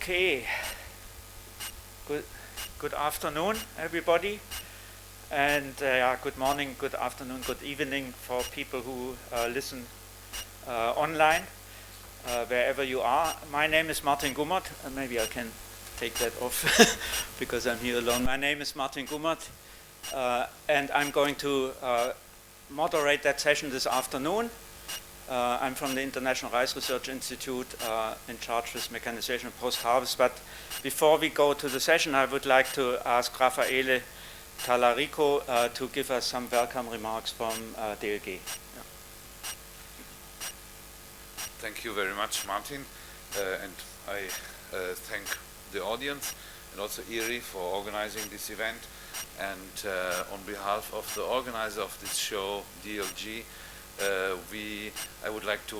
Okay. Good afternoon, everybody. And good morning, good afternoon, good evening for people who listen online, wherever you are. My name is Martin Gummert. Maybe I can take that off because I'm here alone. My name is Martin Gummert, and I'm going to moderate that session this afternoon. I'm from the International Rice Research Institute in charge with mechanization and post-harvest. But before we go to the session, I would like to ask Raffaele Tallarico to give us some welcome remarks from DLG. Yeah. Thank you very much, Martin. And I thank the audience and also IRRI for organizing this event. And on behalf of the organizer of this show, DLG, I would like to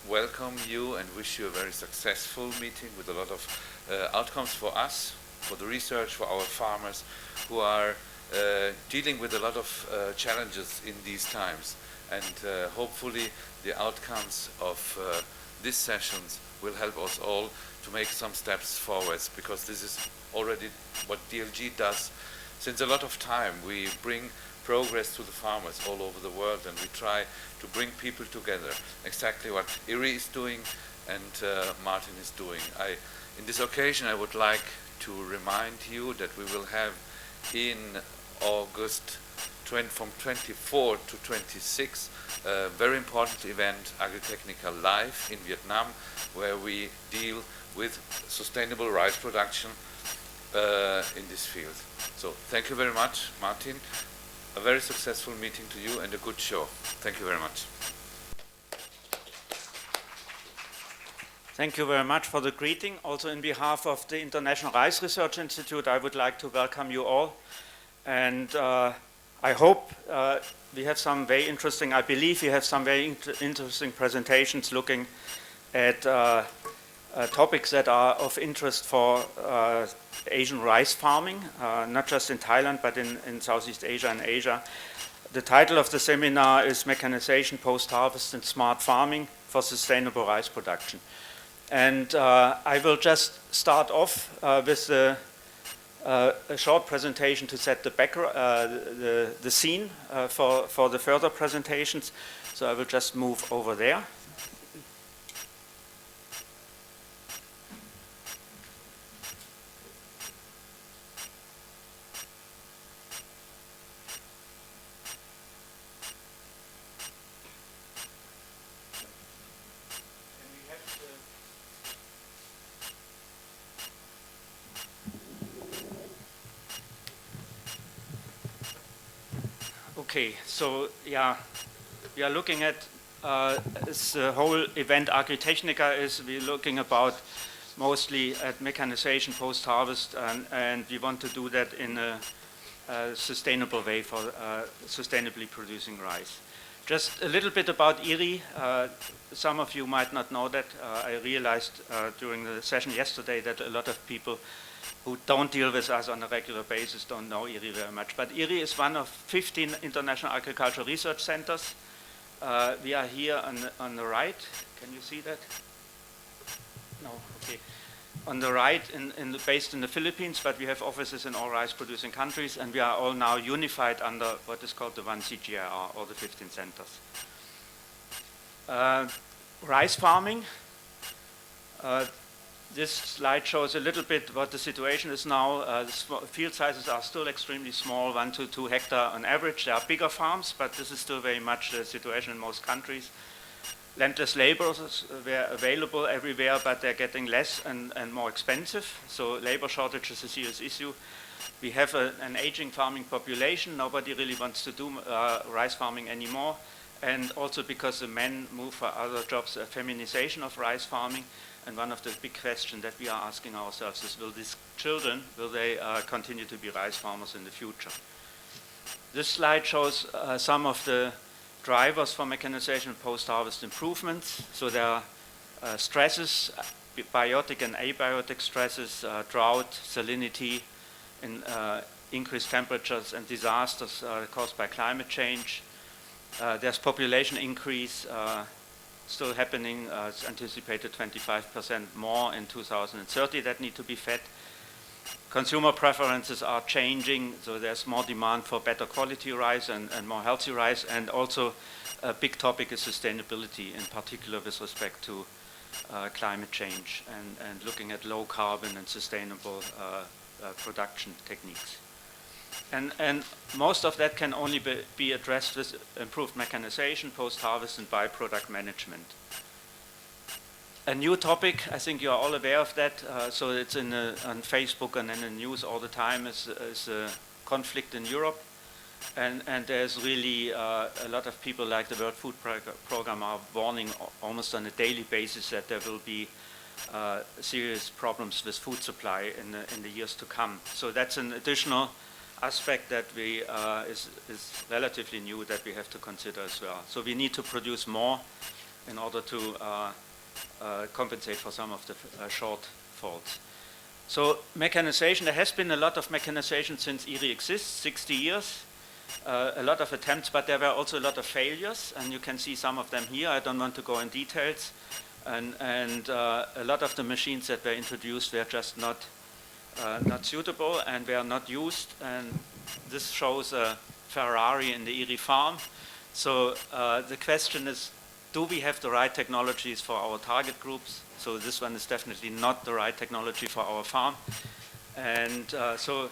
welcome you and wish you a very successful meeting with a lot of outcomes for us, for the research, for our farmers who are dealing with a lot of challenges in these times. And hopefully the outcomes of these sessions will help us all to make some steps forwards, because this is already what DLG does since a lot of time. We bring progress to the farmers all over the world, and we try to bring people together. Exactly what IRRI is doing and Martin is doing. In this occasion, I would like to remind you that we will have in August from 24 to 26 a very important event, AGRITECHNICA Live in Vietnam, where we deal with sustainable rice production in this field. So thank you very much, Martin. A very successful meeting to you and a good show. Thank you very much. Thank you very much for the greeting. Also, in behalf of the International Rice Research Institute, I would like to welcome you all. And I hope we have some very interesting, I believe we have some very interesting presentations looking at topics that are of interest for Asian rice farming, not just in Thailand, but in Southeast Asia and Asia. The title of the seminar is Mechanization, Post-Harvest and Smart Farming for Sustainable Rice Production. And I will just start off with a short presentation to set the background, the scene for the further presentations. So I will just move over there. Okay, so yeah, we are looking at this whole event. AGRITECHNICA we're looking about mostly at mechanization post-harvest, and we want to do that in a sustainable way for sustainably producing rice. Just a little bit about IRRI. Some of you might not know that. I realized during the session yesterday that a lot of people who don't deal with us on a regular basis don't know IRRI very much. But IRRI is one of 15 international agricultural research centers. We are here on the right. Can you see that? No, okay. On the right, based in the Philippines, but we have offices in all rice-producing countries, and we are all now unified under what is called the one CGIAR, all the 15 centers. Rice farming. This slide shows a little bit what the situation is now. The field sizes are still extremely small, 1 to 2 hectares on average. There are bigger farms, but this is still very much the situation in most countries. Landless laborers were available everywhere, but they're getting less and more expensive. So labor shortage is a serious issue. We have an aging farming population. Nobody really wants to do rice farming anymore. And also because the men move for other jobs, a feminization of rice farming. And one of the big questions that we are asking ourselves is, will these children, will they continue to be rice farmers in the future? This slide shows some of the drivers for mechanization and post-harvest improvements. So there are stresses, biotic and abiotic stresses, drought, salinity, increased temperatures and disasters caused by climate change. There's population increase, still happening. It's anticipated 25% more in 2030 that need to be fed. Consumer preferences are changing, so there's more demand for better quality rice and more healthy rice, and also a big topic is sustainability, in particular with respect to climate change and looking at low carbon and sustainable production techniques. And most of that can only be addressed with improved mechanization, post-harvest and byproduct management. A new topic, I think you are all aware of that, so it's on Facebook and in the news all the time, is a conflict in Europe. And there's really a lot of people like the World Food Programme are warning almost on a daily basis that there will be serious problems with food supply in the years to come. So that's an additional aspect that is relatively new that we have to consider as well. So we need to produce more in order to compensate for some of the shortfalls. So mechanization, there has been a lot of mechanization since IRRI exists, 60 years. A lot of attempts, but there were also a lot of failures, and you can see some of them here. I don't want to go in details. And a lot of the machines that were introduced were just not suitable and were not used. And this shows a Ferrari in the IRRI farm. So the question is, do we have the right technologies for our target groups? So this one is definitely not the right technology for our farm. And so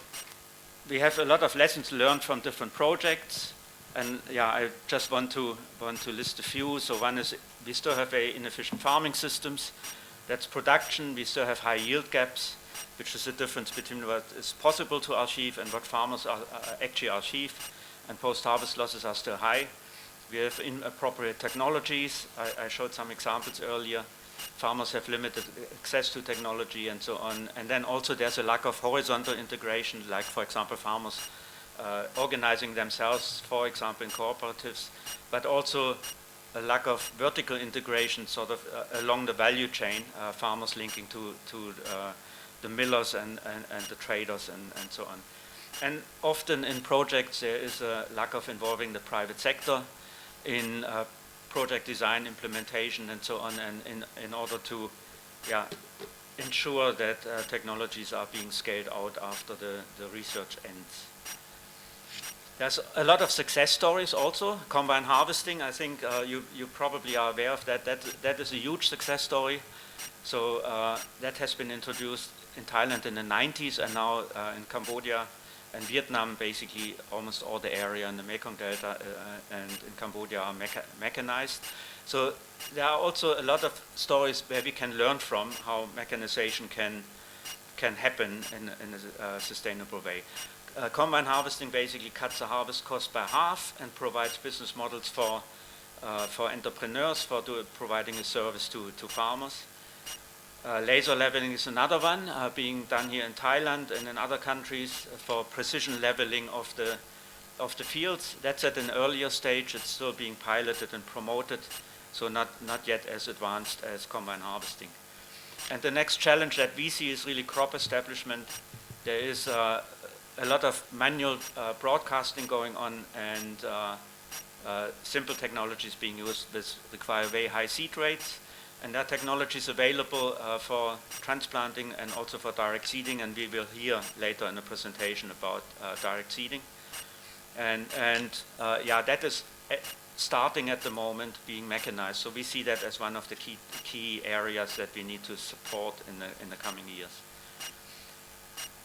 we have a lot of lessons learned from different projects. And yeah, I just want to list a few. So one is we still have very inefficient farming systems. That's production. We still have high yield gaps, which is the difference between what is possible to achieve and what farmers actually achieve. And post-harvest losses are still high. We have inappropriate technologies. I showed some examples earlier. Farmers have limited access to technology and so on. And then also there's a lack of horizontal integration, like for example farmers organizing themselves, for example in cooperatives, but also a lack of vertical integration sort of along the value chain, farmers linking to the millers and the traders and so on. And often in projects there is a lack of involving the private sector in project design, implementation and so on, and in order to ensure that technologies are being scaled out after the research ends. There's a lot of success stories also. Combine harvesting, I think you probably are aware of that. That is a huge success story. So that has been introduced in Thailand in the 90s, and now in Cambodia and Vietnam, basically almost all the area in the Mekong Delta and in Cambodia are mechanized. So there are also a lot of stories where we can learn from how mechanization can happen in a sustainable way. Combine harvesting basically cuts the harvest cost by half and provides business models for entrepreneurs for providing a service to farmers. Laser leveling is another one being done here in Thailand and in other countries for precision leveling of the fields. That's at an earlier stage. It's still being piloted and promoted, so not yet as advanced as combine harvesting. And the next challenge that we see is really crop establishment. There is a lot of manual broadcasting going on, and simple technologies being used that require very high seed rates. And that technology is available for transplanting and also for direct seeding, and we will hear later in the presentation about direct seeding. And that is starting at the moment being mechanized. So we see that as one of the key areas that we need to support in the coming years.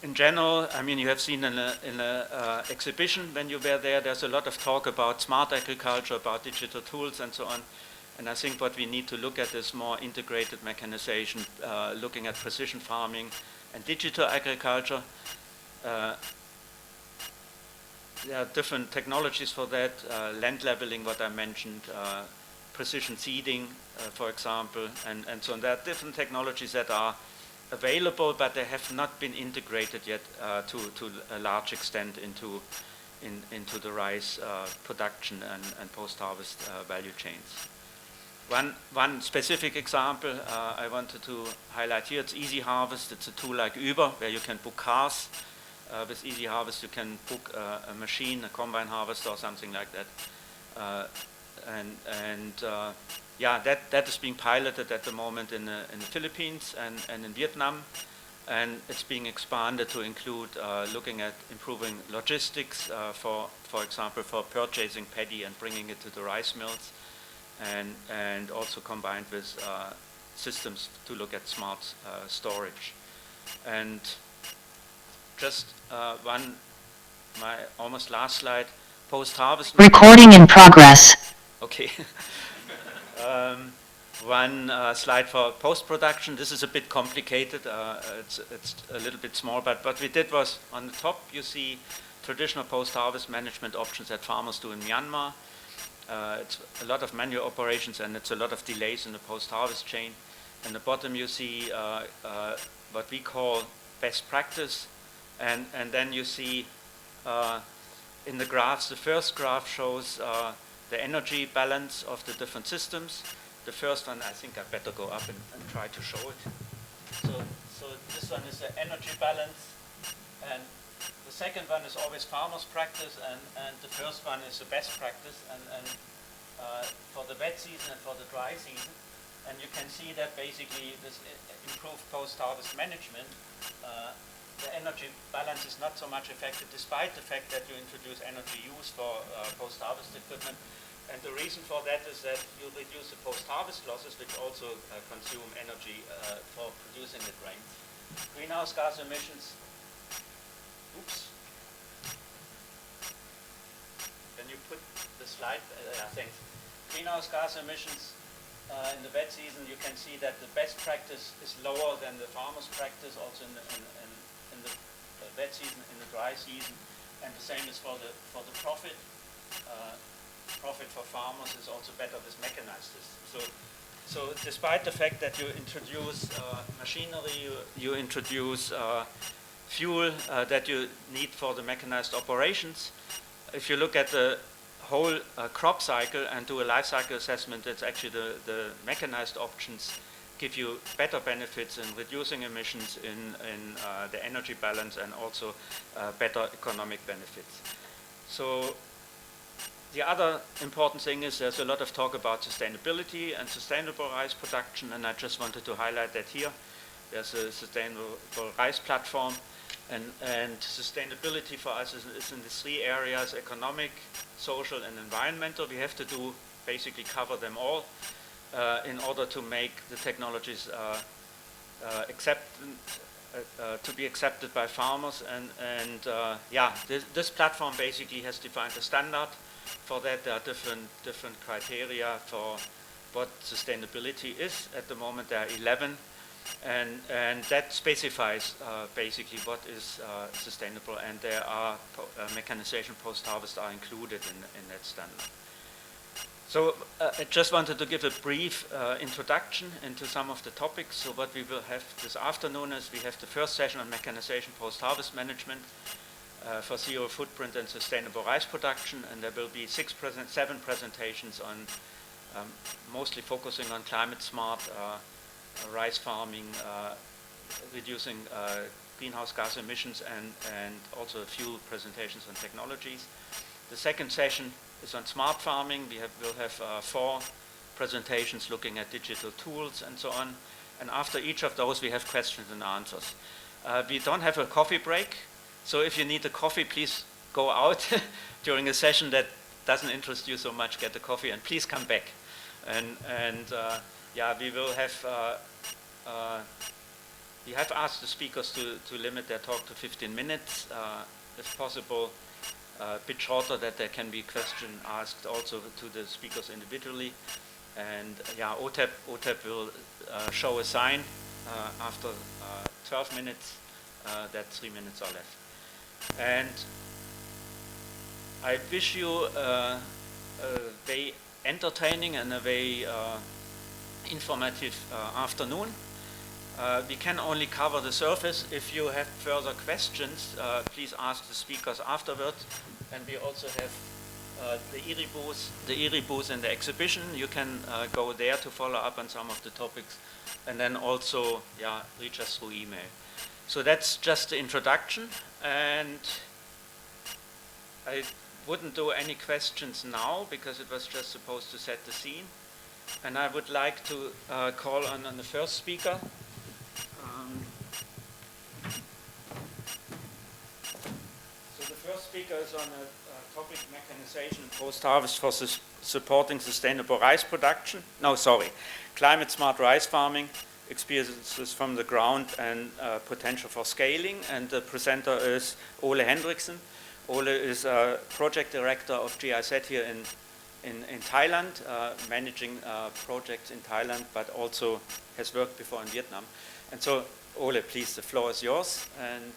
In general, I mean, you have seen in the exhibition when you were there, there's a lot of talk about smart agriculture, about digital tools and so on. And I think what we need to look at is more integrated mechanization, looking at precision farming and digital agriculture. There are different technologies for that, land leveling, what I mentioned, precision seeding, for example, and so on. There are different technologies that are available, but they have not been integrated yet to a large extent into the rice production and post-harvest value chains. One specific example I wanted to highlight here, it's Easy Harvest. It's a tool like Uber where you can book cars. With Easy Harvest you can book a machine, a combine harvester or something like that. yeah, that is being piloted at the moment in the Philippines and in Vietnam, and it's being expanded to include looking at improving logistics, for example, for purchasing paddy and bringing it to the rice mills, and also combined with systems to look at smart storage. And just my almost last slide, post-harvest. Recording in progress. Okay. One slide for post-production. This is a bit complicated. It's a little bit small, but what we did was, on the top you see traditional post-harvest management options that farmers do in Myanmar. It's a lot of manual operations and it's a lot of delays in the post-harvest chain. In the bottom you see what we call best practice, and then you see in the graphs, the first graph shows the energy balance of the different systems. The first one, I think I better go up and try to show it. So this one is the energy balance, and the second one is always farmer's practice, and the first one is the best practice, and for the wet season and for the dry season. And you can see that basically this improved post-harvest management, the energy balance is not so much affected, despite the fact that you introduce energy use for post-harvest equipment. And the reason for that is that you reduce the post-harvest losses, which also consume energy for producing the grains. Greenhouse gas emissions. Oops. Can you put the slide? Thanks. Greenhouse gas emissions in the wet season, you can see that the best practice is lower than the farmer's practice, also in the wet season, in the dry season, and the same is for the profit. Profit for farmers is also better with mechanized systems. So despite the fact that you introduce machinery, you introduce fuel that you need for the mechanized operations, if you look at the whole crop cycle and do a life cycle assessment, it's actually the mechanized options give you better benefits in reducing emissions, in the energy balance, and also better economic benefits. So the other important thing is there's a lot of talk about sustainability and sustainable rice production, and I just wanted to highlight that here. There's a sustainable rice platform, and sustainability for us is in the three areas: economic, social, and environmental. We have to basically cover them all in order to make the technologies to be accepted by farmers. Yeah, this platform basically has defined a standard. For that, there are different criteria for what sustainability is. At the moment, there are 11, and that specifies basically what is sustainable, and there are mechanization post-harvest are included in that standard. So I just wanted to give a brief introduction into some of the topics. So what we will have this afternoon is we have the first session on mechanization post-harvest management for zero footprint and sustainable rice production, and there will be 7 presentations on mostly focusing on climate smart rice farming, reducing greenhouse gas emissions, and also a few presentations on technologies. The second session is on smart farming. We'll have 4 presentations looking at digital tools and so on, and after each of those we have questions and answers. We don't have a coffee break, so if you need a coffee, please go out during a session that doesn't interest you so much, get a coffee, and please come back. Yeah, we will have, we have asked the speakers to limit their talk to 15 minutes, if possible, a bit shorter, that there can be questions asked also to the speakers individually. And yeah, OTEP will show a sign after 12 minutes that 3 minutes are left. And I wish you a very entertaining and a very informative afternoon. We can only cover the surface. If you have further questions, please ask the speakers afterwards. And we also have the IRRI booth in the exhibition. You can go there to follow up on some of the topics, and then also, yeah, reach us through email. So that's just the introduction, and I wouldn't do any questions now because it was just supposed to set the scene. And I would like to call on the first speaker. So the first speaker is on a topic mechanization and post-harvest for supporting sustainable rice production. No, sorry, climate smart rice farming, experiences from the ground and potential for scaling. And the presenter is Ole Hendriksen. Ole is a project director of GIZ here in Thailand, managing projects in Thailand, but also has worked before in Vietnam. And so, Ole, please, the floor is yours. And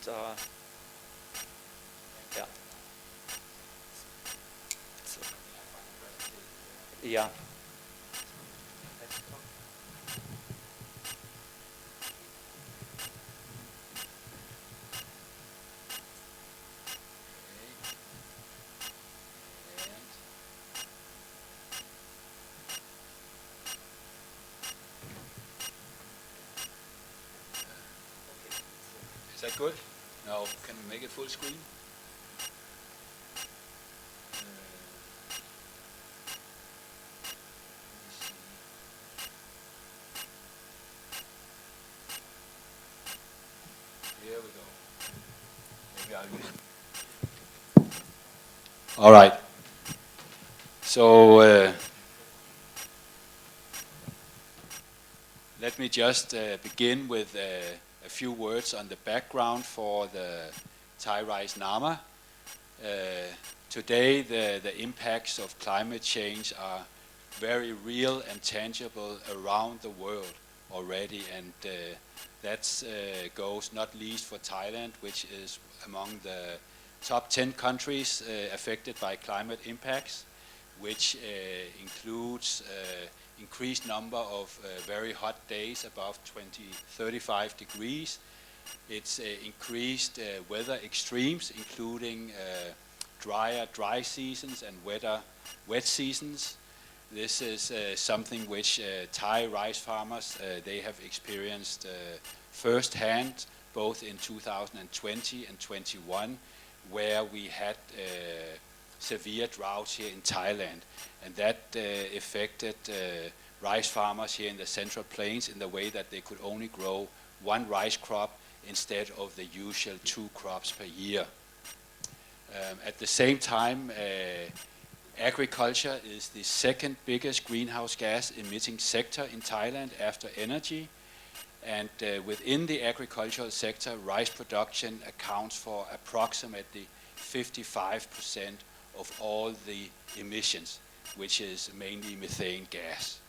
yeah. So, yeah. Is that good? No, can we make it full screen? Here we go. Maybe I'll use it. All right. So let me just begin with a few words on the background for the Thai rice NAMA. Today the impacts of climate change are very real and tangible around the world already, and that goes not least for Thailand, which is among the top 10 countries affected by climate impacts, which includes increased number of very hot days above 35 degrees. It's increased weather extremes, including drier dry seasons and wetter wet seasons. This is something which Thai rice farmers they have experienced firsthand, both in 2020 and 21, where we had severe droughts here in Thailand, and that affected rice farmers here in the Central Plains in the way that they could only grow one rice crop instead of the usual 2 crops per year. At the same time, agriculture is the second biggest greenhouse gas emitting sector in Thailand after energy, and within the agricultural sector, rice production accounts for approximately 55% of all the emissions, which is mainly methane gas.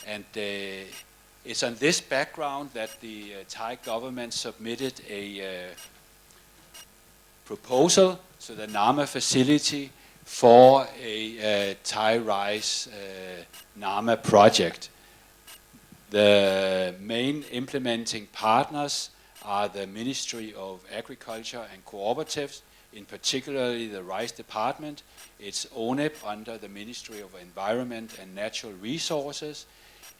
And it's on this background that the Thai government submitted a proposal to the NAMA facility for a Thai rice NAMA project. The main implementing partners are the Ministry of Agriculture and Cooperatives, in particularly the Rice Department. It's ONEP under the Ministry of Environment and Natural Resources.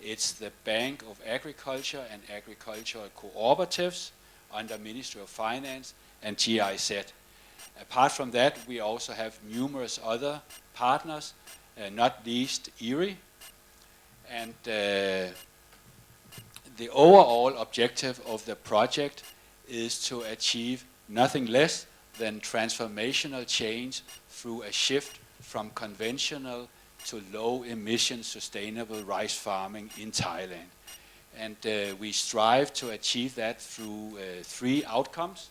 It's the Bank of Agriculture and Agricultural Cooperatives under Ministry of Finance and GIZ. Apart from that, we also have numerous other partners, not least IRRI. And the overall objective of the project is to achieve nothing less than transformational change through a shift from conventional to low-emission sustainable rice farming in Thailand. And we strive to achieve that through 3 outcomes,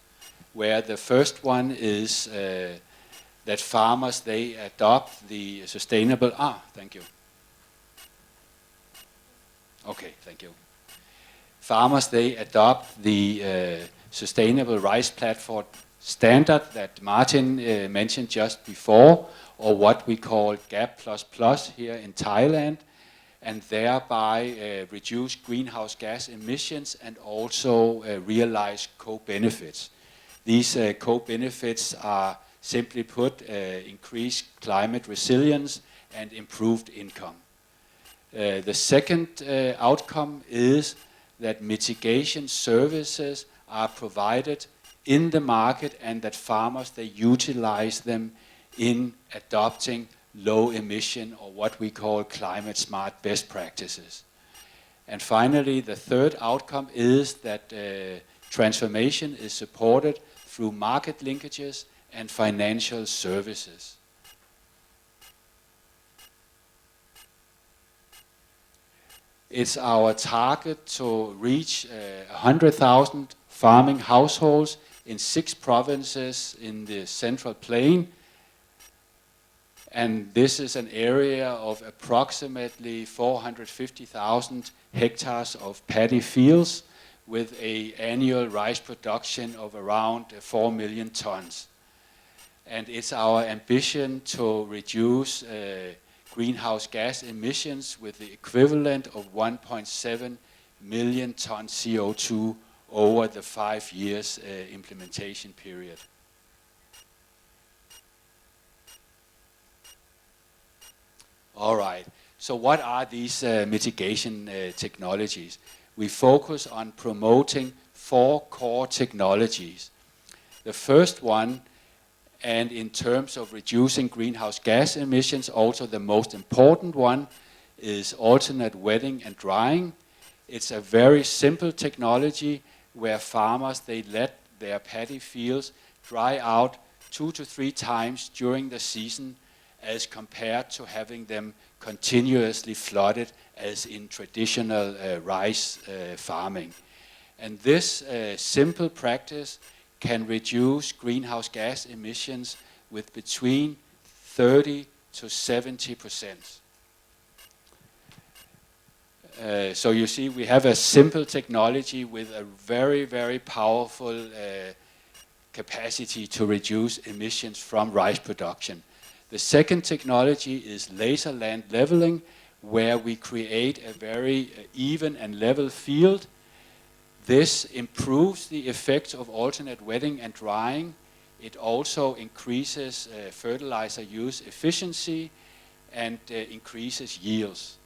where the first one is that farmers, they adopt the sustainable... thank you. Okay, thank you. Farmers, they adopt the sustainable rice platform standard that Martin mentioned just before, or what we call GAP++ here in Thailand, and thereby reduce greenhouse gas emissions and also realize co-benefits. These co-benefits are, simply put, increased climate resilience and improved income. The second outcome is that mitigation services are provided in the market and that farmers, they utilize them in adopting low emission, or what we call climate smart best practices. And finally, the third outcome is that transformation is supported through market linkages and financial services. It's our target to reach 100,000 farming households in 6 provinces in the Central Plain. And this is an area of approximately 450,000 hectares of paddy fields with an annual rice production of around 4 million tons. And it's our ambition to reduce greenhouse gas emissions with the equivalent of 1.7 million tons CO2 over the 5 years implementation period. All right, so what are these mitigation technologies? We focus on promoting 4 core technologies. The first one, and in terms of reducing greenhouse gas emissions, also the most important one, is alternate wetting and drying. It's a very simple technology where farmers, they let their paddy fields dry out 2 to 3 times during the season, as compared to having them continuously flooded as in traditional rice farming. And this simple practice can reduce greenhouse gas emissions with between 30 to 70%. So you see, we have a simple technology with a very, very powerful capacity to reduce emissions from rice production. The second technology is laser land leveling, where we create a very even and level field. This improves the effects of alternate wetting and drying. It also increases fertilizer use efficiency and increases yields.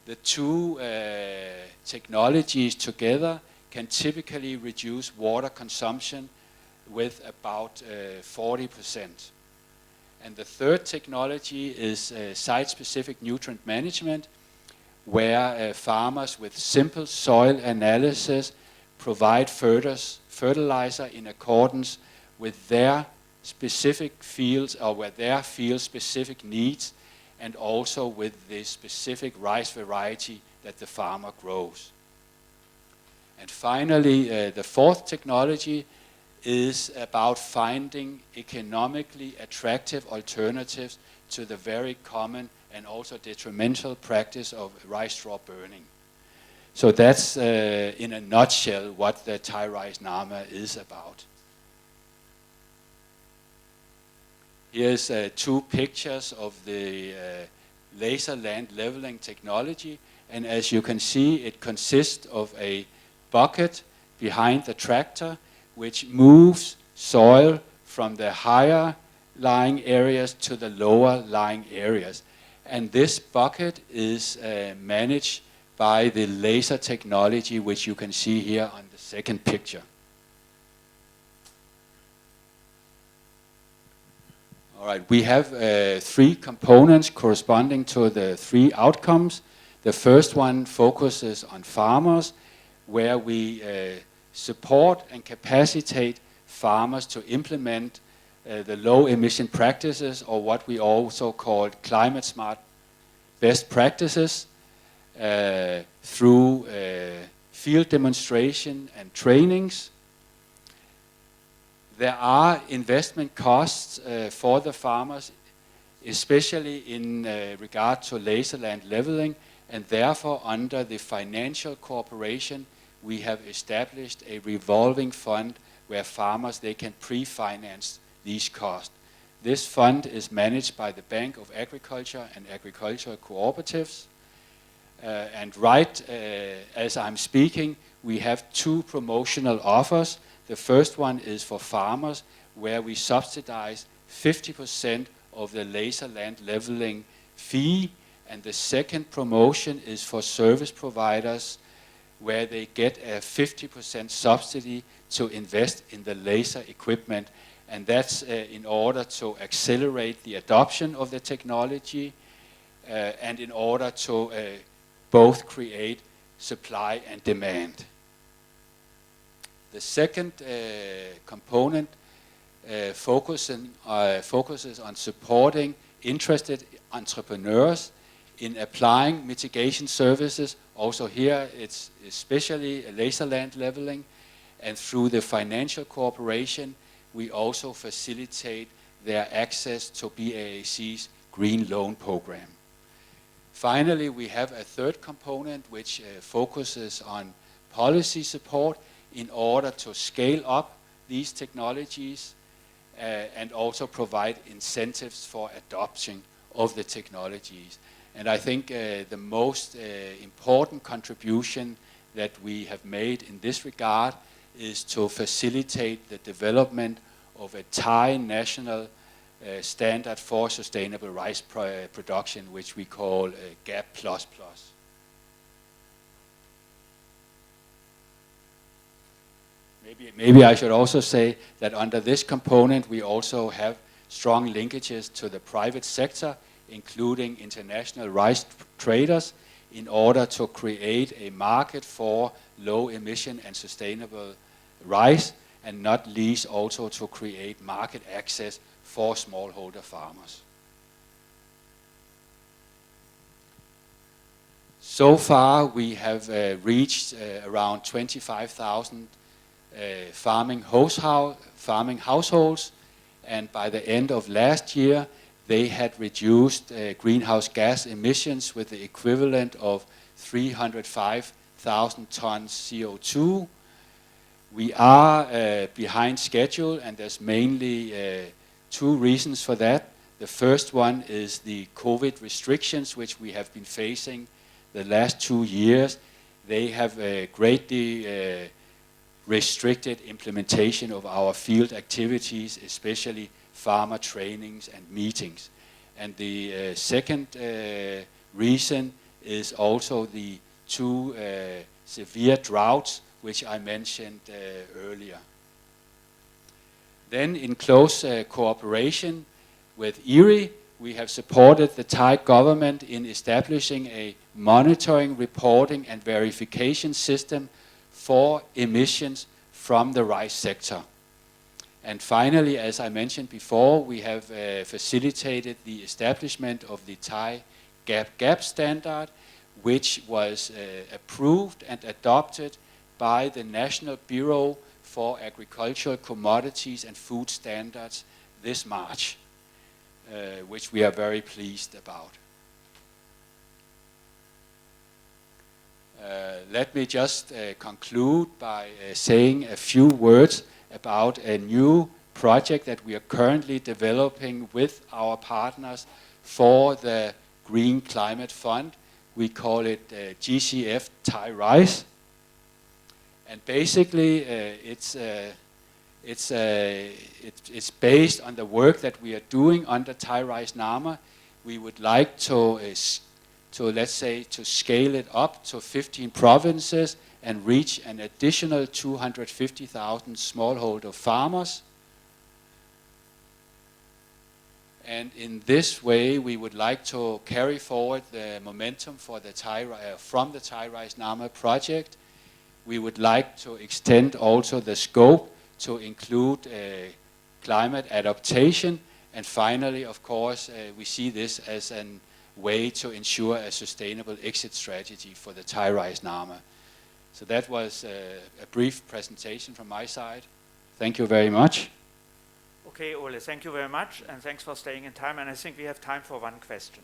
The 2 technologies together can typically reduce water consumption with about 40%. And the third technology is site-specific nutrient management, where farmers with simple soil analysis provide fertilizer in accordance with their specific fields, or with their field-specific needs, and also with the specific rice variety that the farmer grows. And finally, the fourth technology is about finding economically attractive alternatives to the very common and also detrimental practice of rice straw burning. So that's in a nutshell what the Thai Rice NAMA is about. Here's 2 pictures of the laser land leveling technology, and as you can see, it consists of a bucket behind the tractor which moves soil from the higher lying areas to the lower lying areas. And this bucket is managed by the laser technology, which you can see here on the second picture. All right, we have 3 components corresponding to the 3 outcomes. The first one focuses on farmers, where we support and capacitate farmers to implement the low emission practices, or what we also call climate smart best practices, through field demonstration and trainings. There are investment costs for the farmers, especially in regard to laser land leveling, and therefore under the financial cooperation we have established a revolving fund where farmers, they can pre-finance these costs. This fund is managed by the Bank of Agriculture and agricultural cooperatives. And right as I'm speaking, we have 2 promotional offers. The first one is for farmers, where we subsidize 50% of the laser land leveling fee. And the second promotion is for service providers, where they get a 50% subsidy to invest in the laser equipment. and that's in order to accelerate the adoption of the technology and in order to both create supply and demand. The second component focuses on supporting interested entrepreneurs in applying mitigation services. Also here it's especially laser land leveling, and through the financial cooperation we also facilitate their access to BAAC's Green Loan Program. Finally, we have a third component which focuses on policy support in order to scale up these technologies and also provide incentives for adoption of the technologies. And I think the most important contribution that we have made in this regard is to facilitate the development of a Thai national standard for sustainable rice production, which we call GAP++. Maybe I should also say that under this component we also have strong linkages to the private sector, including international rice traders, in order to create a market for low emission and sustainable rice, and not least also to create market access for smallholder farmers. So far we have reached around 25,000 farming households, and by the end of last year they had reduced greenhouse gas emissions with the equivalent of 305,000 tons CO2. We are behind schedule, and there's mainly two reasons for that. The first one is the COVID restrictions which we have been facing the last 2 years. They have greatly restricted implementation of our field activities, especially farmer trainings and meetings. And the second reason is also the two severe droughts which I mentioned earlier. Then in close cooperation with IRRI, we have supported the Thai government in establishing a monitoring, reporting and verification system for emissions from the rice sector. And finally, as I mentioned before, we have facilitated the establishment of the Thai GAP standard, which was approved and adopted by the National Bureau for Agricultural Commodities and Food Standards this March, which we are very pleased about. Let me just conclude by saying a few words about a new project that we are currently developing with our partners for the Green Climate Fund. We call it GCF Thai Rice. And basically it's based on the work that we are doing under Thai Rice NAMA. We would like to let's say, to scale it up to 15 provinces and reach an additional 250,000 smallholder farmers. And in this way, we would like to carry forward the momentum for the from the Thai Rice NAMA project. We would like to extend also the scope to include climate adaptation. And finally, of course, we see this as a way to ensure a sustainable exit strategy for the Thai Rice NAMA. So that was a brief presentation from my side. Thank you very much. Okay, Ole, thank you very much, and thanks for staying in time. And I think we have time for one question.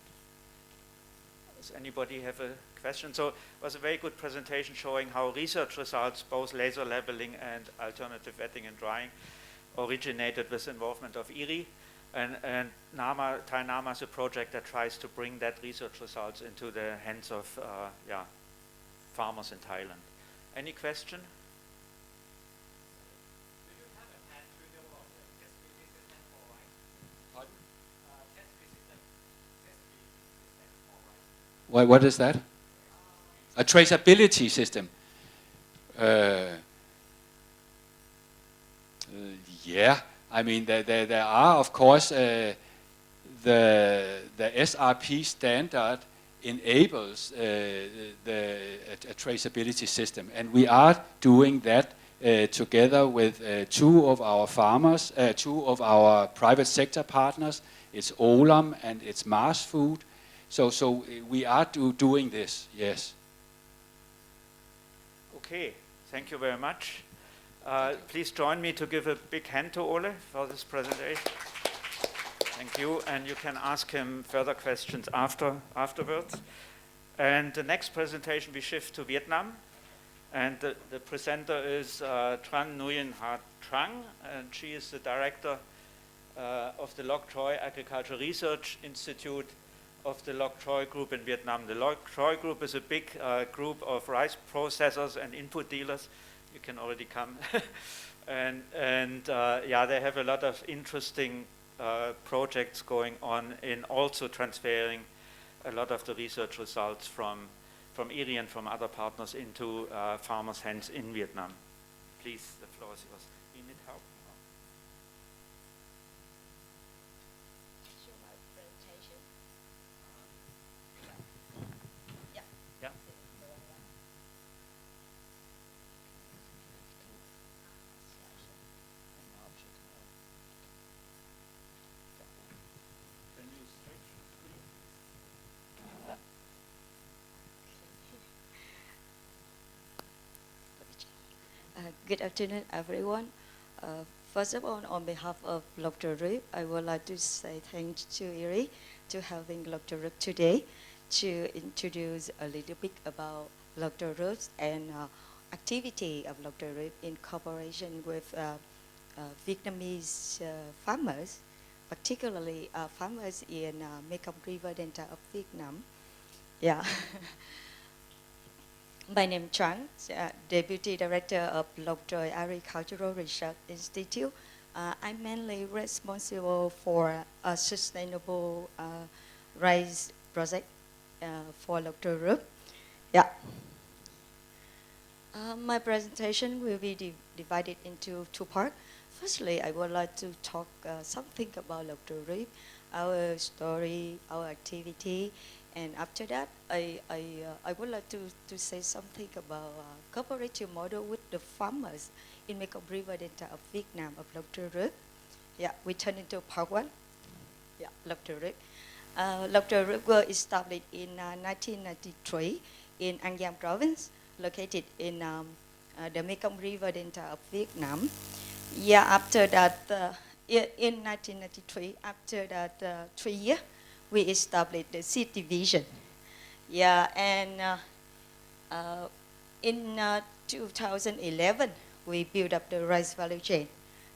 Does anybody have a question? So it was a very good presentation showing how research results, both laser leveling and alternative wetting and drying, originated with involvement of IRRI. And NAMA, Thai NAMA is a project that tries to bring that research results into the hands of farmers in Thailand. Any question? What is that? A traceability system. Yeah, I mean, there are, of course, the SRP standard enables a traceability system, and we are doing that together with two of our farmers, two of our private sector partners. It's Olam and it's Mars Food. So we are doing this, yes. Okay, thank you very much. Please join me to give a big hand to Ole for this presentation. Thank you, and you can ask him further questions afterwards. And the next presentation we shift to Vietnam, and the presenter is Tran Nguyen Ha Trang, and she is the director of the Loc Troy Agricultural Research Institute of the Loc Troy Group in Vietnam. The Loc Troy Group is a big group of rice processors and input dealers. You can already come. and yeah, they have a lot of interesting projects going on in also transferring a lot of the research results from IRRI and from other partners into farmers' hands in Vietnam. Please, the floor is yours. You need help? Show my presentation. Yeah. Yeah. Can you switch screen? Good afternoon, everyone. First of all, on behalf of Dr. Rip, I would like to say thanks to IRRI to having Dr. Rip today to introduce a little bit about Dr. Rip and activity of Dr. Rip in cooperation with Vietnamese farmers, particularly farmers in Mekong River Delta of Vietnam. Yeah. My name is Trang, Deputy Director of Loc Troy Agricultural Research Institute. I'm mainly responsible for a sustainable rice project for Loc Troy Group. Yeah. My presentation will be divided into two parts. Firstly, I would like to talk something about Loc Troy Group, our story, our activity. And after that, I would like to say something about cooperative model with the farmers in Mekong River Delta of Vietnam of Loc Troy Group. Yeah, we turn into part one. Yeah, Loc Troy Group. Loc Troy Group was established in 1993 in An Giang province, located in the Mekong River Delta of Vietnam. Yeah, after that, in 1993, after that 3 years, we established the seed division. Yeah, and in 2011, we built up the rice value chain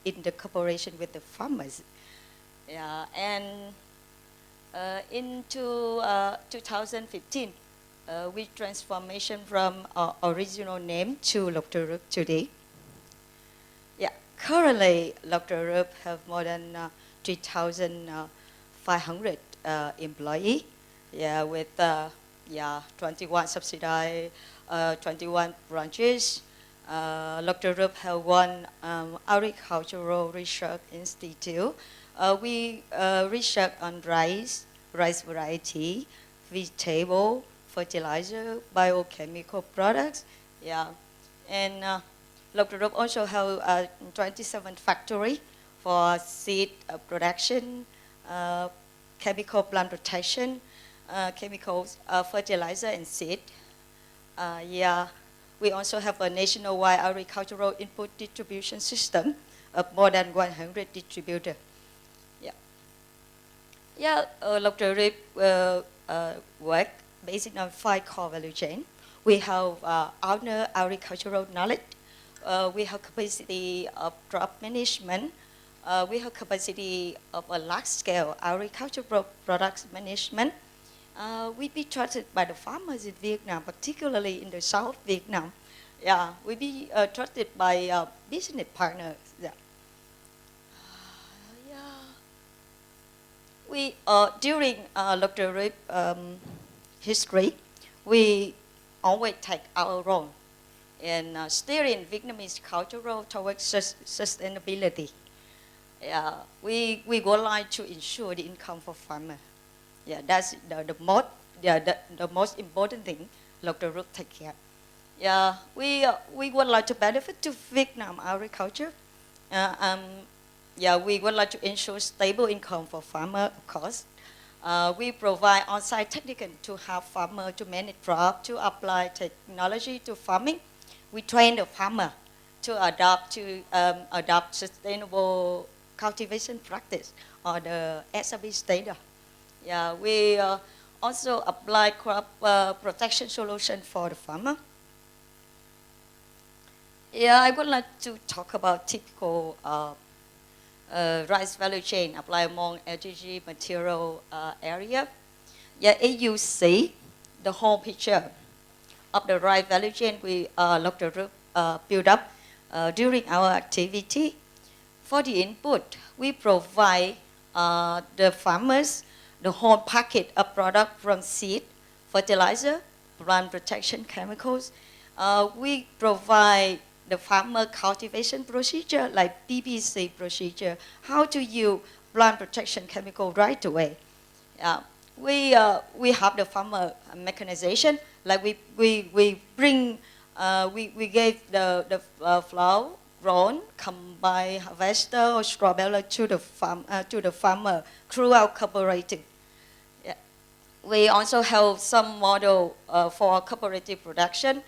in the cooperation with the farmers. Yeah, and into 2015, we transformation from our original name to Loc Troy Group today. Yeah, currently Loc Troy Group have more than 3,500 employee, yeah, with 21 subsidiary, 21 branches. Loc Troy Group have one agricultural research institute. We research on rice variety, vegetable, fertilizer, biochemical products. Yeah, and Loc Troy Group also have 27 factory for seed production, chemical plant protection, chemicals, fertilizer and seed. Yeah, we also have a nationwide agricultural input distribution system of more than 100 distributors. Yeah, yeah. Loc Troy Group work based on 5 core value chain. We have owner agricultural knowledge. We have capacity of crop management. We have capacity of a large-scale agricultural products management. We be trusted by the farmers in Vietnam, particularly in the South Vietnam. Yeah, we be trusted by business partners. Yeah. We during Loc Troy Group history, we always take our role in steering Vietnamese cultural towards sustainability. Yeah, we would like to ensure the income for farmer. Yeah, that's the most important thing Dr. Rup take care. Yeah, we would like to benefit to Vietnam agriculture. Uh, um, yeah, we would like to ensure stable income for farmer, of course. We provide on-site technical to help farmer to manage crop, to apply technology to farming. We train the farmer to adopt sustainable cultivation practice or the SRB standard. Yeah, we also apply crop protection solution for the farmer. Yeah, I would like to talk about typical rice value chain apply among LGG material area. Yeah, as you see the whole picture of the rice value chain we Dr. Rup build up during our activity. For the input, we provide the farmers the whole packet of product from seed, fertilizer, plant protection chemicals. We provide the farmer cultivation procedure like PPC procedure, how to use plant protection chemical right away. We have the farmer mechanization, like we bring, we gave the flour grown combine harvester or straw baler to the farmer through our cooperative. Yeah. We also have some model for cooperative production.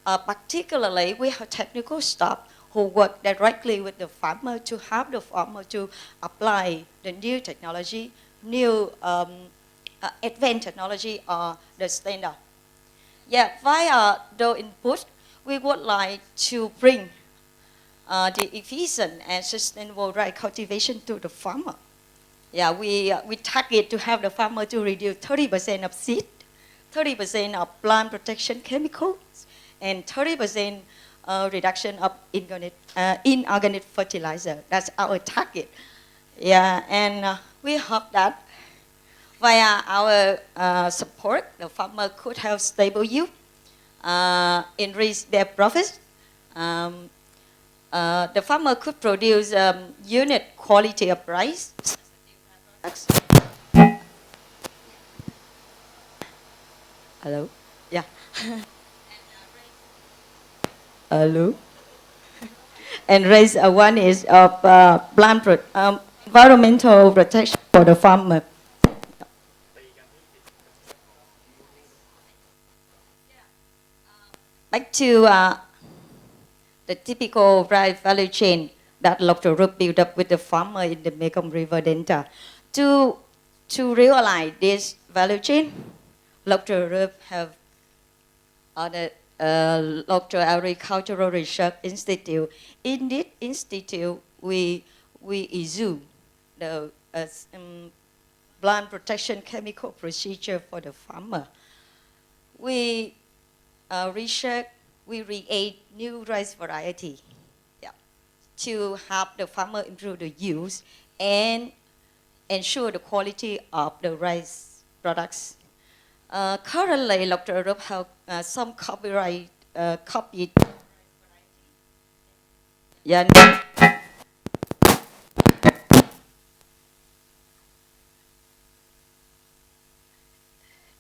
Particularly, we have technical staff who work directly with the farmer to help the farmer to apply the new technology, new advanced technology or the standard. Yeah, via the input, we would like to bring the efficient and sustainable rice cultivation to the farmer. Yeah, we target to have the farmer to reduce 30% of seed, 30% of plant protection chemicals, and 30% reduction of inorganic fertilizer. That's our target. Yeah, and we hope that via our support, the farmer could have stable yield, increase their profits. The farmer could produce unit quality of rice. Hello? Yeah. Hello? And raise awareness of environmental protection for the farmer. Back to the typical rice value chain that Dr. Rup built up with the farmer in the Mekong River Delta. To realize this value chain, Dr. Rup have the Dr. Agricultural Research Institute. In this institute, we issue the plant protection chemical procedure for the farmer. We research, we create new rice variety to help the farmer improve the use and ensure the quality of the rice products. Currently, Dr. Rup have some copyright copied. Yeah.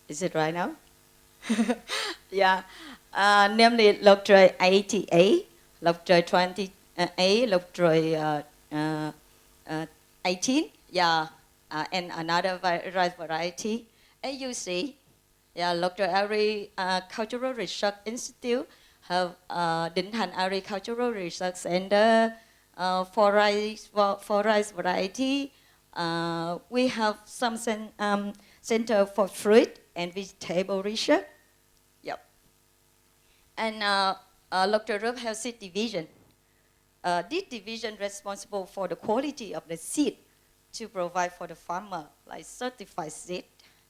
Is it right now? Yeah. Namely, Dr. ATA, Dr. 28, Dr. 18, yeah, and another rice variety. As you see, yeah, Dr. Agricultural Research Institute have Dinhan Agricultural Research Center for rice variety. We have some center for fruit and vegetable research. Yep. And Dr. Rup has seed division. This division responsible for the quality of the seed to provide for the farmer, like certified seed.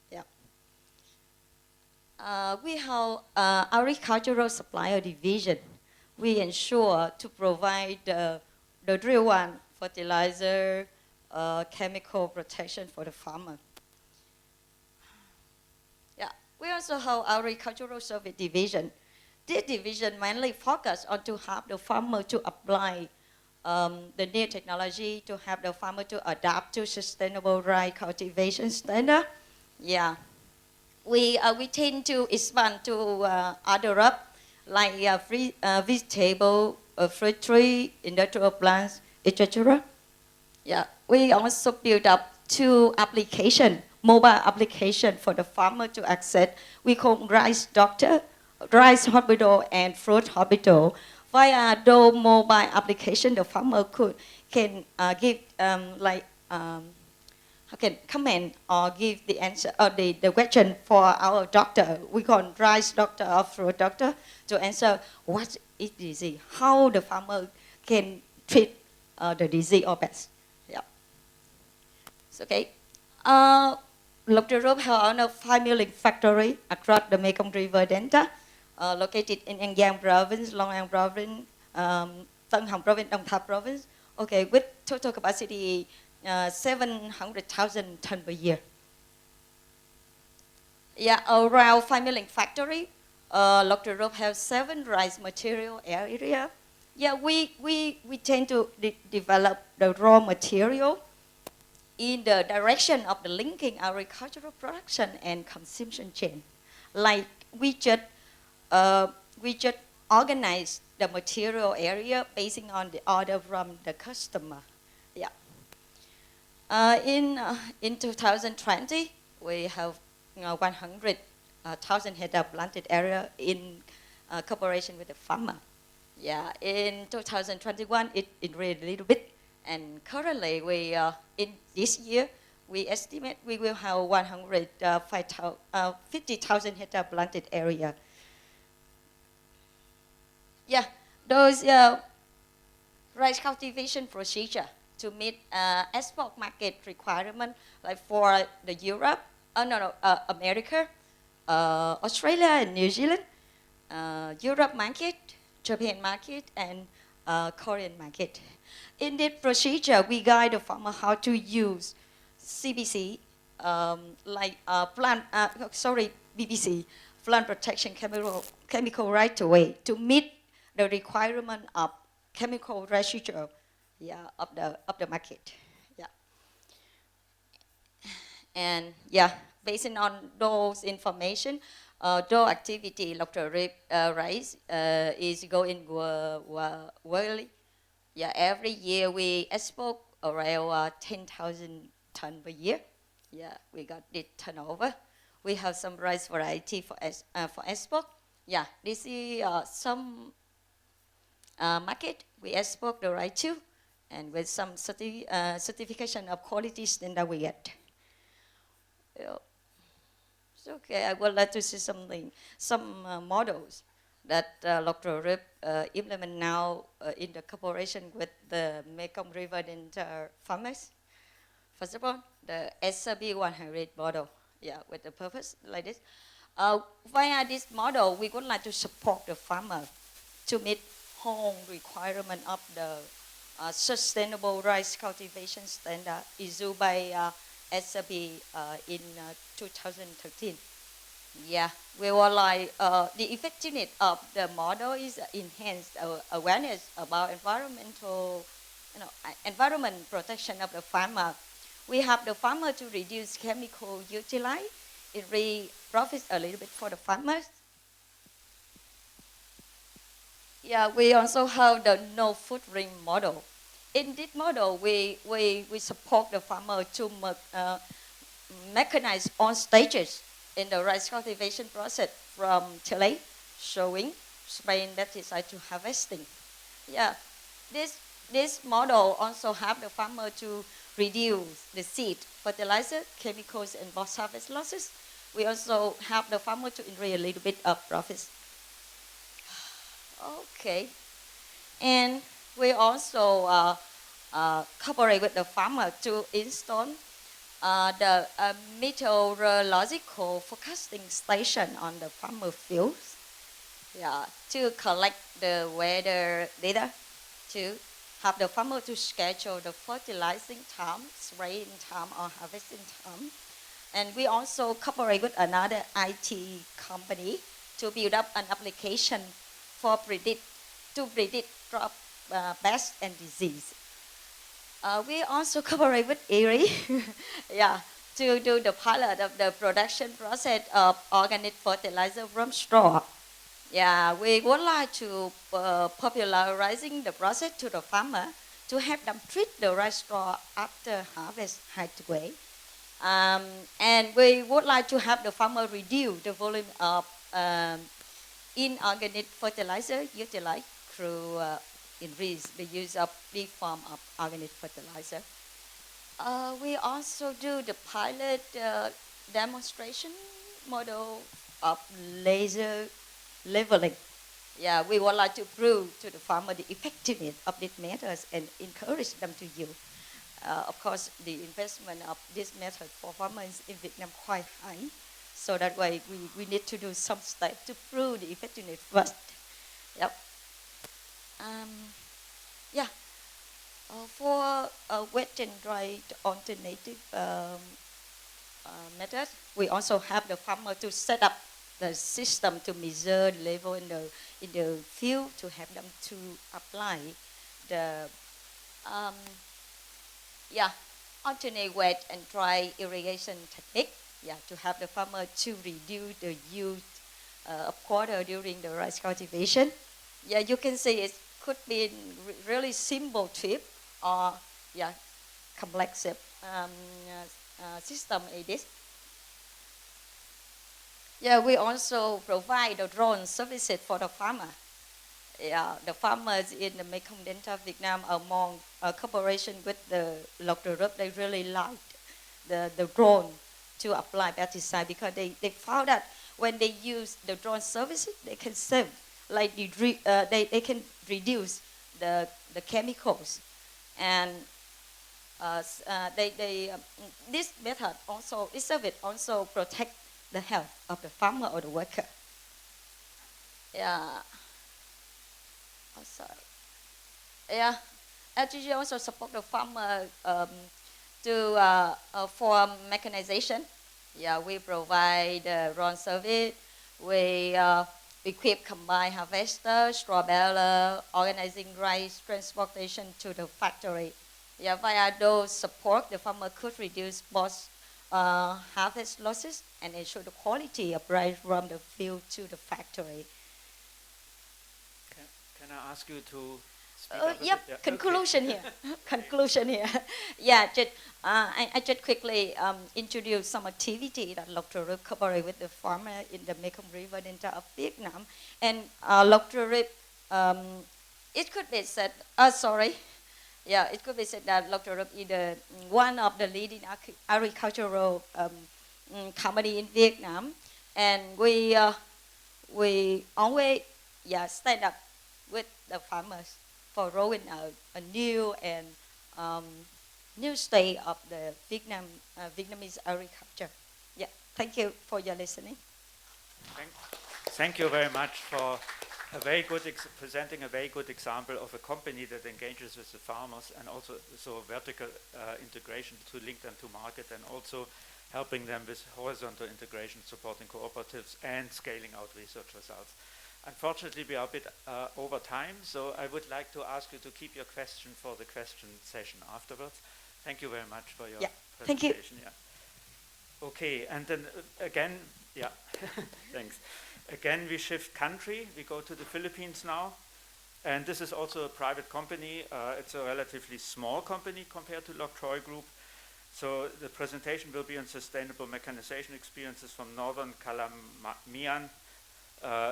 Yeah. We have agricultural supplier division. We ensure to provide the drill one, fertilizer, chemical protection for the farmer. Yeah. We also have agricultural service division. This division mainly focus on to help the farmer to apply the new technology to have the farmer to adapt to sustainable rice cultivation standard. Yeah, we tend to expand to other up like vegetable, fruit tree, industrial plants, etc. Yeah, we also build up two application, mobile application for the farmer to access. We call rice doctor, rice hospital, and fruit hospital. Via those mobile application, the farmer can give can comment or give the answer or the question for our doctor. We call rice doctor or fruit doctor to answer what is disease, how the farmer can treat the disease or best. Yeah. So, okay. Dr. Rob has a 5 million factory across the Mekong River Delta, located in An Giang province, Long An province, Tân Hồng province, Đồng Tháp province. Okay, with total capacity 700,000 tons per year. Yeah, around 5 million factory. Dr. Rob has 7 rice material area. Yeah, we tend to develop the raw material in the direction of the linking agricultural production and consumption chain. Like we just organize the material area based on the order from the customer. Yeah. In 2020, we have 100,000 hectare planted area in cooperation with the farmer. Yeah, in 2021, it increased a little bit, and currently we in this year we estimate we will have 150,000 hectare planted area. Yeah, those rice cultivation procedure to meet export market requirement, like for the Europe, America, Australia and New Zealand, Europe market, Japan market, and Korean market. In this procedure, we guide the farmer how to use CBC, BBC, plant protection chemical right away to meet the requirement of chemical residue, of the market. Yeah. And yeah, based on those information, those activity Dr. Rice is going well. Yeah, every year we export around 10,000 tons per year. Yeah, we got this turnover. We have some rice variety for export. Yeah, this is some market we export the rice to, and with some certification of quality standard we get. Yeah. It's okay, I would like to see some models that Dr. Rip implement now in the cooperation with the Mekong River Delta farmers. First of all, the SRB 100 model, with the purpose like this. Via this model, we would like to support the farmer to meet home requirement of the sustainable rice cultivation standard issued by SRB in 2013. Yeah, we were like the effectiveness of the model is enhanced awareness about environment protection of the farmer. We have the farmer to reduce chemical utilize. It really profits a little bit for the farmers. Yeah, we also have the no footprint model. In this model, we support the farmer to mechanize all stages in the rice cultivation process, from tillage, sowing, spraying pesticide to harvesting. Yeah, this model also have the farmer to reduce the seed, fertilizer, chemicals, and post-harvest losses. We also have the farmer to increase a little bit of profits. Okay, and we also cooperate with the farmer to install the meteorological forecasting station on the farmer fields, to collect the weather data, to have the farmer to schedule the fertilizing time, spraying time, or harvesting time. And we also cooperate with another IT company to build up an application for predict crop pests and disease. We also cooperate with IRRI, yeah, to do the pilot of the production process of organic fertilizer from straw. Yeah, we would like to popularizing the process to the farmer to help them treat the rice straw after harvest right away. And we would like to have the farmer reduce the volume of inorganic fertilizer utilized through increase the use of big form of organic fertilizer. We also do the pilot demonstration model of laser leveling. Yeah, we would like to prove to the farmer the effectiveness of these methods and encourage them to use. Of course, the investment of this method for farmers in Vietnam quite high. So that way we need to do some steps to prove the effectiveness first. Yep. Yeah. For wet and dry alternative method, we also have the farmer to set up the system to measure the level in the field to help them to apply the alternate wet and dry irrigation technique. Yeah, to help the farmer to reduce the use of water during the rice cultivation. Yeah, you can see it could be really simple tip or complex system it is. Yeah, we also provide the drone services for the farmer. Yeah, the farmers in the Mekong Delta, Vietnam, among cooperation with the local group, they really liked the drone to apply pesticide because they found that when they use the drone services, they can save, like they can reduce the chemicals, and this method also, this service also protect the health of the farmer or the worker. Yeah. Oh, sorry. Yeah. AGG also support the farmer for mechanization. Yeah, we provide drone service. We equip combined harvester, straw baler, organizing rice transportation to the factory. Yeah, via those support, the farmer could reduce both harvest losses and ensure the quality of rice from the field to the factory. Can I ask you to speak up a Yep, bit? Yeah. Conclusion Okay. here. Conclusion here. Yeah, I just quickly introduce some activity that Dr. Rup cooperated with the farmer in the Mekong River Delta of Vietnam. And Dr. Rup, it could be said, it could be said that Dr. Rup is one of the leading agricultural company in Vietnam. And we always stand up with the farmers for growing a new and new state of the Vietnamese agriculture. Yeah, thank you for your listening. Thank you very much for a very good presenting a very good example of a company that engages with the farmers and also so vertical integration to link them to market and also helping them with horizontal integration, supporting cooperatives and scaling out research results. Unfortunately, we are a bit over time, so I would like to ask you to keep your question for the question session afterwards. Thank you very much for your presentation. Thank you. Yeah. Okay, and then again, thanks. Again, we shift country. We go to the Philippines now. And this is also a private company. It's a relatively small company compared to Lok Troy Group. So the presentation will be on sustainable mechanization experiences from Northern Calamian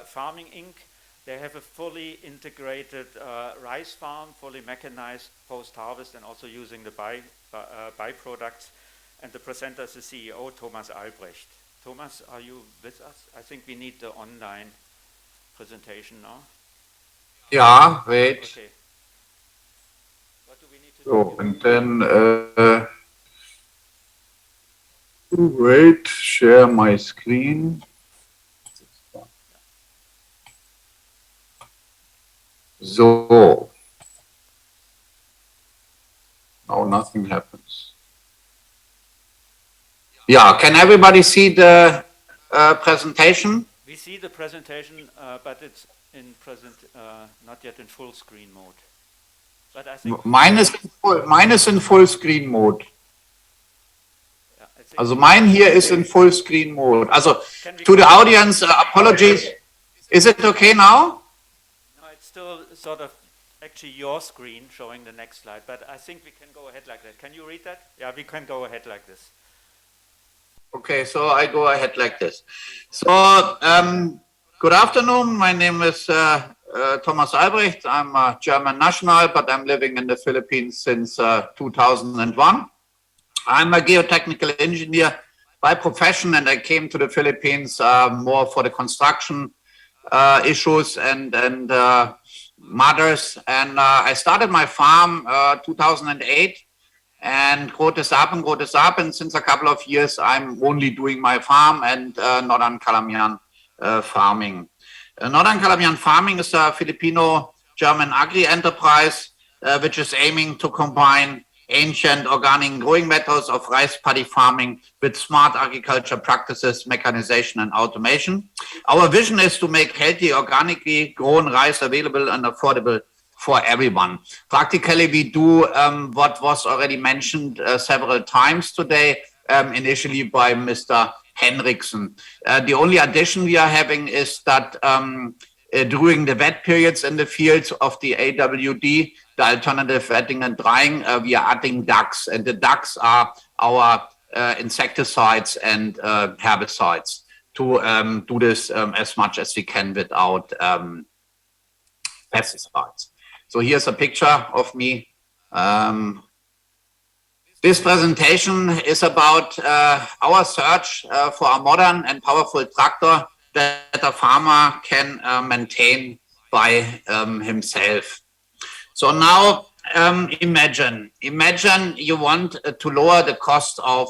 Farming Inc. They have a fully integrated rice farm, fully mechanized post-harvest and also using the byproducts. And the presenter is the CEO, Thomas Albrecht. Thomas, are you with us? I think we need the online presentation now. Yeah, wait. Okay. What do we need to So, do? and then wait, share my screen. So, now nothing happens. Yeah, can everybody see the presentation? We see the presentation, but it's in not yet in full screen mode. but I think Mine is in full screen mode. yeah, I think Also mine here is in full screen mode. Also to the audience, apologies. Is it okay now? no, it's still sort of actually your screen showing the next slide, but I think we can go ahead like that. Can you read that? Yeah, we can go ahead like this. Okay, so I go ahead like this. So, good afternoon. My name is Thomas Albrecht. I'm a German national, but I'm living in the Philippines since 2001. I'm a geotechnical engineer by profession, and I came to the Philippines more for the construction issues and matters. And I started my farm 2008. And grow this up, and since a couple of years, I'm only doing my farm and Northern Calamian farming. Northern Calamian farming is a Filipino-German agri-enterprise which is aiming to combine ancient organic growing methods of rice paddy farming with smart agriculture practices, mechanization, and automation. Our vision is to make healthy, organically grown rice available and affordable for everyone. Practically, we do what was already mentioned several times today, initially by Mr. Henriksen. The only addition we are having is that during the wet periods in the fields of the AWD, the alternative wetting and drying, we are adding ducks, and the ducks are our insecticides and herbicides to do this as much as we can without pesticides. So here's a picture of me. This presentation is about our search for a modern and powerful tractor that a farmer can maintain by himself. So now imagine you want to lower the cost of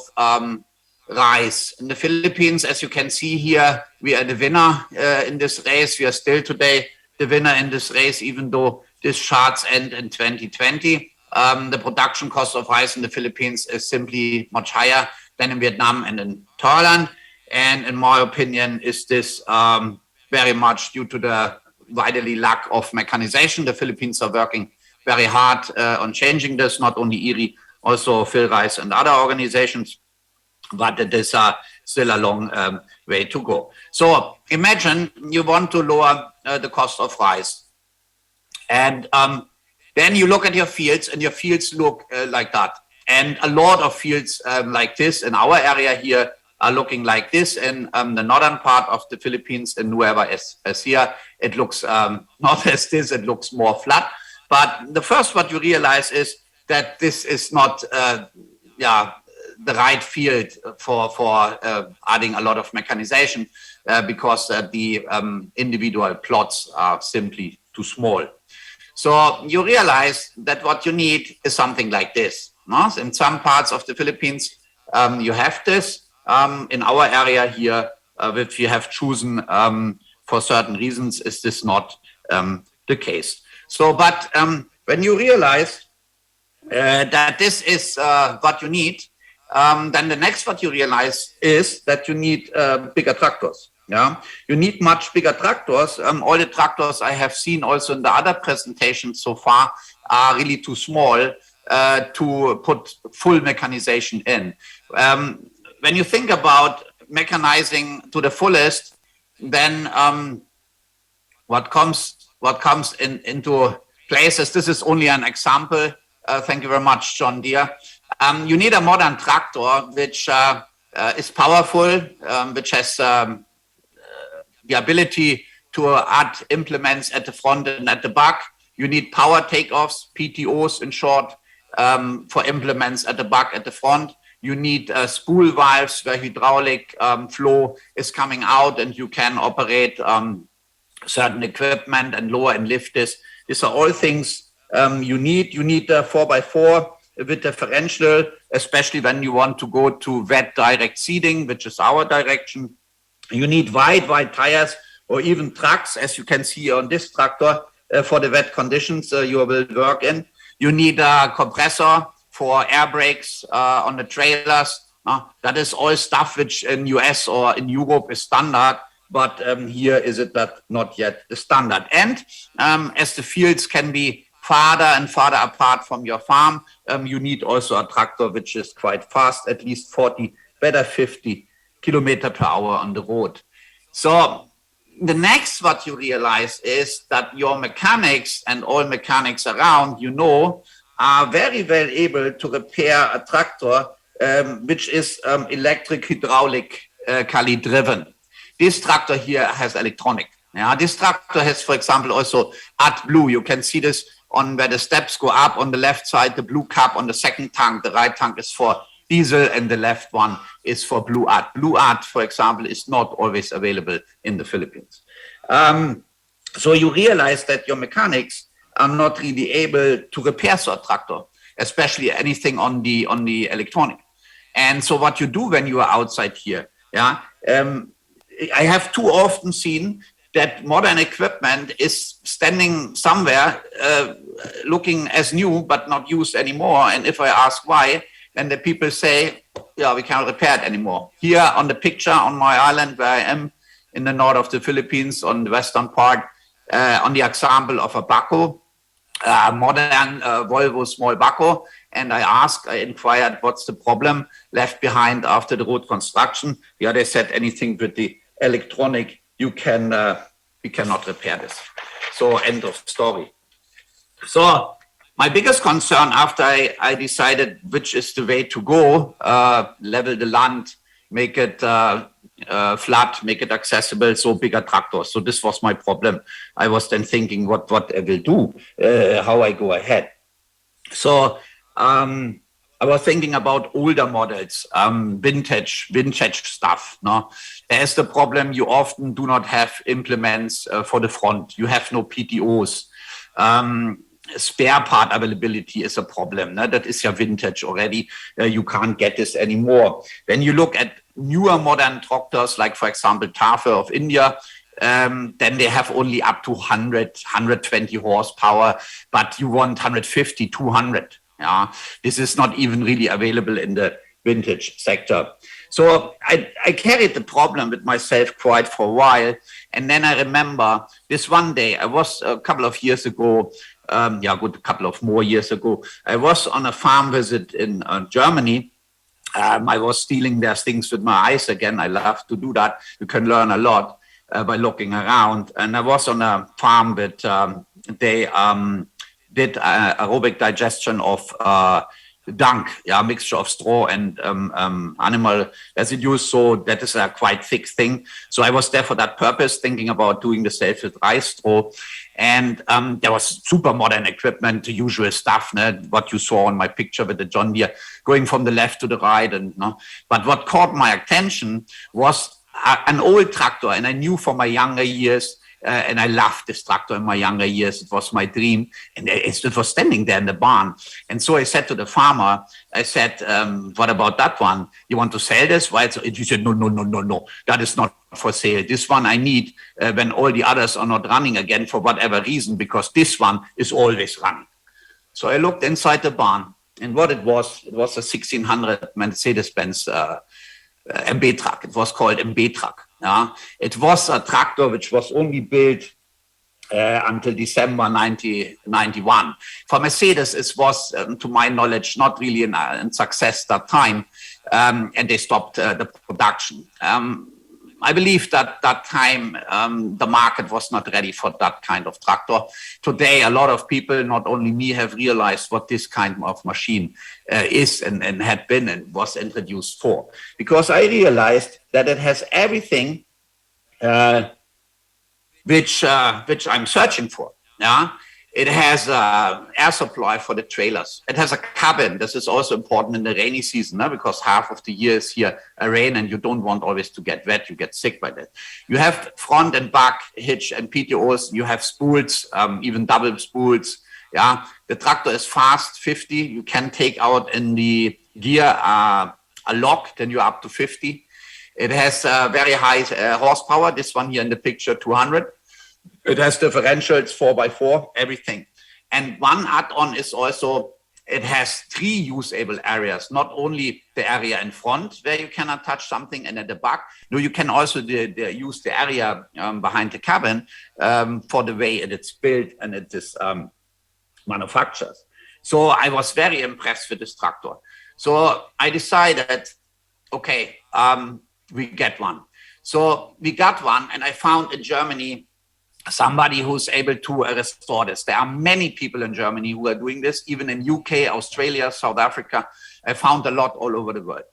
rice. In the Philippines, as you can see here, we are the winner in this race. We are still today the winner in this race, even though this charts end in 2020. The production cost of rice in the Philippines is simply much higher than in Vietnam and in Thailand. And in my opinion, is this very much due to the widely lack of mechanization. The Philippines are working very hard on changing this, not only IRRI, also PhilRice and other organizations, but it is still a long way to go. So imagine you want to lower the cost of rice. And then you look at your fields, and your fields look like that. And a lot of fields like this in our area here are looking like this. In the northern part of the Philippines, in Nueva Ecija, it looks not as this, it looks more flat. But the first what you realize is that this is not the right field for adding a lot of mechanization because the individual plots are simply too small. So you realize that what you need is something like this. No? In some parts of the Philippines, you have this. In our area here, which we have chosen for certain reasons, is this not the case. So, but when you realize that this is what you need, then the next what you realize is that you need bigger tractors. Yeah, you need much bigger tractors. All the tractors I have seen also in the other presentations so far are really too small to put full mechanization in. When you think about mechanizing to the fullest, then what comes into places, this is only an example. Thank you very much, John Deere. You need a modern tractor which is powerful, which has the ability to add implements at the front and at the back. You need power takeoffs, PTOs in short, for implements at the back, at the front. You need spool valves where hydraulic flow is coming out and you can operate certain equipment and lower and lift this. These are all things you need. You need a 4x4 with differential, especially when you want to go to wet direct seeding, which is our direction. You need wide tires or even trucks, as you can see on this tractor, for the wet conditions you will work in. You need a compressor for air brakes on the trailers. That is all stuff which in US or in Europe is standard, but here is it not yet the standard. And as the fields can be farther and farther apart from your farm, you need also a tractor which is quite fast, at least 40, better 50 kilometers per hour on the road. So the next what you realize is that your mechanics and all mechanics around, are very well able to repair a tractor which is electric hydraulically driven. This tractor here has electronic. Yeah, this tractor has, for example, also AdBlue. You can see this on where the steps go up on the left side, the blue cap on the second tank. The right tank is for diesel and the left one is for Blue Art. Blue Art, for example, is not always available in the Philippines. So you realize that your mechanics are not really able to repair such a tractor, especially anything on the electronic. And so what you do when you are outside here, I have too often seen that modern equipment is standing somewhere looking as new but not used anymore. And if I ask why, then the people say, yeah, we can't repair it anymore. Here on the picture on my island where I am in the north of the Philippines on the western part, on the example of a backhoe, modern Volvo small backhoe. And I inquired, what's the problem left behind after the road construction? Yeah, they said anything with the electronic, we cannot repair this. So end of story. So my biggest concern after I decided which is the way to go, level the land, make it flat, make it accessible, so bigger tractors. So this was my problem. I was then thinking what I will do, how I go ahead. So I was thinking about older models, vintage stuff. No, there's the problem. You often do not have implements for the front. You have no PTOs. Spare part availability is a problem. No? That is your vintage already. You can't get this anymore. When you look at newer modern tractors, like for example Tata of India, then they have only up to 100, 120 horsepower, but you want 150, 200. Yeah, this is not even really available in the vintage sector. So I carried the problem with myself quite for a while. And then I remember this one day, I was a couple of years ago, a couple of more years ago, I was on a farm visit in Germany. I was stealing their things with my eyes again. I love to do that. You can learn a lot by looking around. And I was on a farm that they did aerobic digestion of dung, mixture of straw and animal residues. So that is a quite thick thing. So I was there for that purpose, thinking about doing the self with rice straw. And there was super modern equipment, the usual stuff, what you saw on my picture with the John Deere, going from the left to the right. But what caught my attention was an old tractor. And I knew from my younger years, and I loved this tractor in my younger years. It was my dream. And it was standing there in the barn. And so I said to the farmer, I said, what about that one? You want to sell this? Why? He said, no. That is not for sale. This one I need when all the others are not running again for whatever reason, because this one is always running. So I looked inside the barn. And what it was a 1600 Mercedes-Benz MB truck. It was called MB truck. It was a tractor which was only built until December 1991. For Mercedes, it was, to my knowledge, not really a success that time, and they stopped the production. I believe that that time the market was not ready for that kind of tractor. Today, a lot of people, not only me, have realized what this kind of machine is and had been and was introduced for. Because I realized that it has everything which I'm searching for. Yeah. It has air supply for the trailers. It has a cabin. This is also important in the rainy season, because half of the year is here rain and you don't want always to get wet. You get sick by that. You have front and back hitch and PTOs. You have spools, even double spools. Yeah, the tractor is fast, 50. You can take out in the gear a lock, then you're up to 50. It has very high horsepower. This one here in the picture, 200. It has differentials, 4x4, everything. And one add-on is also, it has 3 usable areas, not only the area in front where you cannot touch something and at the back. No, you can also use the area behind the cabin for the way it is built and it is manufacturers. So I was very impressed with this tractor. So I decided, okay, we get one. So we got one, and I found in Germany somebody who's able to restore this. There are many people in Germany who are doing this, even in UK, Australia, South Africa. I found a lot all over the world.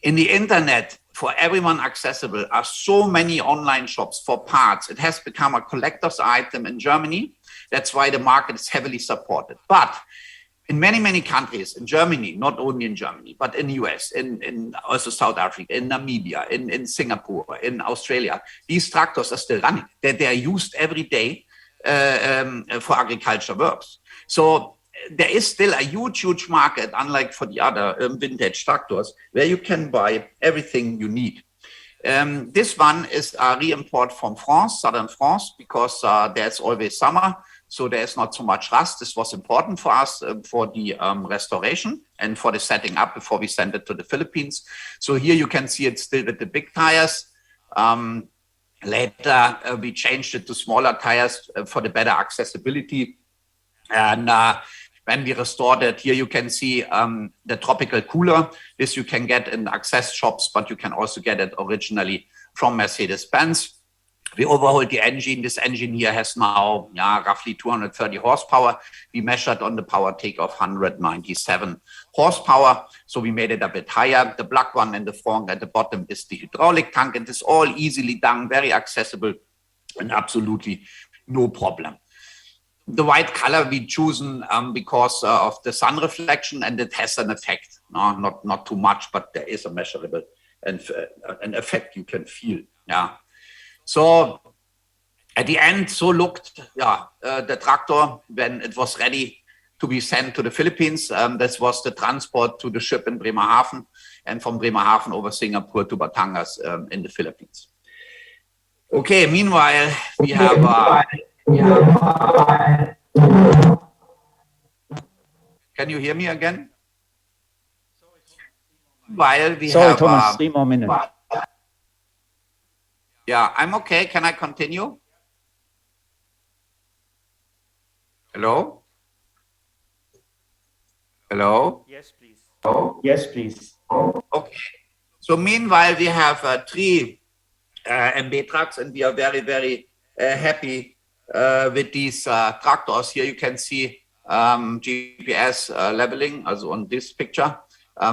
In the internet, for everyone accessible, are so many online shops for parts. It has become a collector's item in Germany. That's why the market is heavily supported. But in many, many countries, in Germany, not only in Germany, but in the US, in also South Africa, in Namibia, in Singapore, in Australia, these tractors are still running. They are used every day for agriculture works. So there is still a huge, huge market, unlike for the other vintage tractors, where you can buy everything you need. This one is a re-import from France, southern France, because there's always summer. So there's not so much rust. This was important for us for the restoration and for the setting up before we send it to the Philippines. So here you can see it still with the big tires. Later, we changed it to smaller tires for the better accessibility. And when we restored it, here you can see the tropical cooler. This you can get in access shops, but you can also get it originally from Mercedes-Benz. We overhauled the engine. This engine here has now roughly 230 horsepower. We measured on the power take of 197 horsepower. So we made it a bit higher. The black one in the front at the bottom is the hydraulic tank. And it's all easily done, very accessible, and absolutely no problem. The white color we chosen because of the sun reflection, and it has an effect. No, not too much, but there is a measurable and an effect you can feel. Yeah. So at the end, so looked the tractor when it was ready to be sent to the Philippines. This was the transport to the ship in Bremerhaven, and from Bremerhaven over Singapore to Batangas in the Philippines. Okay, meanwhile, we have... Can you hear me again? While we Sorry, have... Thomas, 3 more minutes. Yeah, I'm okay. Can I continue? Hello? Hello? Yes, please. Oh, yes, please. Okay. So meanwhile, we have 3 MB trucks, and we are very, very happy with these tractors. Here you can see GPS leveling, as on this picture.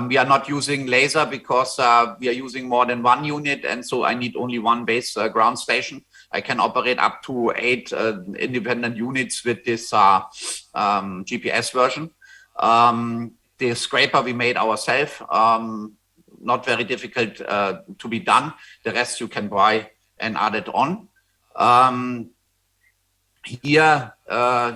We are not using laser because we are using more than 1 unit, and so I need only 1 base ground station. I can operate up to 8 independent units with this GPS version. The scraper we made ourselves, not very difficult to be done. The rest you can buy and add it on. Here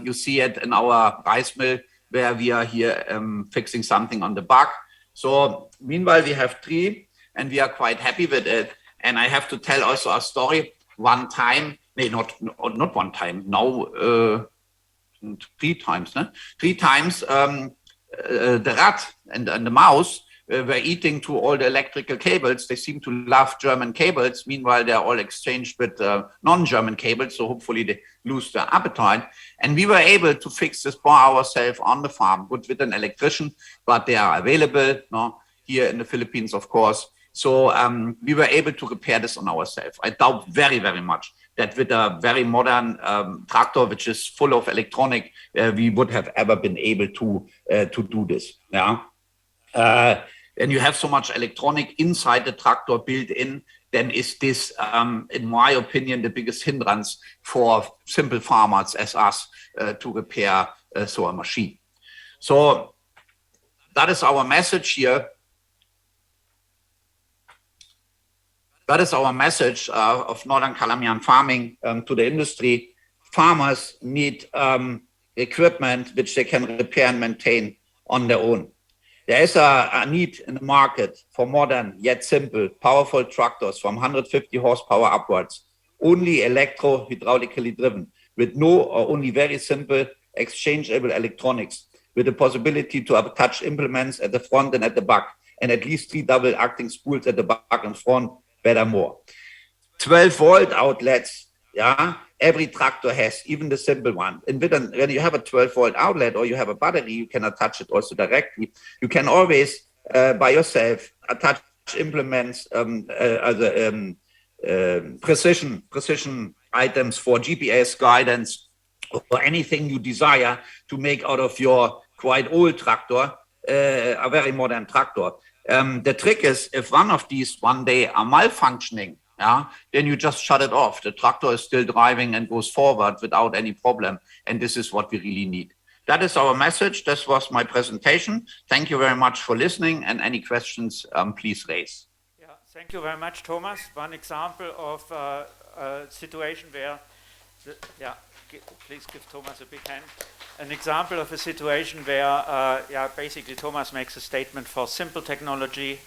you see it in our rice mill, where we are here fixing something on the back. So meanwhile, we have 3, and we are quite happy with it. And I have to tell also a story. One time, not one time, now 3 times. 3 times the rat and the mouse were eating to all the electrical cables. They seem to love German cables. Meanwhile, they're all exchanged with non-German cables. So hopefully they lose their appetite. And we were able to fix this by ourselves on the farm, with an electrician, but they are available here in the Philippines, of course. So we were able to repair this on ourselves. I doubt very, very much that with a very modern tractor, which is full of electronic, we would have ever been able to do this. Yeah. And you have so much electronic inside the tractor built in, then is this, in my opinion, the biggest hindrance for simple farmers as us to repair so a machine. So that is our message here. That is our message of Northern Calamian farming to the industry. Farmers need equipment which they can repair and maintain on their own. There is a need in the market for modern yet simple, powerful tractors from 150 horsepower upwards, only electro-hydraulically driven, with no or only very simple exchangeable electronics, with the possibility to have touch implements at the front and at the back, and at least 3 double acting spools at the back and front, better more. 12-volt outlets, yeah, every tractor has, even the simple one. And when you have a 12-volt outlet or you have a battery, you can attach it also directly. You can always, by yourself, attach implements, precision items for GPS guidance or anything you desire to make out of your quite old tractor a very modern tractor. The trick is, if one of these one day are malfunctioning, then you just shut it off. The tractor is still driving and goes forward without any problem. And this is what we really need. That is our message. This was my presentation. Thank you very much for listening, and any questions, please raise. Yeah, thank you very much, Thomas. One example of a situation where, please give Thomas a big hand. An example of a situation where, basically Thomas makes a statement for simple technology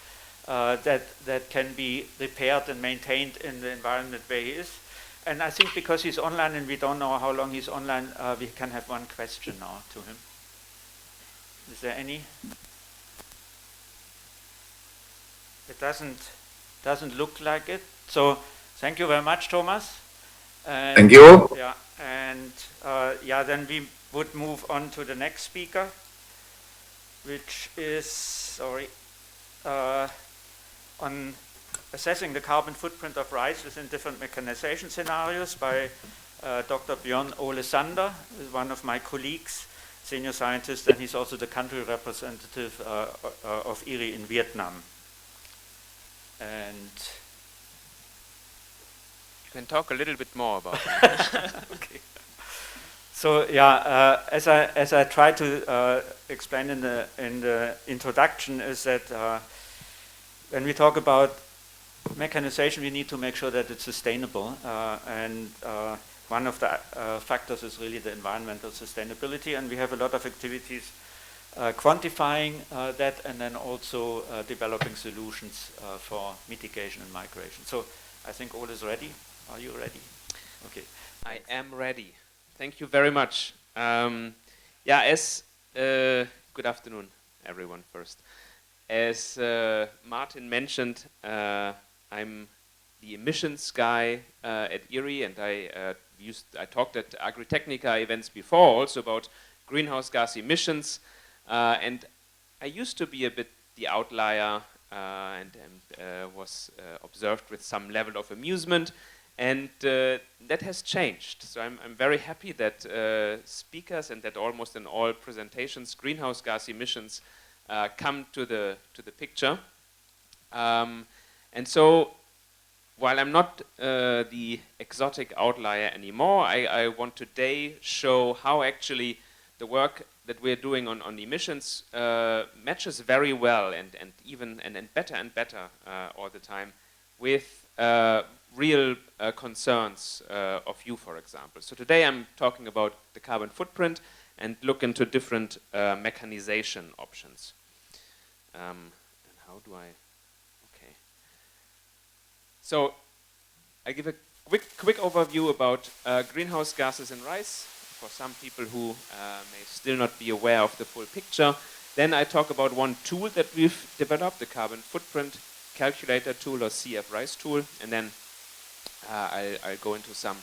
that can be repaired and maintained in the environment where he is. And I think because he's online and we don't know how long he's online, we can have one question now to him. Is there any? It doesn't look like it. So thank you very much, Thomas. And, thank you. Yeah, and then we would move on to the next speaker, which is, on assessing the carbon footprint of rice within different mechanization scenarios by Dr. Björn Ole Sander, one of my colleagues, senior scientist, and he's also the country representative of IRRI in Vietnam. And you can talk a little bit more about it. Okay. So as I tried to explain in the introduction, is that when we talk about mechanization, we need to make sure that it's sustainable, and one of the factors is really the environmental sustainability, and we have a lot of activities quantifying that, and then also developing solutions for mitigation and migration. So I think Ole is ready. Are you ready? Okay. I am ready. Thank you very much. Good afternoon, everyone, first. As Martin mentioned, I'm the emissions guy at IRRI, and I talked at AGRITECHNICA events before also about greenhouse gas emissions, and I used to be a bit the outlier and was observed with some level of amusement, and that has changed. So I'm very happy that speakers and that almost in all presentations greenhouse gas emissions come to the picture. And so while I'm not the exotic outlier anymore, I want today show how actually the work that we're doing on emissions matches very well and better and better all the time with real concerns of you, for example. So today I'm talking about the carbon footprint and look into different mechanization options. And how do I? Okay. So I give a quick overview about greenhouse gases in rice for some people who may still not be aware of the full picture. Then I talk about one tool that we've developed, the carbon footprint calculator tool or CF rice tool, and then I'll go into some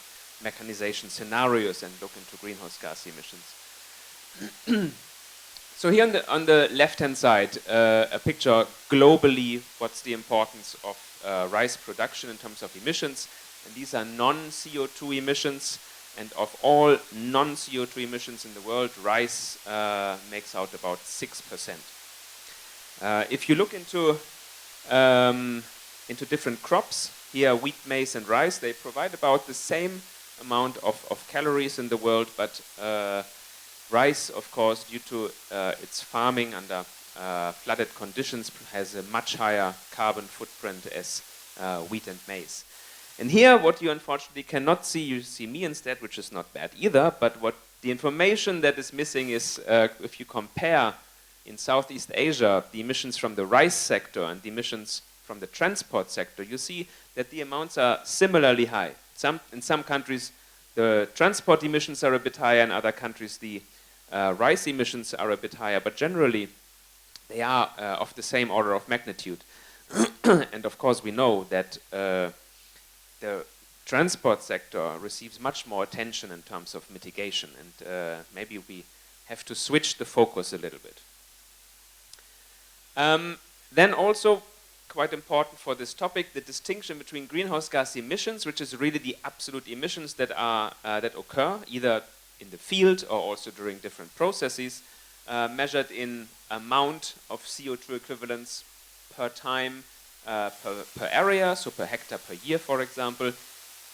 mechanization scenarios and look into greenhouse gas emissions. So here on the left-hand side, a picture globally, what's the importance of rice production in terms of emissions. And these are non-CO2 emissions. And of all non-CO2 emissions in the world, rice makes out about 6%. If you look into different crops, here wheat, maize, and rice, they provide about the same amount of calories in the world, but rice, of course, due to its farming under flooded conditions, has a much higher carbon footprint as wheat and maize. And here, what you unfortunately cannot see, you see me instead, which is not bad either, but what the information that is missing is if you compare in Southeast Asia the emissions from the rice sector and the emissions from the transport sector, you see that the amounts are similarly high. In some countries, the transport emissions are a bit higher, in other countries the rice emissions are a bit higher, but generally they are of the same order of magnitude. And of course we know that the transport sector receives much more attention in terms of mitigation, and maybe we have to switch the focus a little bit. Then also, quite important for this topic, the distinction between greenhouse gas emissions, which is really the absolute emissions that are that occur either in the field or also during different processes, measured in amount of CO2 equivalents per time, per area, so per hectare per year, for example.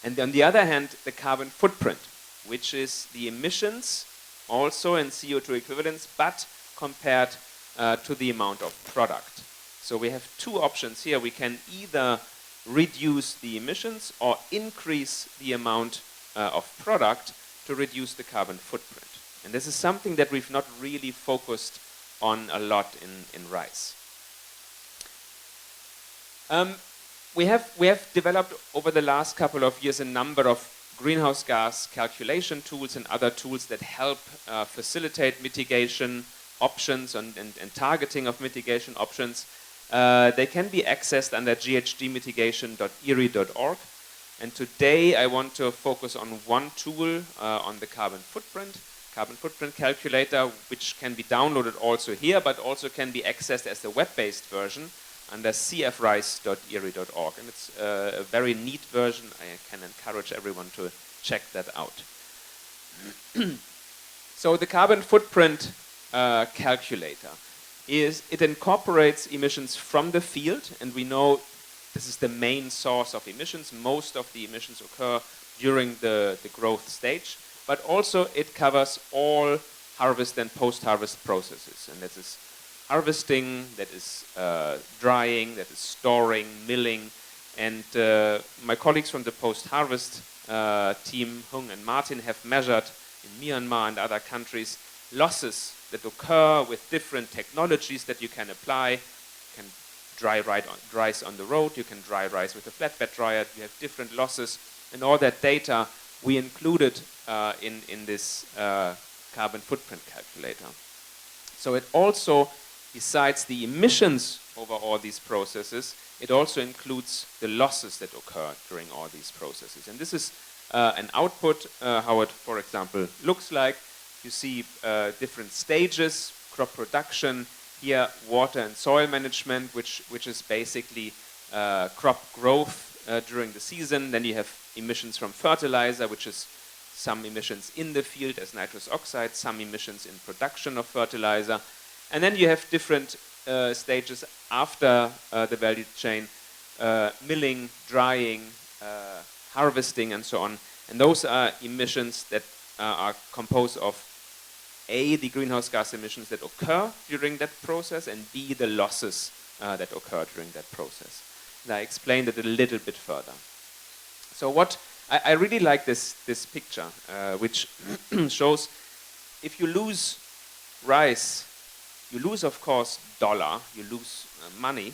And on the other hand, the carbon footprint, which is the emissions also in CO2 equivalents, but compared to the amount of product. So we have two options here. We can either reduce the emissions or increase the amount of product to reduce the carbon footprint. And this is something that we've not really focused on a lot in rice. We have developed over the last couple of years a number of greenhouse gas calculation tools and other tools that help facilitate mitigation options and targeting of mitigation options. They can be accessed under ghgmitigation.IRRI.org. And today I want to focus on one tool on the carbon footprint calculator, which can be downloaded also here, but also can be accessed as the web-based version under cfrice.IRRI.org. And it's a very neat version. I can encourage everyone to check that out. So the carbon footprint calculator it incorporates emissions from the field, and we know this is the main source of emissions. Most of the emissions occur during the growth stage, but also it covers all harvest and post-harvest processes, and that is harvesting, that is drying, that is storing, milling, and my colleagues from the post-harvest team, Hung and Martin, have measured in Myanmar and other countries losses that occur with different technologies that you can apply. You can dry rice on the road, you can dry rice with a flatbed dryer, you have different losses, and all that data we included in this carbon footprint calculator. So it also, besides the emissions over all these processes, it also includes the losses that occur during all these processes. And this is an output, how it, for example, looks like. You see different stages, crop production, here water and soil management, which is basically crop growth during the season. Then you have emissions from fertilizer, which is some emissions in the field as nitrous oxide, some emissions in production of fertilizer. And then you have different stages after the value chain, milling, drying, harvesting, and so on. And those are emissions that are composed of A, the greenhouse gas emissions that occur during that process, and B, the losses that occur during that process. And I explained it a little bit further. So what I really like this picture, which shows if you lose rice, you lose, of course, dollar, you lose money,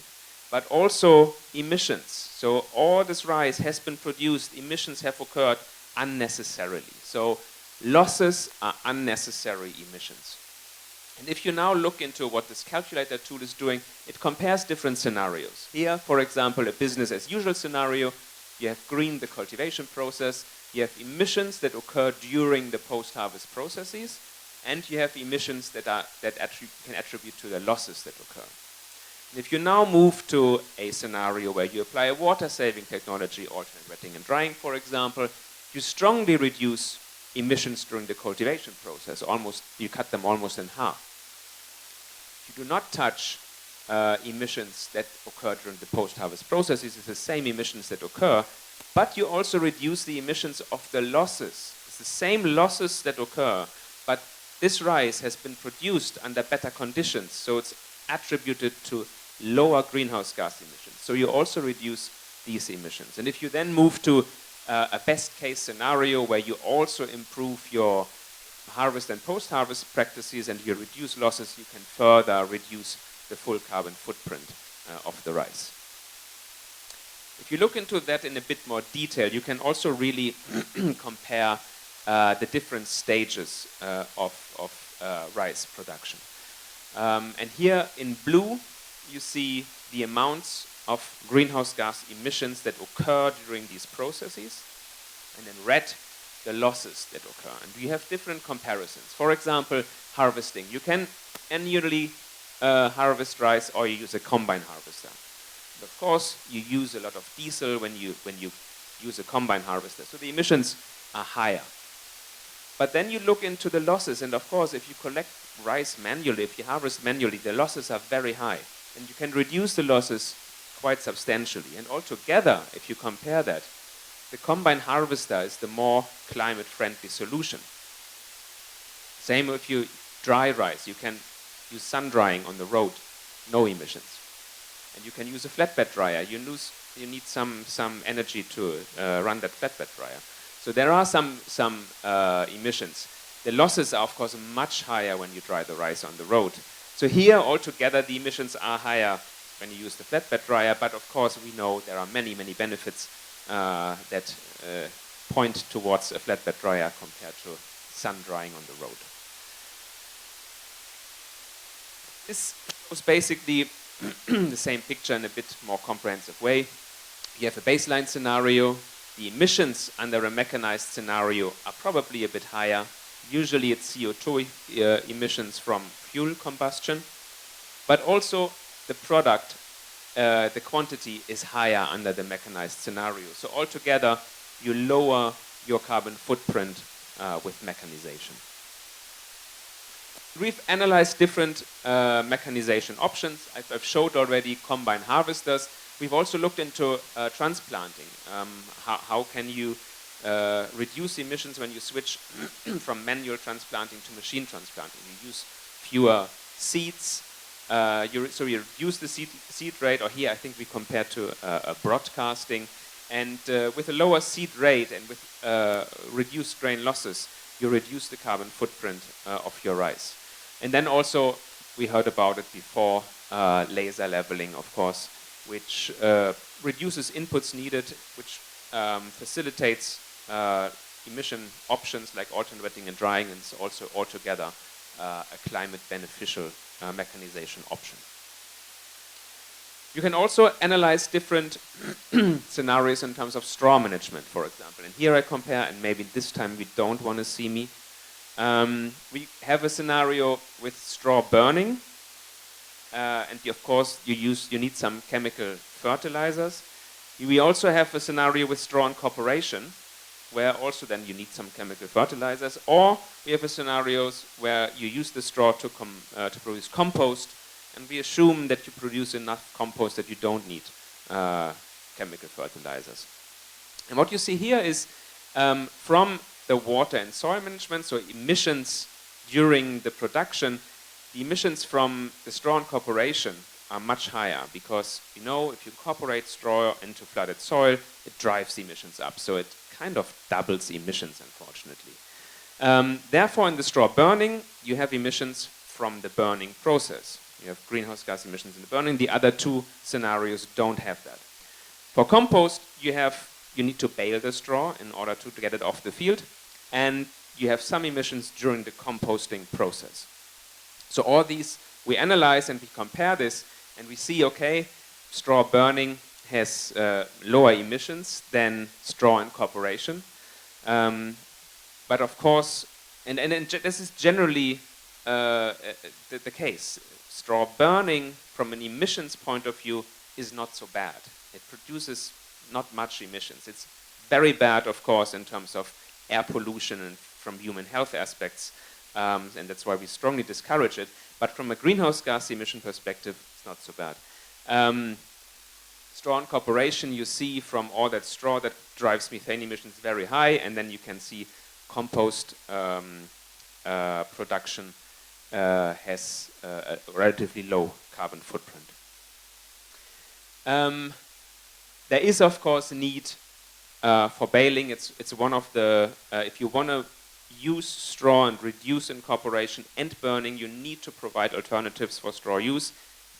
but also emissions. So all this rice has been produced, emissions have occurred unnecessarily. So losses are unnecessary emissions. And if you now look into what this calculator tool is doing, it compares different scenarios. Here, for example, a business as usual scenario, you have green, the cultivation process, you have emissions that occur during the post-harvest processes, and you have emissions that can attribute to the losses that occur. And if you now move to a scenario where you apply a water-saving technology, alternate wetting and drying, for example, you strongly reduce emissions during the cultivation process. You cut them almost in half. You do not touch emissions that occur during the post-harvest processes. It's the same emissions that occur, but you also reduce the emissions of the losses. It's the same losses that occur, but this rice has been produced under better conditions, so it's attributed to lower greenhouse gas emissions. So you also reduce these emissions. And if you then move to a best case scenario where you also improve your harvest and post-harvest practices and you reduce losses, you can further reduce the full carbon footprint of the rice. If you look into that in a bit more detail, you can also really compare the different stages of rice production. And here in blue, you see the amounts of greenhouse gas emissions that occur during these processes. and in red, the losses that occur. And we have different comparisons. For example, harvesting. You can annually harvest rice, or you use a combine harvester. And of course, you use a lot of diesel when you use a combine harvester, so the emissions are higher. But then you look into the losses, and of course, if you collect rice manually, if you harvest manually, the losses are very high. And you can reduce the losses quite substantially. And altogether, if you compare that, the combine harvester is the more climate-friendly solution. Same if you dry rice, you can use sun drying on the road, no emissions. And you can use a flatbed dryer. You need some energy to run that flatbed dryer. So there are some emissions. The losses are, of course, much higher when you dry the rice on the road. So here, altogether, the emissions are higher when you use the flatbed dryer, but of course, we know there are many, many benefits that point towards a flatbed dryer compared to sun drying on the road. This was basically the same picture in a bit more comprehensive way. You have a baseline scenario. The emissions under a mechanized scenario are probably a bit higher. Usually it's CO2 emissions from fuel combustion, but also the product, the quantity is higher under the mechanized scenario. So altogether, you lower your carbon footprint with mechanization. We've analyzed different mechanization options. I've showed already combine harvesters. We've also looked into transplanting. How can you reduce emissions when you switch from manual transplanting to machine transplanting? You use fewer seeds, so you reduce the seed rate, or here I think we compared to broadcasting, and with a lower seed rate and with reduced grain losses, you reduce the carbon footprint of your rice. And then also, we heard about it before, laser leveling, of course, which reduces inputs needed, which facilitates emission options like alternate wetting and drying, and is also altogether a climate beneficial mechanization option. You can also analyze different scenarios in terms of straw management, for example. And here I compare, and maybe this time we don't want to see me. We have a scenario with straw burning, and of course you need some chemical fertilizers. We also have a scenario with straw incorporation, where also then you need some chemical fertilizers, or we have a scenarios where you use the straw to produce compost, and we assume that you produce enough compost that you don't need chemical fertilizers. And what you see here is from the water and soil management, so emissions during the production, the emissions from the straw incorporation are much higher, because you know if you incorporate straw into flooded soil, it drives the emissions up. So it kind of doubles emissions, unfortunately. Therefore, in the straw burning, you have emissions from the burning process. You have greenhouse gas emissions in the burning. The other two scenarios don't have that. For compost, you need to bale the straw in order to get it off the field, and you have some emissions during the composting process. So all these we analyze and we compare this, and we see, okay, straw burning has lower emissions than straw incorporation. But of course, and this is generally the case. Straw burning from an emissions point of view is not so bad. It produces not much emissions. It's very bad, of course, in terms of air pollution and from human health aspects, and that's why we strongly discourage it. But from a greenhouse gas emission perspective, it's not so bad. Straw incorporation, you see from all that straw that drives methane emissions very high, and then you can see compost production has a relatively low carbon footprint. There is, of course, a need for baling. It's one of the, if you want to use straw and reduce incorporation and burning, you need to provide alternatives for straw use.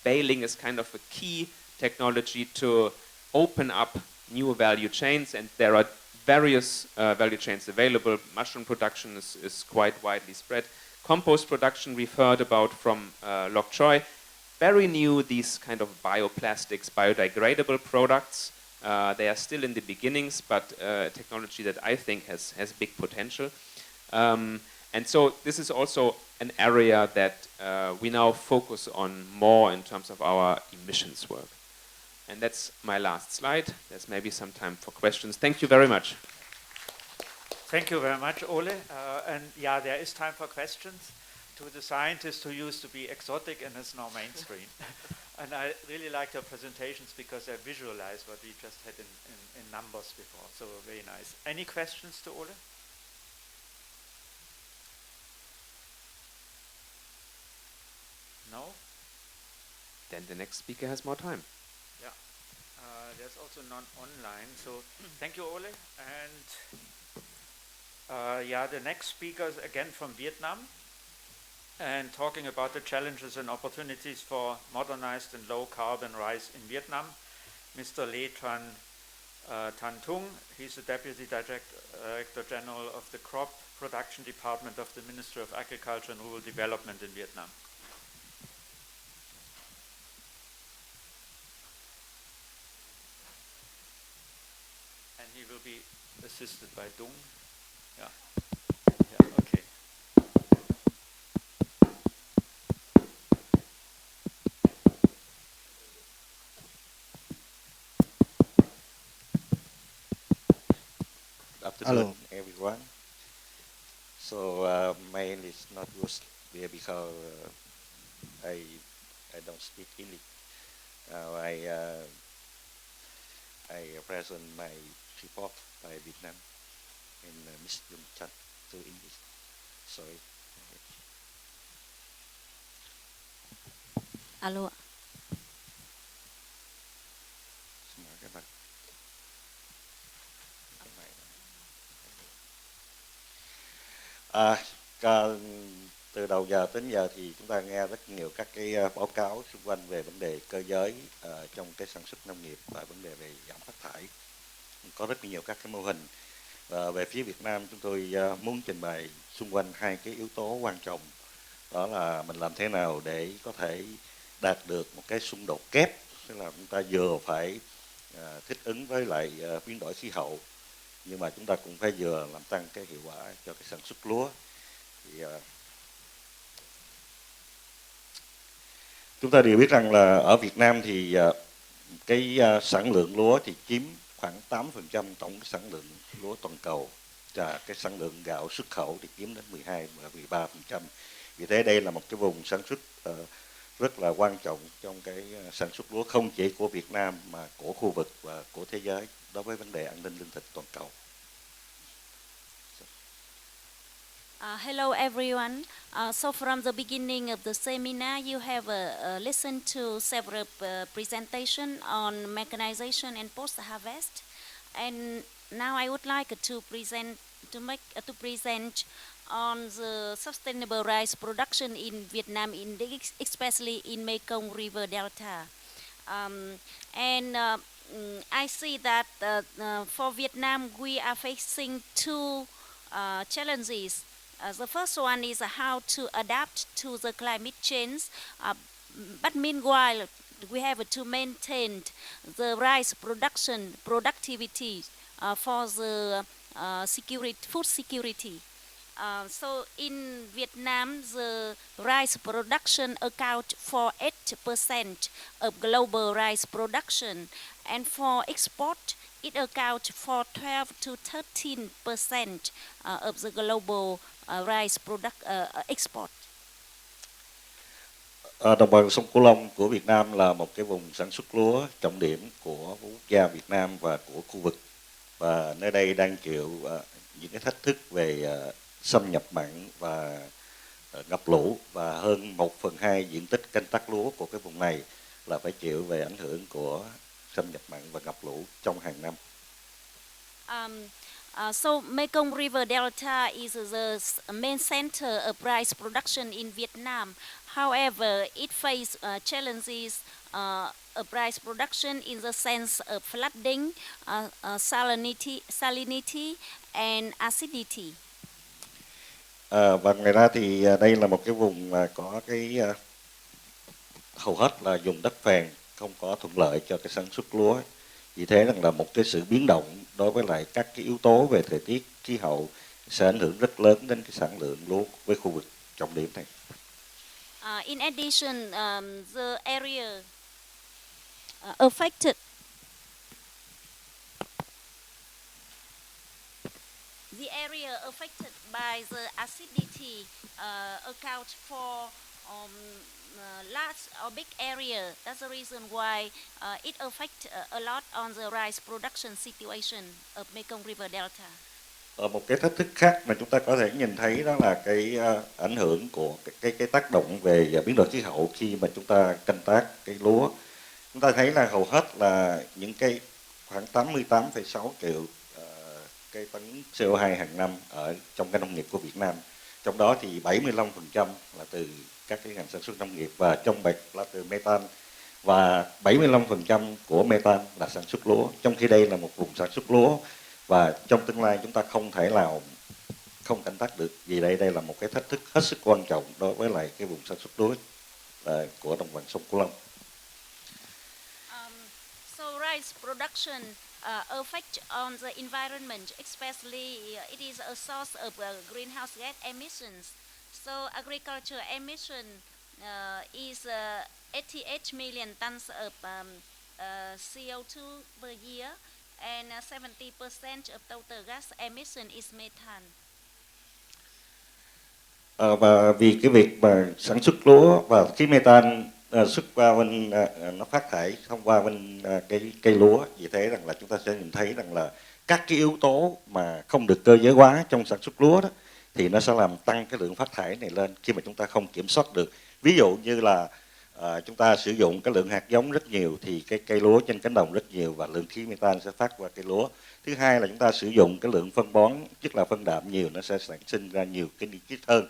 Baling is kind of a key technology to open up new value chains, and there are various value chains available. Mushroom production is quite widely spread. Compost production we've heard about from Lok Choi. Very new, these kind of bioplastics, biodegradable products They are still in the beginnings, but a technology that I think has big potential. And so this is also an area that we now focus on more in terms of our emissions work. And that's my last slide. There's maybe some time for questions. Thank you very much. Thank you very much, Ole. And yeah, there is time for questions to the scientist who used to be exotic and is now mainstream. And I really like your presentations because they visualize what we just had in numbers before. So very nice. Any questions to Ole? No? Then the next speaker has more time. Yeah. There's also none online. So thank you, Ole. And yeah, the next speaker is again from Vietnam and talking about the challenges and opportunities for modernized and low carbon rice in Vietnam. Mr. Le Tan Tung, he's the Deputy Director General of the Crop Production Department of the Ministry of Agriculture and Rural Development in Vietnam. And he will be assisted by Dung. Yeah. Yeah, okay. Hello, everyone. So my English is not good because I don't speak English. I present my report by Vietnam in Miss Dung Chan to English. Sorry. Alo ạ. Xin mời các bạn. Từ đầu giờ đến giờ thì chúng ta nghe rất nhiều các cái báo cáo xung quanh về vấn đề cơ giới trong cái sản xuất nông nghiệp và vấn đề về giảm phát thải. Có rất nhiều các cái mô hình. Và về phía Việt Nam chúng tôi muốn trình bày xung quanh hai cái yếu tố quan trọng. Đó là mình làm thế nào để có thể đạt được một cái xung đột kép, tức là chúng ta vừa phải thích ứng với lại biến đổi khí hậu, nhưng mà chúng ta cũng phải vừa làm tăng cái hiệu quả cho cái sản xuất lúa. Thì chúng ta đều biết rằng là ở Việt Nam thì cái sản lượng lúa thì chiếm khoảng 8% tổng cái sản lượng lúa toàn cầu, và cái sản lượng gạo xuất khẩu thì chiếm đến 12 và 13%. Vì thế đây là một cái vùng sản xuất rất là quan trọng trong cái sản xuất lúa không chỉ của Việt Nam mà của khu vực và của thế giới đối với vấn đề an ninh lương thực toàn cầu. Hello everyone. So from the beginning of the seminar, you have listened to several presentations on mechanization and post-harvest, and now I would like to present on the sustainable rice production in Vietnam, especially in Mekong River Delta. I see that for Vietnam we are facing two challenges. The first one is how to adapt to the climate change, but meanwhile we have to maintain the rice productivity for the food security. So in Vietnam, the rice production accounts for 8% of global rice production, and for export, it accounts for 12 to 13% of the global rice export. Đồng bằng sông Cửu Long của Việt Nam là một cái vùng sản xuất lúa trọng điểm của quốc gia Việt Nam và của khu vực, và nơi đây đang chịu những cái thách thức về xâm nhập mặn và ngập lũ, và hơn 1/2 diện tích canh tác lúa của cái vùng này là phải chịu về ảnh hưởng của xâm nhập mặn và ngập lũ trong hàng năm. So Mekong River Delta is the main center of rice production in Vietnam. However, it faces challenges of rice production in the sense of flooding, salinity and acidity. Và ngoài ra thì đây là một cái vùng mà có cái hầu hết là dùng đất phèn, không có thuận lợi cho cái sản xuất lúa. Vì thế rằng là một cái sự biến động đối với lại các cái yếu tố về thời tiết, khí hậu sẽ ảnh hưởng rất lớn đến cái sản lượng lúa với khu vực trọng điểm này. In addition, the area affected by the acidity account for large or big area. That's the reason why it affects a lot on the rice production situation of Mekong River Delta. Một cái thách thức khác mà chúng ta có thể nhìn thấy đó là cái ảnh hưởng của cái tác động về biến đổi khí hậu khi mà chúng ta canh tác cái lúa. Chúng ta thấy là hầu hết là những cái khoảng 88,6 triệu cái tấn CO2 hàng năm ở trong cái nông nghiệp của Việt Nam. Trong đó thì 75% là từ các cái ngành sản xuất nông nghiệp, và trong bạch là từ metan, và 75% của metan là sản xuất lúa. Trong khi đây là một vùng sản xuất lúa, và trong tương lai chúng ta không thể nào không canh tác được, vì đây là một cái thách thức hết sức quan trọng đối với lại cái vùng sản xuất lúa của đồng bằng sông Cửu Long. So rice production affect on the environment, especially it is a source of greenhouse gas emissions. So agriculture emission is 88 million tons of CO2 per year, and 70% of total gas emission is methane. Và vì cái việc mà sản xuất lúa và khí metan xuất qua bên nó phát thải thông qua bên cái cây lúa, vì thế rằng là chúng ta sẽ nhìn thấy rằng là các cái yếu tố mà không được cơ giới hóa trong sản xuất lúa đó thì nó sẽ làm tăng cái lượng phát thải này lên khi mà chúng ta không kiểm soát được. Ví dụ như là chúng ta sử dụng cái lượng hạt giống rất nhiều thì cái cây lúa trên cánh đồng rất nhiều và lượng khí metan sẽ phát qua cây lúa. Thứ hai là chúng ta sử dụng cái lượng phân bón, tức là phân đạm nhiều, nó sẽ sản sinh ra nhiều cái nitrit hơn,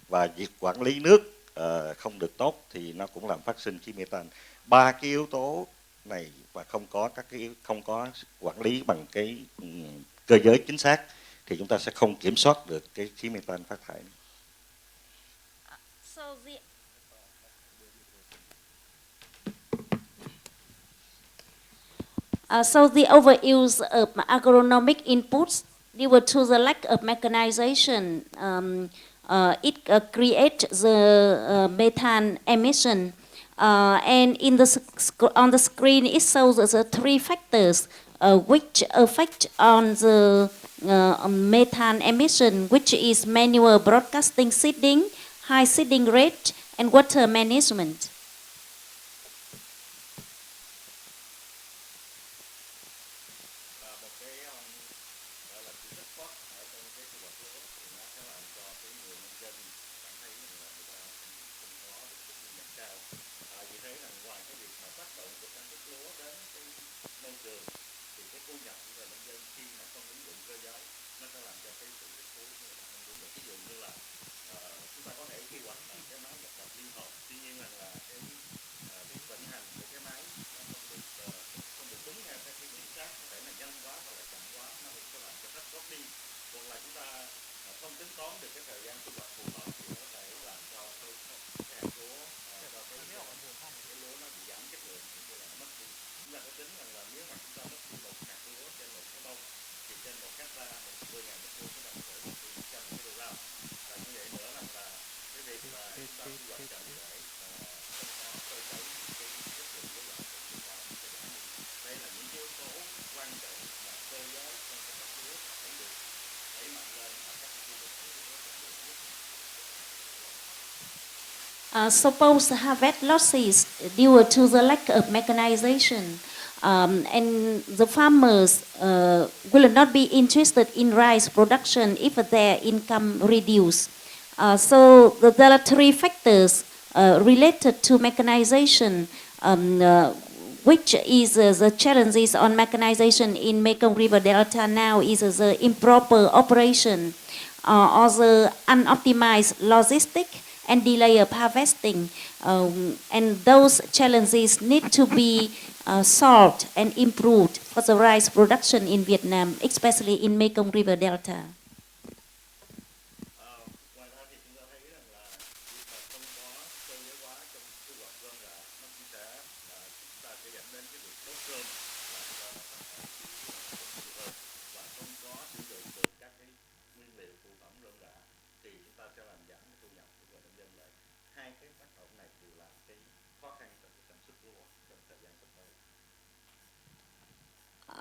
và việc quản lý nước không được tốt thì nó cũng làm phát sinh khí metan. Ba cái yếu tố này và không có quản lý bằng cái cơ giới chính xác thì chúng ta sẽ không kiểm soát được cái khí metan phát thải. So the overuse of agronomic inputs due to the lack of mechanization, it creates the methane emission. And on the screen it shows the three factors which affect on the methane emission, which is manual broadcasting seeding, high seeding rate, and water management. Suppose harvest losses due to the lack of mechanization, and the farmers will not be interested in rice production if their income reduce. So there are three factors related to mechanization, which is the challenges on mechanization in Mekong River Delta now is the improper operation or the unoptimized logistics and delay of harvesting, and those challenges need to be solved and improved for the rice production in Vietnam, especially in Mekong River Delta.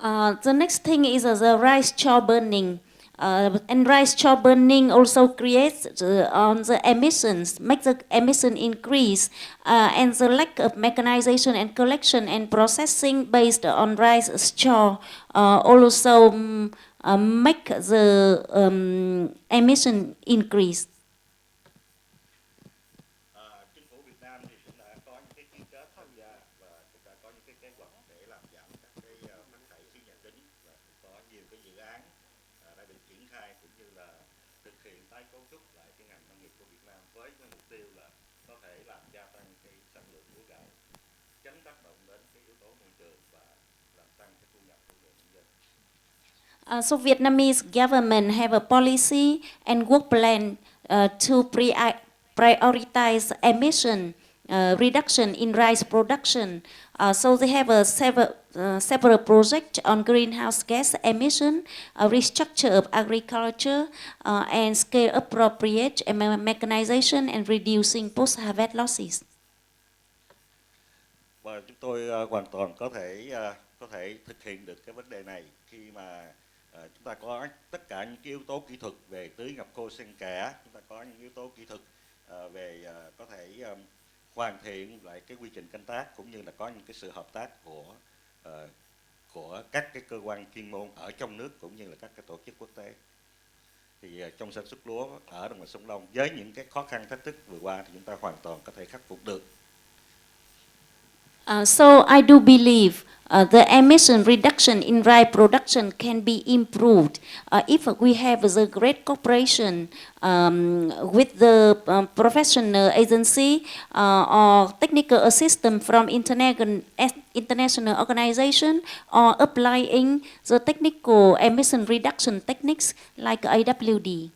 The next thing is the rice straw burning. And rice straw burning also creates the emissions, makes the emission increase, and the lack of mechanization and collection and processing based on rice straw also make the emission increase. Chính phủ Việt Nam thì cũng đã có những cái ký kết tham gia và cũng đã có những cái kế hoạch để làm giảm các cái phát thải khí nhà kính, và cũng có nhiều cái dự án đã được triển khai cũng như là thực hiện tái cấu trúc lại cái ngành nông nghiệp của Việt Nam với cái mục tiêu là có thể làm gia tăng cái sản lượng lúa gạo, tránh tác động đến cái yếu tố môi trường và làm tăng cái thu nhập của người nông dân. So Vietnamese government have a policy and work plan to prioritize emission reduction in rice production. So they have several projects on greenhouse gas emission, restructure of agriculture, and scale appropriate mechanization and reducing post-harvest losses. Và chúng tôi hoàn toàn có thể thực hiện được cái vấn đề này khi mà chúng ta có tất cả những cái yếu tố kỹ thuật về tưới ngập khô xen kẽ, chúng ta có những yếu tố kỹ thuật về có thể hoàn thiện lại cái quy trình canh tác, cũng như là có những cái sự hợp tác của các cái cơ quan chuyên môn ở trong nước cũng như là các cái tổ chức quốc tế. Thì trong sản xuất lúa ở đồng bằng sông Long với những cái khó khăn thách thức vừa qua thì chúng ta hoàn toàn có thể khắc phục được. So I do believe the emission reduction in rice production can be improved if we have the great cooperation with the professional agency or technical assistance from international organization, or applying the technical emission reduction techniques like AWD.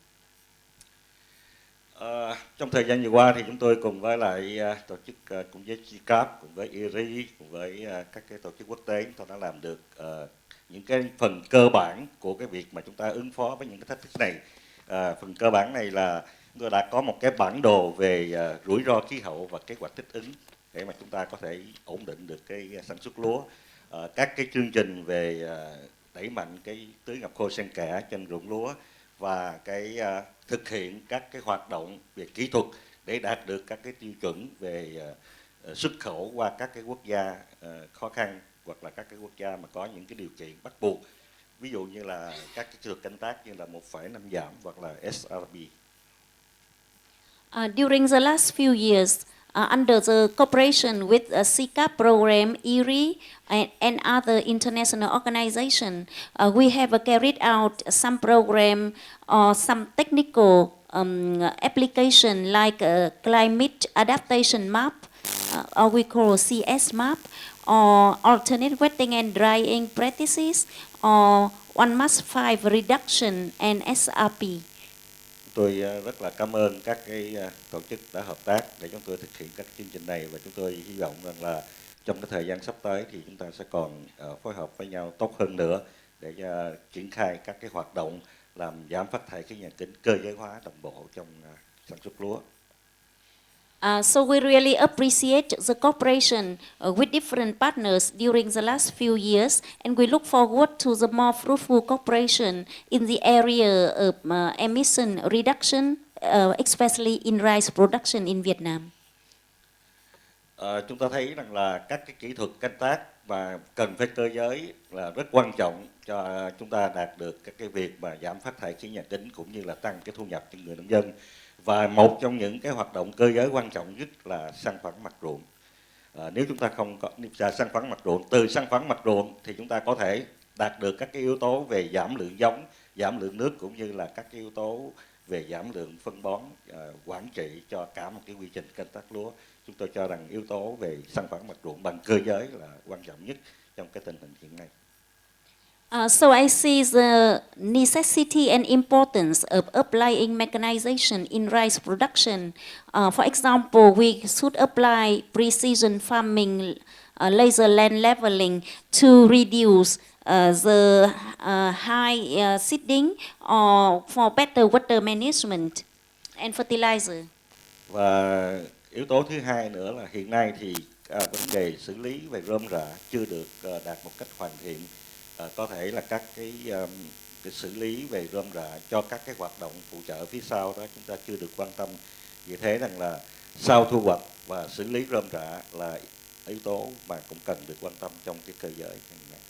Trong thời gian vừa qua thì chúng tôi cùng với lại tổ chức cùng với CCAP, cùng với IRRI, cùng với các cái tổ chức quốc tế, chúng tôi đã làm được những cái phần cơ bản của cái việc mà chúng ta ứng phó với những cái thách thức này. Phần cơ bản này là chúng tôi đã có một cái bản đồ về rủi ro khí hậu và kế hoạch thích ứng để mà chúng ta có thể ổn định được cái sản xuất lúa. Các cái chương trình về đẩy mạnh cái tưới ngập khô xen kẽ trên ruộng lúa, và cái thực hiện các cái hoạt động về kỹ thuật để đạt được các cái tiêu chuẩn về xuất khẩu qua các cái quốc gia khó khăn, hoặc là các cái quốc gia mà có những cái điều kiện bắt buộc, ví dụ như là các cái kỹ thuật canh tác như là 1,5 giảm hoặc là SRB. During the last few years, under the cooperation with CCAP program, IRRI, and other international organizations, we have carried out some program or some technical application like climate adaptation map, or we call CS map, or alternate wetting and drying practices, or 1/5 reduction and SRP. Tôi rất là cảm ơn các cái tổ chức đã hợp tác để chúng tôi thực hiện các chương trình này, và chúng tôi hy vọng rằng là trong cái thời gian sắp tới thì chúng ta sẽ còn phối hợp với nhau tốt hơn nữa để triển khai các cái hoạt động làm giảm phát thải khí nhà kính cơ giới hóa đồng bộ trong sản xuất lúa. So we really appreciate the cooperation with different partners during the last few years, and we look forward to the more fruitful cooperation in the area of emission reduction, especially in rice production in Vietnam. Chúng ta thấy rằng là các cái kỹ thuật canh tác và cần phải cơ giới là rất quan trọng cho chúng ta đạt được các cái việc mà giảm phát thải khí nhà kính cũng như là tăng cái thu nhập cho người nông dân. Và một trong những cái hoạt động cơ giới quan trọng nhất là săn phẳng mặt ruộng. Nếu chúng ta không có săn phẳng mặt ruộng, từ săn phẳng mặt ruộng thì chúng ta có thể đạt được các cái yếu tố về giảm lượng giống, giảm lượng nước, cũng như là các cái yếu tố về giảm lượng phân bón, quản trị cho cả một cái quy trình canh tác lúa. Chúng tôi cho rằng yếu tố về săn phẳng mặt ruộng bằng cơ giới là quan trọng nhất trong cái tình hình hiện nay. So I see the necessity and importance of applying mechanization in rice production. For example, we should apply precision farming, laser land leveling to reduce the high seeding, or for better water management and fertilizer. Và yếu tố thứ hai nữa là hiện nay thì vấn đề xử lý về rơm rạ chưa được đạt một cách hoàn thiện. có thể là các cái xử lý về rơm rạ cho các cái hoạt động phụ trợ phía sau đó chúng ta chưa được quan tâm. Vì thế rằng là sau thu hoạch và xử lý rơm rạ là yếu tố mà cũng cần được quan tâm trong cái cơ giới này.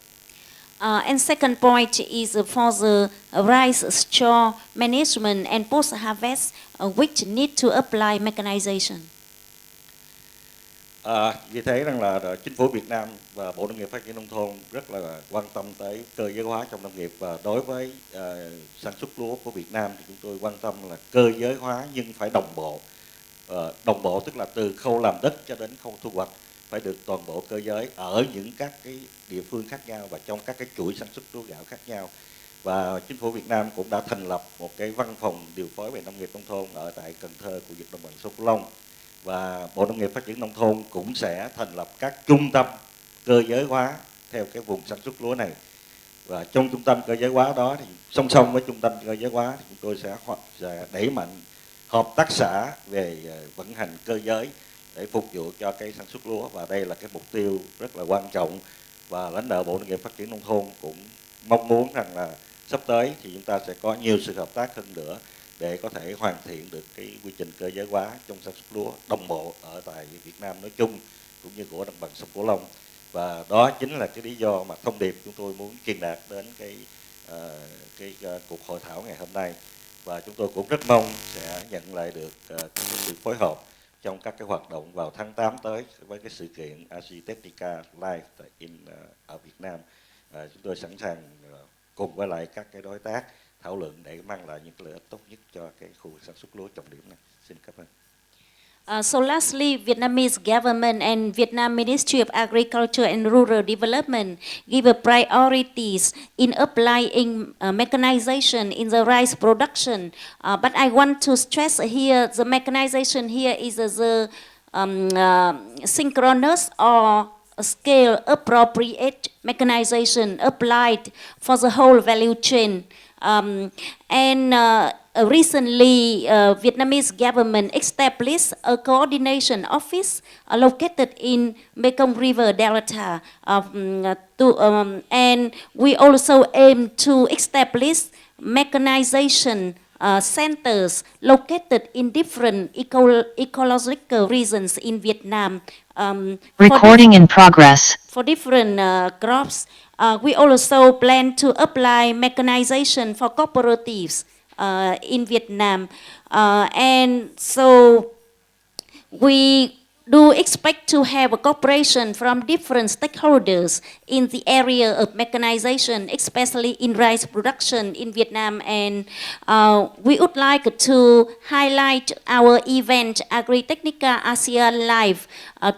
And second point is for the rice straw management and post-harvest, which need to apply mechanization. Vì thế rằng là chính phủ Việt Nam và Bộ Nông nghiệp Phát triển Nông thôn rất là quan tâm tới cơ giới hóa trong nông nghiệp, và đối với sản xuất lúa của Việt Nam thì chúng tôi quan tâm là cơ giới hóa nhưng phải đồng bộ. Đồng bộ tức là từ khâu làm đất cho đến khâu thu hoạch phải được toàn bộ cơ giới ở những các cái địa phương khác nhau và trong các cái chuỗi sản xuất lúa gạo khác nhau. Và chính phủ Việt Nam cũng đã thành lập một cái văn phòng điều phối về nông nghiệp nông thôn ở tại Cần Thơ, khu vực đồng bằng sông Cửu Long. Và Bộ Nông nghiệp Phát triển Nông thôn cũng sẽ thành lập các trung tâm cơ giới hóa theo cái vùng sản xuất lúa này. Và trong trung tâm cơ giới hóa đó thì song song với trung tâm cơ giới hóa thì chúng tôi sẽ đẩy mạnh hợp tác xã về vận hành cơ giới để phục vụ cho cái sản xuất lúa. Và đây là cái mục tiêu rất là quan trọng, và lãnh đạo Bộ Nông nghiệp Phát triển Nông thôn cũng mong muốn rằng là sắp tới thì chúng ta sẽ có nhiều sự hợp tác hơn nữa để có thể hoàn thiện được cái quy trình cơ giới hóa trong sản xuất lúa đồng bộ ở tại Việt Nam nói chung cũng như của đồng bằng sông Cửu Long. Và đó chính là cái lý do mà thông điệp chúng tôi muốn truyền đạt đến cái cuộc hội thảo ngày hôm nay. Và chúng tôi cũng rất mong sẽ nhận lại được cái sự phối hợp trong các cái hoạt động vào tháng 8 tới với cái sự kiện AGRITECHNICA Live ở Việt Nam. Chúng tôi sẵn sàng cùng với lại các cái đối tác thảo luận để mang lại những lợi ích tốt nhất cho cái khu sản xuất lúa trọng điểm này. Xin cảm ơn. So lastly, Vietnamese government and Vietnam Ministry of Agriculture and Rural Development give a priorities in applying mechanization in the rice production. But I want to stress here, the mechanization here is the synchronous or scale appropriate mechanization applied for the whole value chain. Recently, Vietnamese government established a coordination office located in Mekong River Delta, and we also aim to establish mechanization centers located in different ecological regions in Vietnam. Recording in progress. For different crops. We also plan to apply mechanization for cooperatives in Vietnam. And so we do expect to have a cooperation from different stakeholders in the area of mechanization, especially in rice production in Vietnam. And we would like to highlight our event AGRITECHNICA ASEAN Live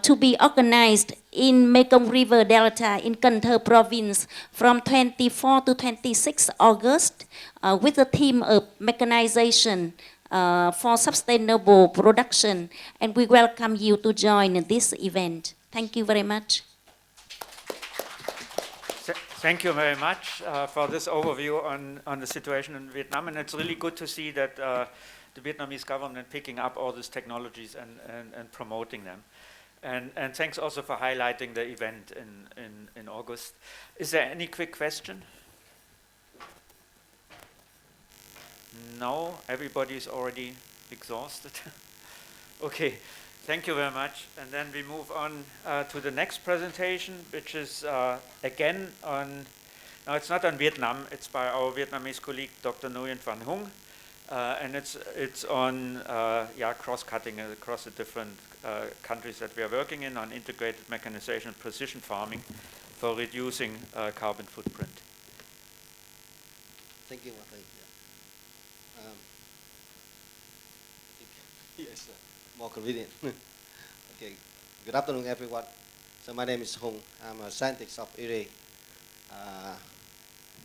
to be organized in Mekong River Delta in Cần Thơ province from 24 to 26 August with the theme of mechanization for sustainable production, and we welcome you to join this event. Thank you very much. Thank you very much for this overview on the situation in Vietnam, and it's really good to see that the Vietnamese government picking up all these technologies and promoting them. And thanks also for highlighting the event in August. Is there any quick question? No, everybody's already exhausted. Okay, thank you very much. And then we move on to the next presentation, which is again on, now it's not on Vietnam, it's by our Vietnamese colleague, Dr. Nguyen Van Hung. And it's on cross-cutting across the different countries that we are working in on integrated mechanization and precision farming for reducing carbon footprint. Thank you, Martin. Yes, more convenient. Okay, good afternoon, everyone. So my name is Hung. I'm a scientist of IRRI,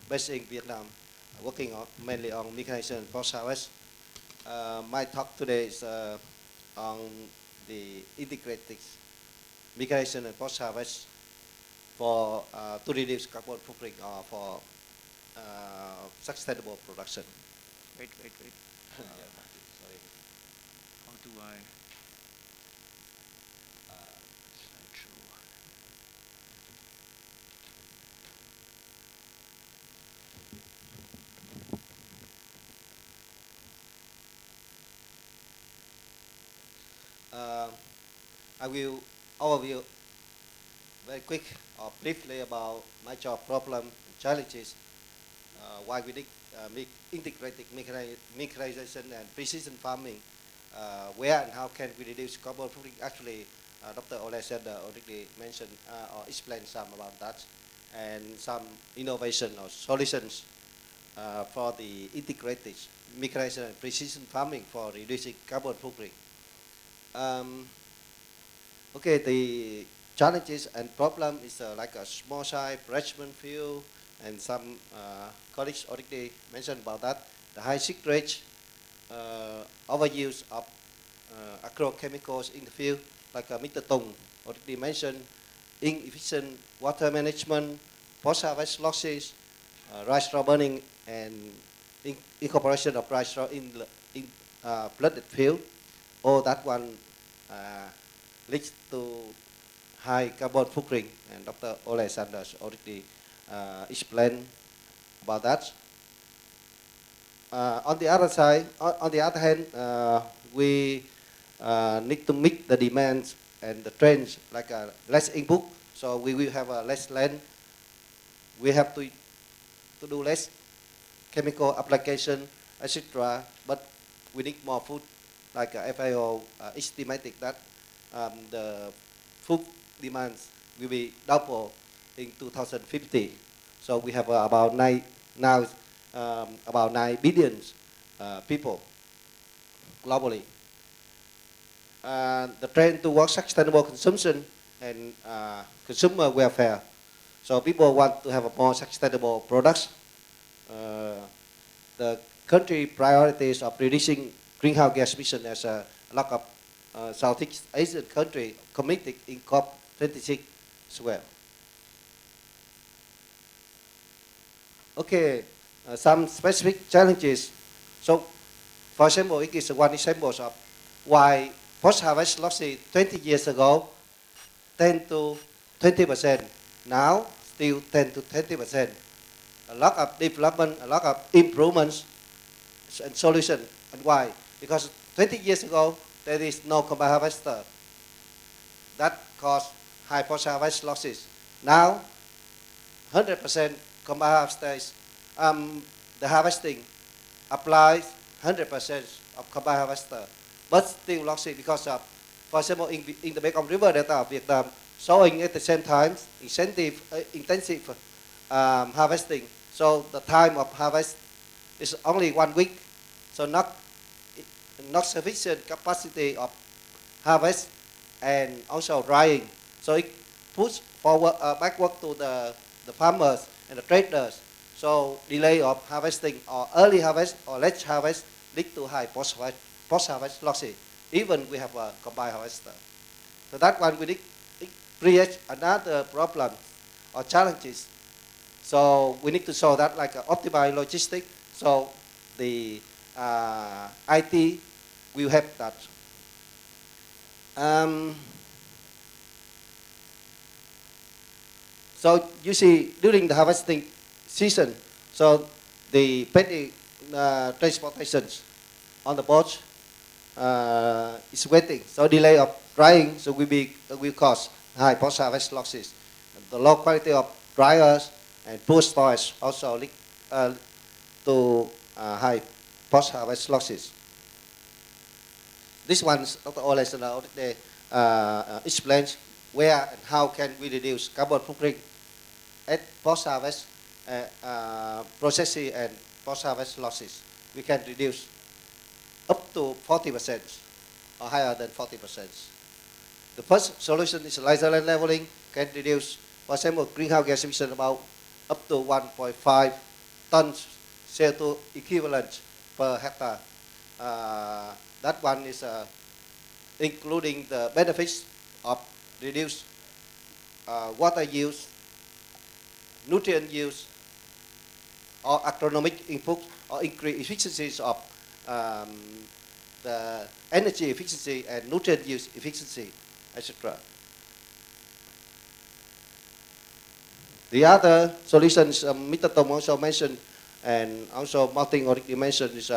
based in Vietnam, working mainly on mechanization and Postharvest. My talk today is on the integrated mechanization and Postharvest for to reduce carbon footprint or for sustainable production. Wait. Sorry. How do I? Slideshow. I will overview very quick or briefly about my job problem and challenges, why we did make integrated mechanization and precision farming, where and how can we reduce carbon footprint. Actually, Dr. Ole said already mentioned or explained some about that, and some innovation or solutions for the integrated mechanization and precision farming for reducing carbon footprint. Okay, the challenges and problem is like a small size management field, and some colleagues already mentioned about that. The high sick rate, overuse of agrochemicals in the field, like Mr. Tong already mentioned, inefficient water management, post-harvest losses, rice straw burning, and incorporation of rice straw in flooded field. All that one leads to high carbon footprint, and Dr. Ole Sanders already explained about that. On the other side, on the other hand, we need to meet the demands and the trends, like less input, so we will have less land. We have to do less chemical application, etc. But we need more food, like FAO estimated that the food demands will be double in 2050. So we have about 9 billion people globally. The trend towards sustainable consumption and consumer welfare. So people want to have a more sustainable products. The country priorities of reducing greenhouse gas emission as a lot of Southeast Asian country committed in COP26 as well. Okay, some specific challenges. So, for example, it is one example of why post-harvest losses 20 years ago 10 to 20%, now still 10 to 20%. A lot of development, a lot of improvements and solutions. And why? Because 20 years ago, there is no combine harvester. That caused high post-harvest losses. Now, 100% combine harvesters, the harvesting applies 100% of combine harvester, but still losses because of, for example, in the Mekong River Delta of Vietnam, sowing at the same time, intensive harvesting. So the time of harvest is only 1 week, so not sufficient capacity of harvest and also drying. So it puts forward backward to the farmers and the traders. So delay of harvesting or early harvest or late harvest lead to high post-harvest losses. Even we have a combined harvester. So that one we create another problem or challenges. So we need to solve that, like optimize logistics. So the IT will help that. So you see, during the harvesting season, so the petty transportations on the boat is waiting. So delay of drying, so will cause high post-harvest losses. The low quality of dryers and poor storage also lead to high post-harvest losses. This one, Dr. Ole already explains where and how can we reduce carbon footprint at post-harvest processing and post-harvest losses. We can reduce up to 40% or higher than 40%. The first solution is laser land leveling, can reduce, for example, greenhouse gas emission about up to 1.5 tons CO2 equivalent per hectare. That one is including the benefits of reduced water use, nutrient use, or agronomic input, or increase efficiencies of the energy efficiency and nutrient use efficiency, etc. The other solutions Mr. Tong also mentioned, and also Martin already mentioned, is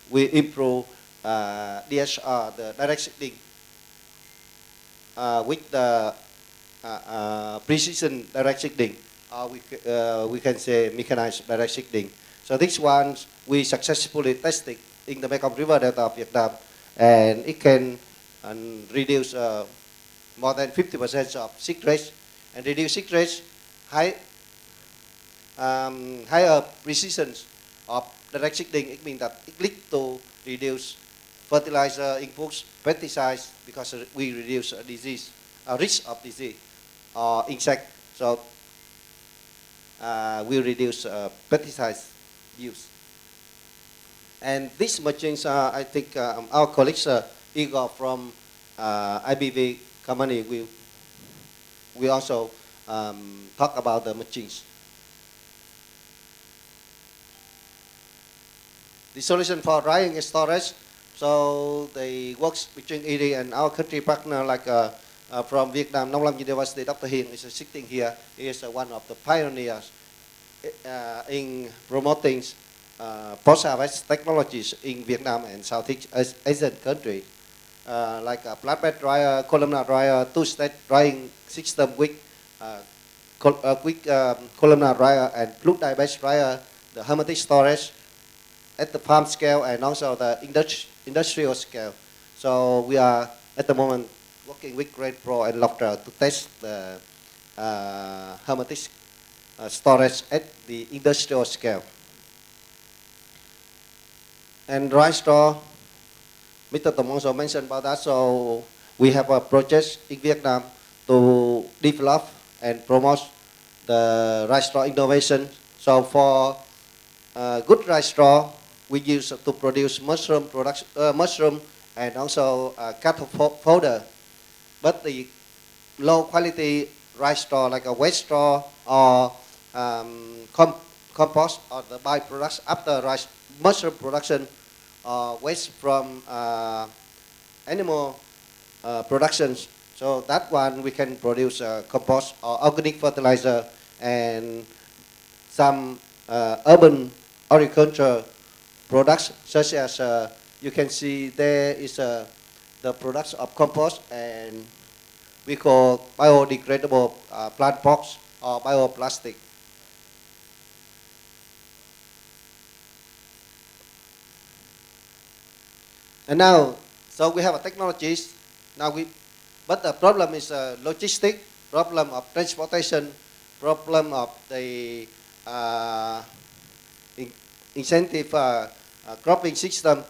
we improve DSR, the direct seeding with the precision direct seeding, or we can say mechanized direct seeding. So this one we successfully tested in the Mekong River Delta of Vietnam, and it can reduce more than 50% of seed rates, and reduce seed rates higher precision of direct seeding. It means that it leads to reduce fertilizer inputs, pesticides, because we reduce disease, risk of disease or insect. So we reduce pesticides use. And these machines, I think our colleagues, Igor from IBV company, we also talk about the machines. The solution for drying and storage, so the works between IRRI and our country partner, like from Vietnam, Nông Lâm University, Dr. Hiền is sitting here. He is one of the pioneers in promoting post-harvest technologies in Vietnam and Southeast Asian countries, like a flatbed dryer, columnar dryer, two-stage drying system with columnar dryer and fluid dye-based dryer, the hermetic storage at the farm scale and also the industrial scale. So we are at the moment working with Great Pro and Lofter to test the hermetic storage at the industrial scale. And dry store, Mr. Tong also mentioned about that. So we have a project in Vietnam to develop and promote the rice straw innovation. So for good rice straw, we use to produce mushroom and also cattle fodder. But the low quality rice straw, like a wet straw or compost or the byproducts after rice mushroom production, waste from animal productions. So that one we can produce compost or organic fertilizer, and some urban agriculture products, such as you can see there is the products of compost, and we call biodegradable plant box or bioplastic. And now, so we have a technologies. Now but the problem is logistic, problem of transportation, problem of the incentive cropping system.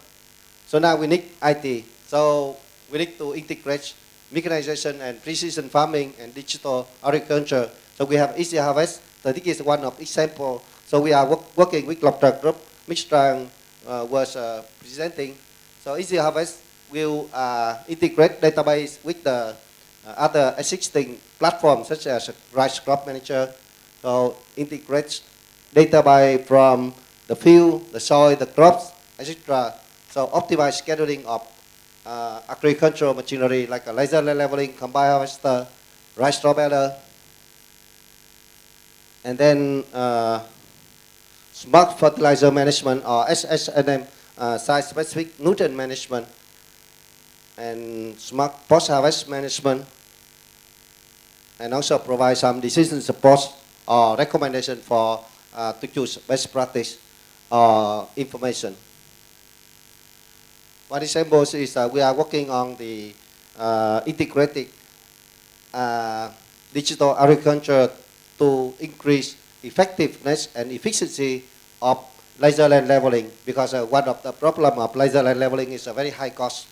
So now we need IT. So we need to integrate mechanization and precision farming and digital agriculture. So we have Easy Harvest. So this is one of example. So we are working with Lofter Group. Mr. was presenting. So Easy Harvest will integrate database with the other existing platforms, such as Rice Crop Manager. So integrates database from the field, the soil, the crops, etc. So optimize scheduling of agricultural machinery like a laser leveling, combine harvester, rice straw baler, and then smart fertilizer management or SSNM, site-specific nutrient management, and smart post-harvest management, and also provide some decision support or recommendation for to choose best practice information. One example is we are working on the integrated digital agriculture to increase effectiveness and efficiency of laser land leveling, because one of the problem of laser land leveling is a very high cost.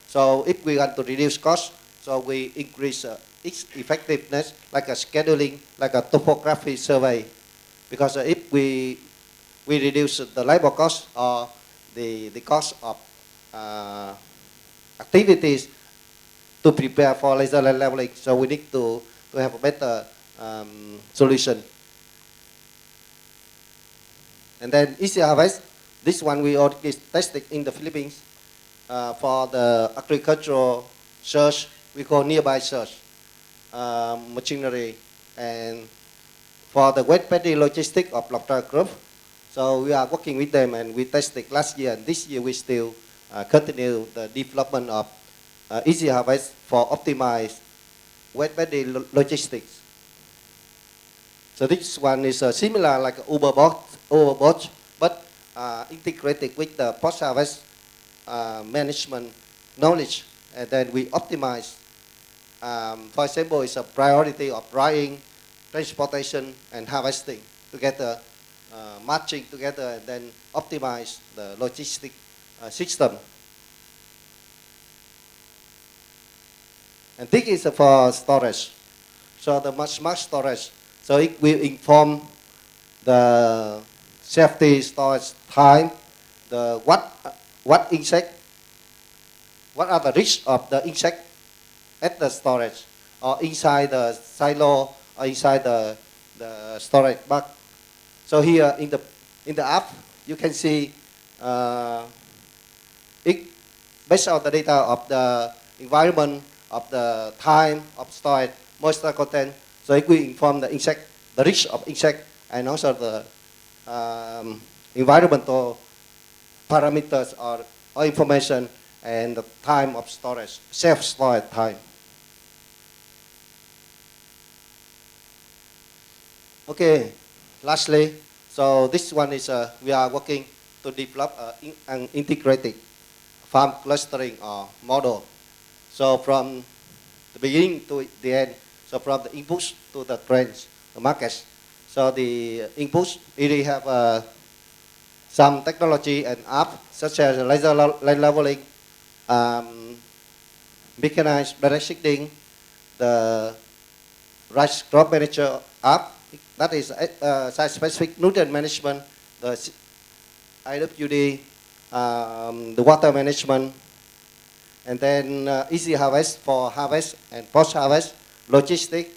So if we want to reduce cost, so we increase its effectiveness, like a scheduling, like a topography survey, because if we reduce the labor cost or the cost of activities to prepare for laser land leveling, so we need to have a better solution. And then Easy Harvest, this one we already tested in the Philippines for the agricultural search, we call nearby search machinery, and for the wet paddy logistic of Lofter Group. So we are working with them, and we tested last year, and this year we still continue the development of Easy Harvest for optimized wet-bedding logistics. So this one is similar like Uber but integrated with the post-harvest management knowledge, and then we optimize. For example, it's a priority of drying, transportation, and harvesting together, matching together, and then optimize the logistic system. And this is for storage. So the smart storage. So it will inform the safety storage time, the what insect, what are the risks of the insect at the storage, or inside the silo, or inside the storage bag. So here in the app, you can see it based on the data of the environment, of the time of storage, moisture content. So it will inform the insect, the risk of insect, and also the environmental parameters or information, and the time of storage, self-storage time. Okay, lastly, so this one is we are working to develop an integrated farm clustering model. So from the beginning to the end, so from the inputs to the trends, the markets. So the inputs really have some technology and app such as laser leveling, mechanized direct seeding, the rice crop manager app, that is site-specific nutrient management, the IWD, the water management, and then easy harvest for harvest and post-harvest, logistic,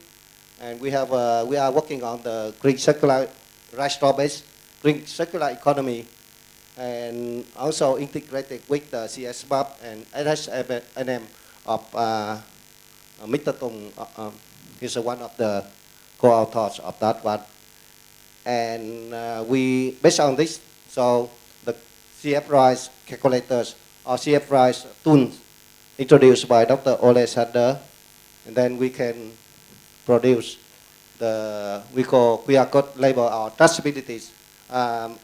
and we are working on the green circular rice straw-based green circular economy, and also integrated with the CSMAP and NSM of Mr. Tung. He's one of the co-authors of that one. And we, based on this, so the CF rice calculators or CF rice tools introduced by Dr. Ole Sander, and then we can produce the, we call QR code label or traceabilities,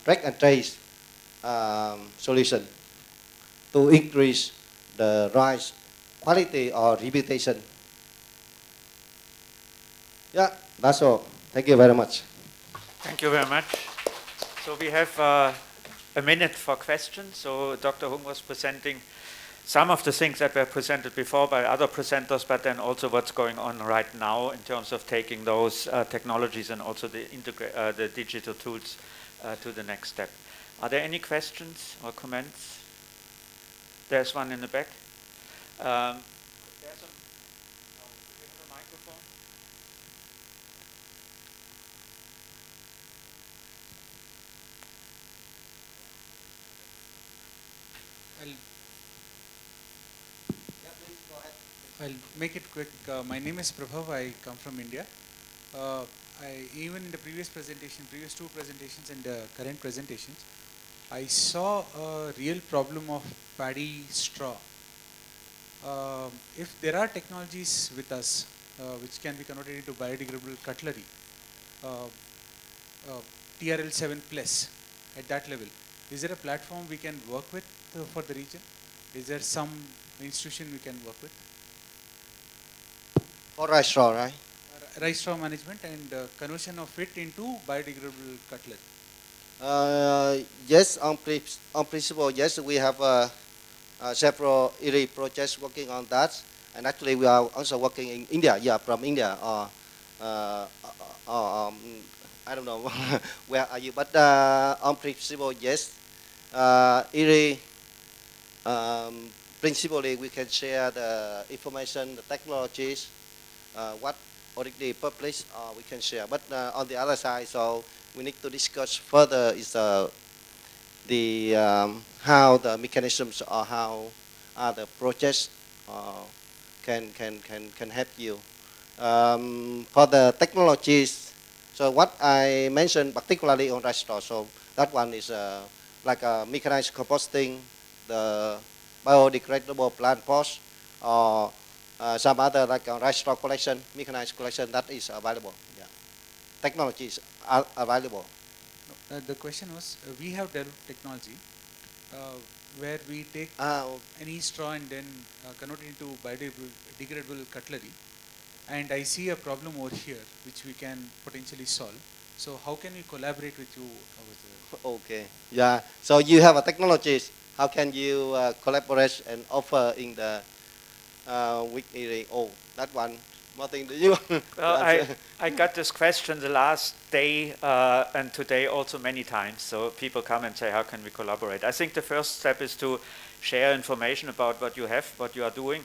track and trace solution to increase the rice quality or reputation. Yeah, that's all. Thank you very much. Thank you very much. So we have a minute for questions. So Dr. Hung was presenting some of the things that were presented before by other presenters, but then also what's going on right now in terms of taking those technologies and also the digital tools to the next step. Are there any questions or comments? There's one in the back. There's a microphone. I'll make it quick. My name is Prabhav. I come from India. Even in the previous presentation, previous two presentations and the current presentations, I saw a real problem of paddy straw. If there are technologies with us which can be converted into biodegradable cutlery, TRL7 plus at that level, is there a platform we can work with for the region? Is there some institution we can work with? For rice straw, right? Rice straw management and conversion of it into biodegradable cutlery. Yes, on principle, yes, we have several IRRI projects working on that, and actually we are also working in India. Yeah, from India. I don't know where are you, but on principle, yes. IRRI, principally, we can share the information, the technologies, what already published, we can share. But on the other side, so we need to discuss further is the how the mechanisms or how the projects can help you. For the technologies, so what I mentioned particularly on rice straw, so that one is like mechanized composting, the biodegradable plant pots, or some other like rice straw collection, mechanized collection, that is available. Yeah. Technologies are available. The question was, we have developed technology where we take any straw and then convert it into biodegradable cutlery. And I see a problem over here which we can potentially solve. So how can we collaborate with you over there? Okay. Yeah. So you have a technologies. How can you collaborate and offer in the with IRRI? Oh, that one. Martin, do you? Well, I got this question the last day and today also many times. So people come and say, how can we collaborate? I think the first step is to share information about what you have, what you are doing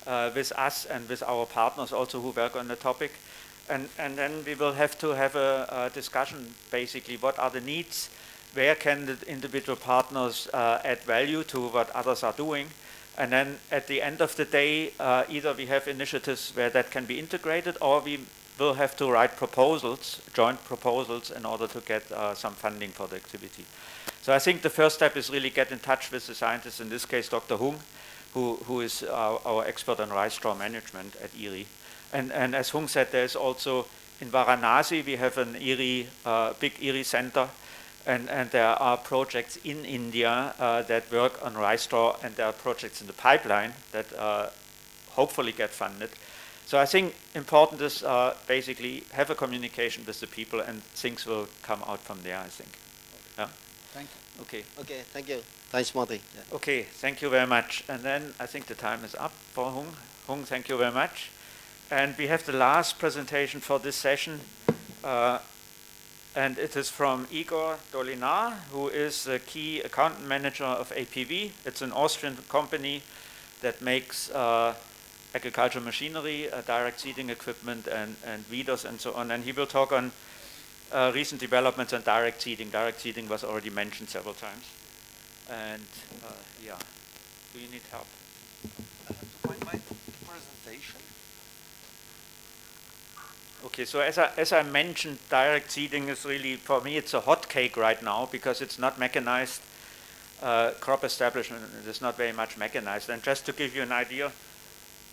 with us and with our partners also who work on the topic. And then we will have to have a discussion, basically, what are the needs, where can the individual partners add value to what others are doing. And then at the end of the day, either we have initiatives where that can be integrated, or we will have to write proposals, joint proposals, in order to get some funding for the activity. So I think the first step is really get in touch with the scientists, in this case Dr. Hung, who is our expert on rice straw management at IRRI. And as Hung said, there's also in Varanasi, we have an IRRI, big IRRI center. And there are projects in India that work on rice straw, and there are projects in the pipeline that hopefully get funded. So I think important is basically have a communication with the people, and things will come out from there, I think. Yeah? Thank you. Okay. Okay, thank you. Thanks, Martin. Yeah. Okay, thank you very much. And then I think the time is up for Hung. Hung, thank you very much. And we have the last presentation for this session. And it is from Igor Dolinar, who is the key account manager of APV. It's an Austrian company that makes agricultural machinery, direct seeding equipment, and weeders and so on. And he will talk on recent developments on direct seeding. Direct seeding was already mentioned several times. And yeah, do you need help? I have to find my presentation. Okay, so as I mentioned, direct seeding is really, for me, it's a hot cake right now because it's not mechanized. Crop establishment is not very much mechanized. And just to give you an idea,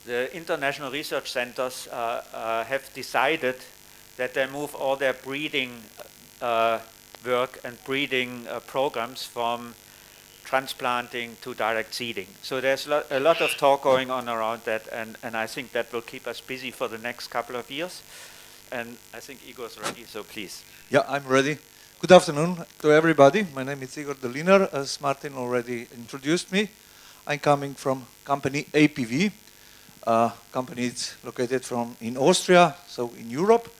the international research centers have decided that they move all their breeding work and breeding programs from transplanting to direct seeding. So there's a lot of talk going on around that, and I think that will keep us busy for the next couple of years. And I think Igor's ready, so please. Yeah, I'm ready. Good afternoon to everybody. My name is Igor Dolinar, as Martin already introduced me. I'm coming from company APV. Company is located in Austria, so in Europe.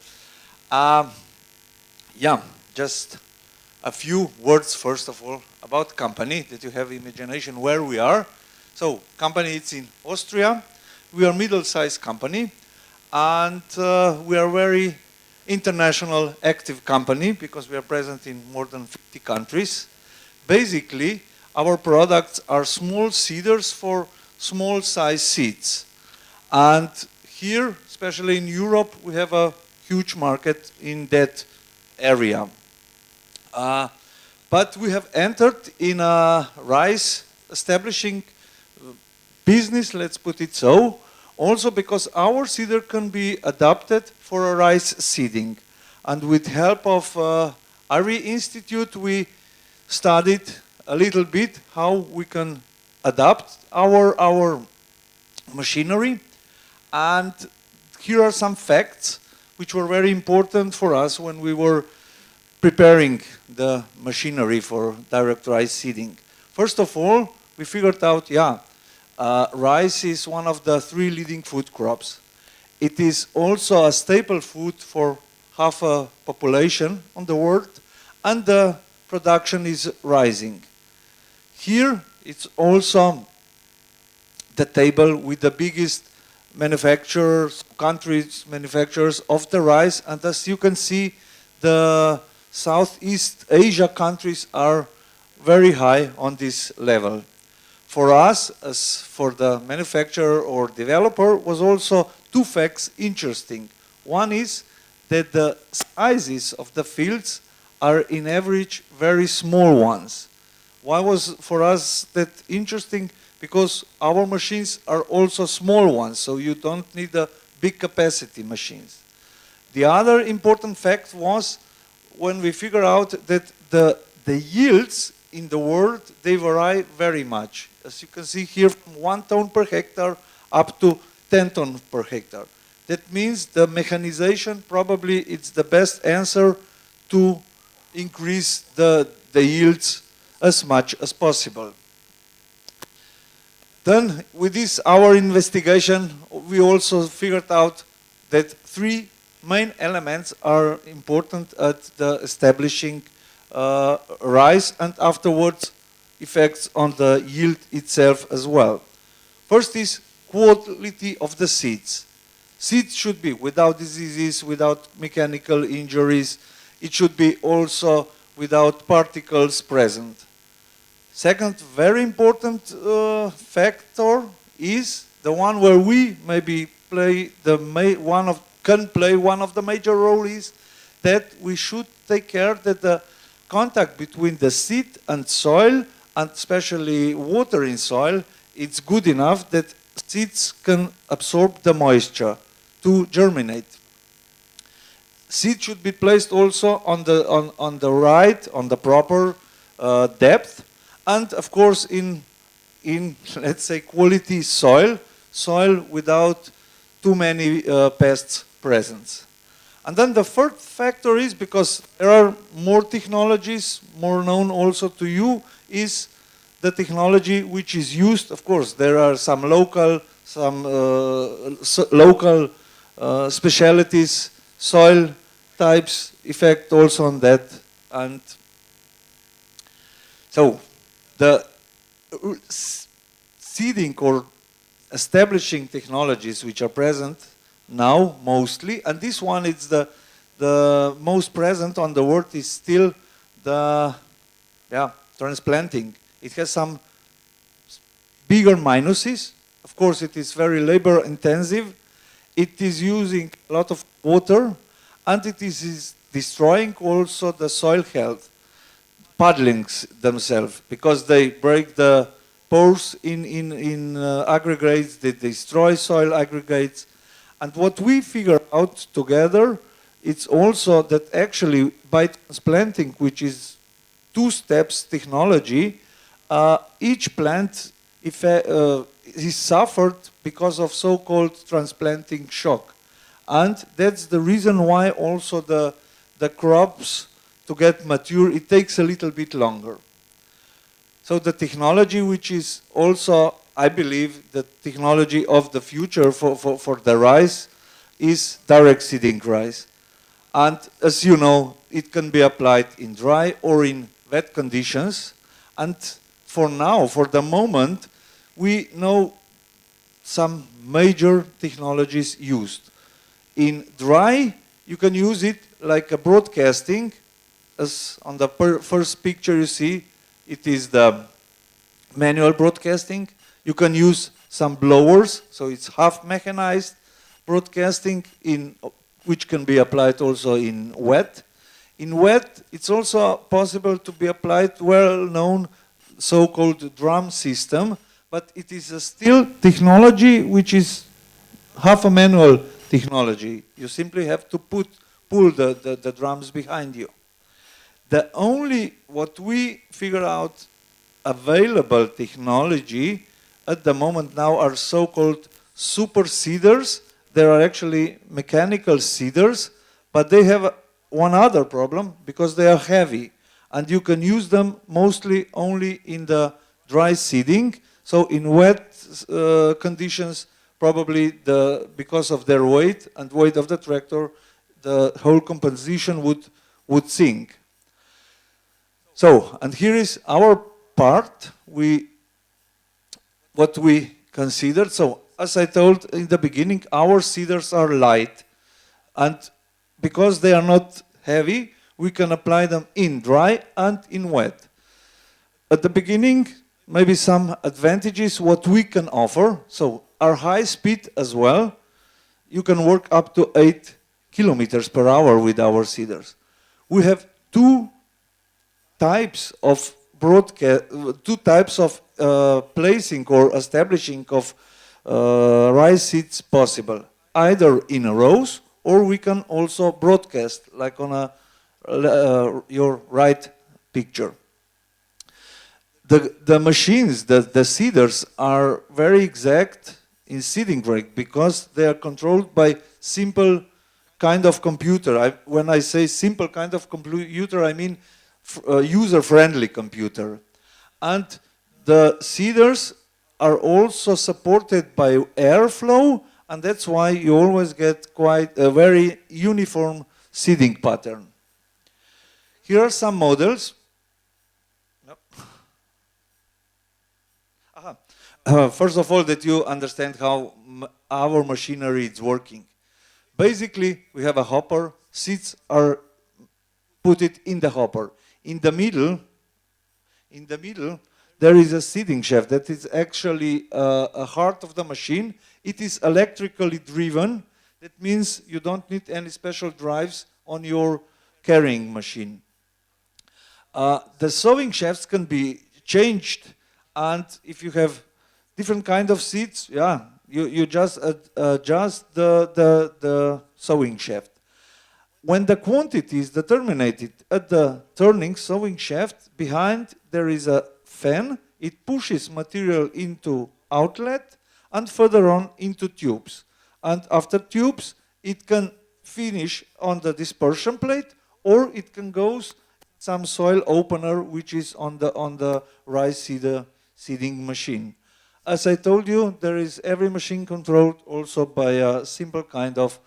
Yeah, just a few words, first of all, about company, that you have imagination where we are. So, company is in Austria. We are a middle-sized company. And we are a very international active company because we are present in more than 50 countries. Basically, our products are small seeders for small size seeds. And here, especially in Europe, we have a huge market in that area. But we have entered in a rice establishing business, let's put it so, also because our seeder can be adapted for a rice seeding. And with help of IRRI Institute, we studied a little bit how we can adapt our machinery. And here are some facts which were very important for us when we were preparing the machinery for direct rice seeding. First of all, we figured out, rice is one of the 3 leading food crops. It is also a staple food for half a population on the world, and the production is rising. Here, it's also the table with the biggest manufacturers of the rice, and as you can see, the Southeast Asia countries are very high on this level. For us, as for the manufacturer or developer, was also 2 facts interesting. One is that the sizes of the fields are in average very small ones. Why was for us that interesting? because our machines are also small ones, so you don't need a big capacity machines. The other important fact was when we figure out that the yields in the world, they vary very much. As you can see here, from 1 ton per hectare up to 10 ton per hectare. That means the mechanization probably it's the best answer to increase the yields as much as possible. Then with this, our investigation, we also figured out that 3 main elements are important at the establishing rice and afterwards effects on the yield itself as well. First is quality of the seeds. Seeds should be without diseases, without mechanical injuries. It should be also without particles present. Second, very important factor is the one where we maybe play can play one of the major roles is that we should take care that the contact between the seed and soil, and especially water in soil, it's good enough that seeds can absorb the moisture to germinate. Seed should be placed also on the proper depth, and of course in let's say quality soil without too many pests present. And then the third factor is, because there are more technologies, more known also to you, is the technology which is used. Of course, there are some local specialities, soil types effect also on that. And so the seeding or establishing technologies which are present now mostly, and this one is the most present on the world, is still the transplanting. It has some bigger minuses. Of course, it is very labor intensive. It is using a lot of water, and it is destroying also the soil health, puddlings themselves, because they break the pores in aggregates, they destroy soil aggregates. And what we figure out together, it's also that actually by transplanting, which is 2 steps technology, each plant is suffered because of so-called transplanting shock. And that's the reason why also the crops to get mature, it takes a little bit longer. So the technology which is also, I believe, the technology of the future for the rice is direct seeding rice. And as you know, it can be applied in dry or in wet conditions. And for now, for the moment, we know some major technologies used. In dry, you can use it like a broadcasting. As on the first picture you see, it is the manual broadcasting. You can use some blowers, so it's half mechanized broadcasting, which can be applied also in wet. In wet, it's also possible to be applied well-known so-called drum system, but it is a still technology which is half a manual technology. You simply have to pull the drums behind you. The only, what we figure out, available technology at the moment now are so-called super seeders. There are actually mechanical seeders, but they have one other problem, because they are heavy, and you can use them mostly only in the dry seeding. So in wet conditions, probably because of their weight and weight of the tractor, the whole composition would sink. So, and here is our part, what we considered. So, as I told in the beginning, our seeders are light, and because they are not heavy, we can apply them in dry and in wet. At the beginning, maybe some advantages what we can offer. So, our high speed as well. You can work up to 8 kilometers per hour with our seeders. We have 2 types of two types of placing or establishing of rice seeds possible, either in rows, or we can also broadcast, like on your right picture. The machines, the seeders, are very exact in seeding rate because they are controlled by simple kind of computer. When I say simple kind of computer, I mean user-friendly computer. And the seeders are also supported by airflow, and that's why you always get quite a very uniform seeding pattern. Here are some models. First of all, that you understand how our machinery is working. Basically, we have a hopper. Seeds are put it in the hopper. In the middle, there is a seeding shaft that is actually a heart of the machine. It is electrically driven. That means you don't need any special drives on your carrying machine. The sowing shafts can be changed, and if you have different kind of seeds, yeah, you just adjust the sowing shaft. When the quantity is determined at the turning sowing shaft, behind there is a fan. It pushes material into outlet and further on into tubes. And after tubes, it can finish on the dispersion plate, or it can go some soil opener, which is on the rice seeding machine. As I told you, there is every machine controlled also by a simple kind of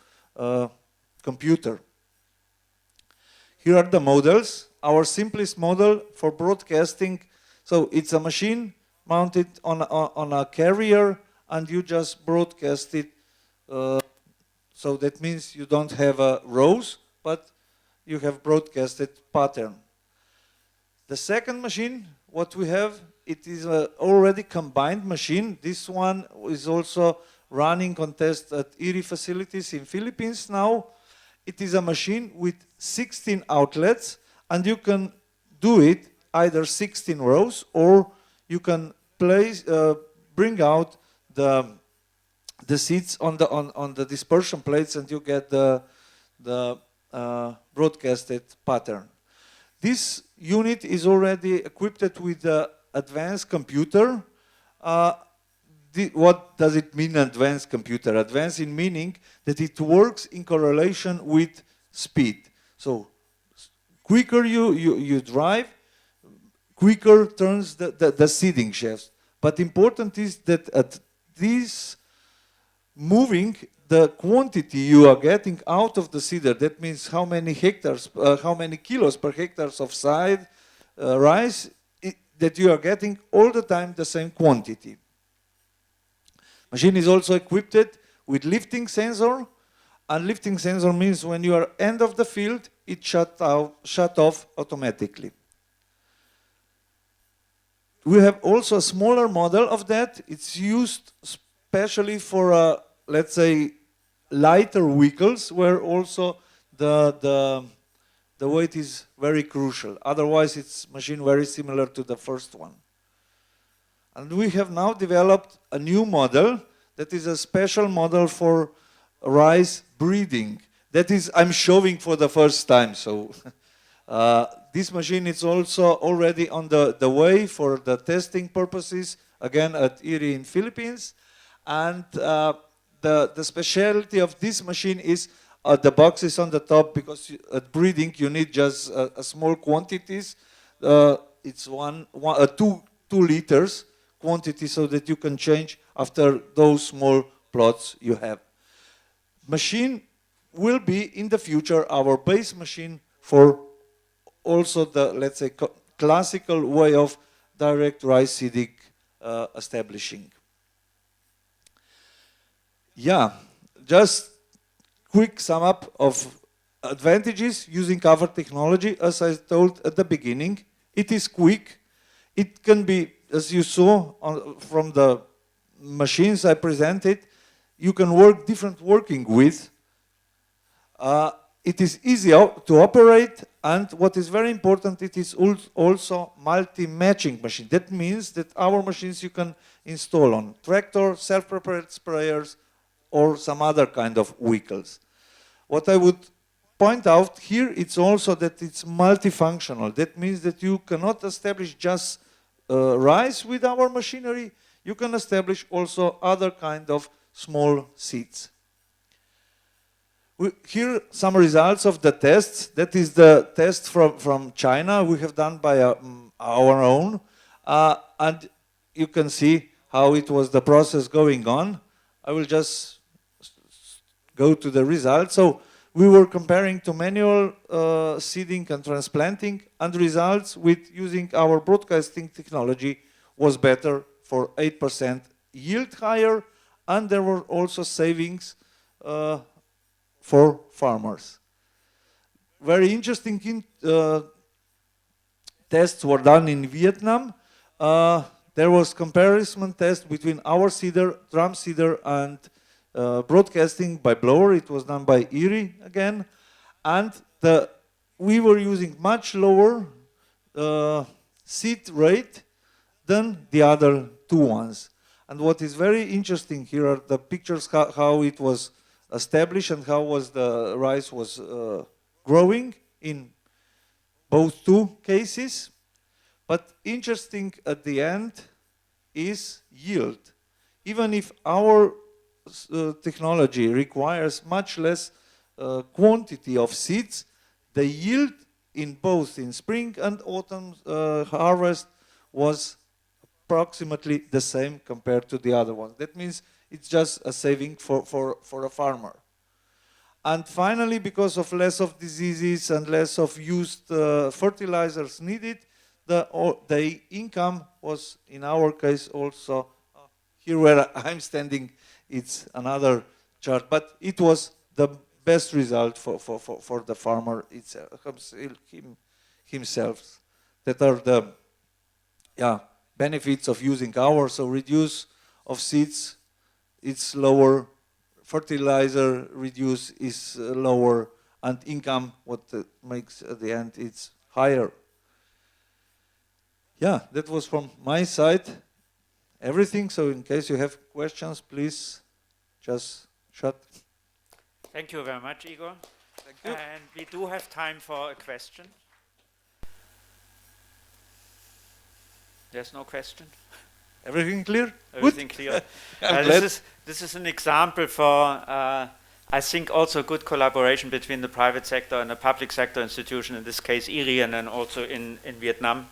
computer. Here are the models. Our simplest model for broadcasting. So it's a machine mounted on a carrier, and you just broadcast it. So that means you don't have rows, but you have broadcasted pattern. The second machine, what we have, it is an already combined machine. This one is also running on test at IRRI facilities in Philippines now. It is a machine with 16 outlets, and you can do it either 16 rows, or you can bring out the seeds on the dispersion plates, and you get the broadcasted pattern. This unit is already equipped with the advanced computer. What does it mean, advanced computer? Advanced in meaning that it works in correlation with speed. So quicker you drive, quicker turns the seeding shafts. But important is that at this moving, the quantity you are getting out of the seeder, that means how many hectares, how many kilos per hectares of rice that you are getting all the time the same quantity. Machine is also equipped with lifting sensor, and lifting sensor means when you are end of the field, it shut off automatically. We have also a smaller model of that. It's used especially for, let's say, lighter vehicles, where also the weight is very crucial. Otherwise, it's machine very similar to the first one. And we have now developed a new model that is a special model for rice breeding. That is, I'm showing for the first time. So this machine is also already on the way for the testing purposes, again at IRRI in Philippines. And the specialty of this machine is the box is on the top, because at breeding you need just small quantities. It's 2 liters quantity, so that you can change after those small plots you have. Machine will be in the future our base machine for also the, let's say, classical way of direct rice seeding establishing. Yeah, just quick sum up of advantages using cover technology. As I told at the beginning, it is quick. It can be, as you saw from the machines I presented, you can work different working with. it is easy to operate, and what is very important, it is also multi-matching machine. That means that our machines you can install on tractor, self-prepared sprayers, or some other kind of vehicles. What I would point out here, it's also that it's multifunctional. That means that you cannot establish just rice with our machinery, you can establish also other kind of small seeds. Here some results of the tests. That is the test from China we have done by our own. And you can see how it was the process going on. I will just go to the results. So we were comparing to manual seeding and transplanting, and results with using our broadcasting technology was better for 8% yield higher, and there were also savings for farmers. Very interesting tests were done in Vietnam. There was comparison test between our seeder, drum seeder, and broadcasting by blower. It was done by IRRI again, and we were using much lower seed rate than the other two ones. And what is very interesting here are the pictures how it was established and how was the rice was growing in both two cases. But interesting at the end is yield. Even if our technology requires much less quantity of seeds, the yield in both in spring and autumn harvest was approximately the same compared to the other ones. That means it's just a saving for a farmer. And finally, because of less of diseases and less of used fertilizers needed, the income was, in our case, also here where I'm standing, it's another chart, but it was the best result for the farmer himself. That are the benefits of using ours. So reduce of seeds, it's lower, fertilizer reduce is lower, and income, what makes at the end, it's higher. Yeah, that was from my side everything. So in case you have questions, please just shut. Thank you very much, Igor. Thank you. And we do have time for a question. There's no question? Everything clear? Everything clear. This is an example for, I think, also good collaboration between the private sector and the public sector institution, in this case IRRI, and then also in Vietnam,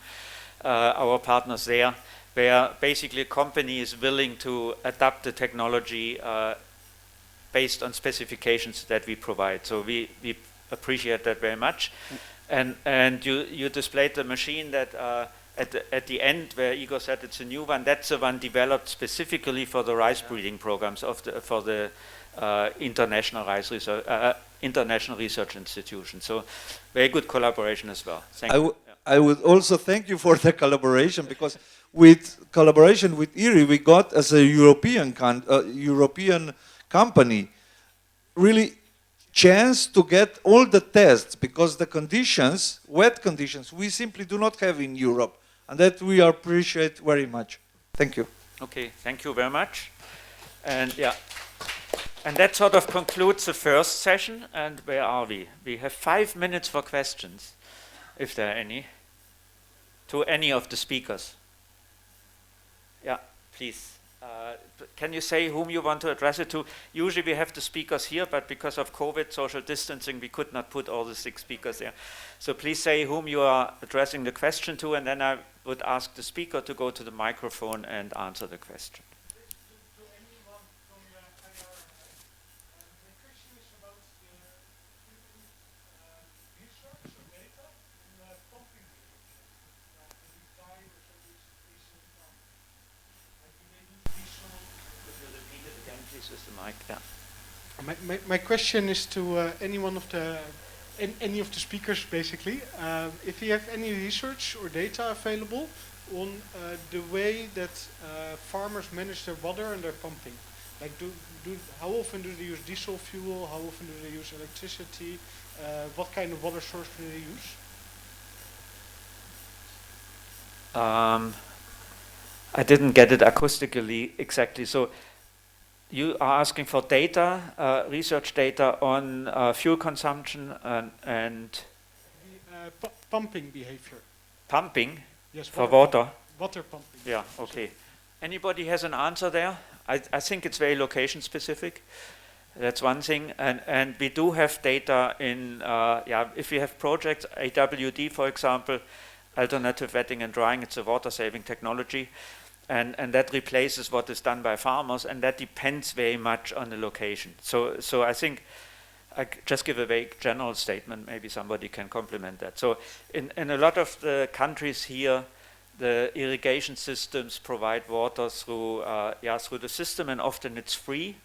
our partners there, where basically a company is willing to adapt the technology based on specifications that we provide. So we appreciate that very much. And you displayed the machine that at the end, where Igor said it's a new one, that's the one developed specifically for the rice breeding programs for the international rice research, international research institution. So very good collaboration as well. Thank you. I would also thank you for the collaboration, because with collaboration with IRRI, we got as a European company really chance to get all the tests, because the conditions, wet conditions, we simply do not have in Europe, and that we appreciate very much. Thank you. Okay, thank you very much. And yeah, and that sort of concludes the first session. And where are we? We have 5 minutes for questions, if there are any, to any of the speakers. Yeah, please. Can you say whom you want to address it to? Usually we have the speakers here, but because of COVID, social distancing, we could not put all the 6 speakers there. So please say whom you are addressing the question to, and then I would ask the speaker to go to the microphone and answer the question. My question is to any of the speakers, basically. If you have any research or data available on the way that farmers manage their water and their pumping, like how often do they use diesel fuel? How often do they use electricity? what kind of water source do they use? I didn't get it acoustically exactly. So you are asking for data, research data on fuel consumption and Pumping behavior. pumping Yes, for water. pumping. Water pumping. Yeah, okay. Anybody has an answer there? I think it's very location specific. That's one thing. And we do have data in, if we have projects, AWD, for example, alternative wetting and drying, it's a water saving technology. And that replaces what is done by farmers, and that depends very much on the location. So I think I just give a very general statement, maybe somebody can complement that. So in a lot of the countries here, the irrigation systems provide water through the system, and often it's free.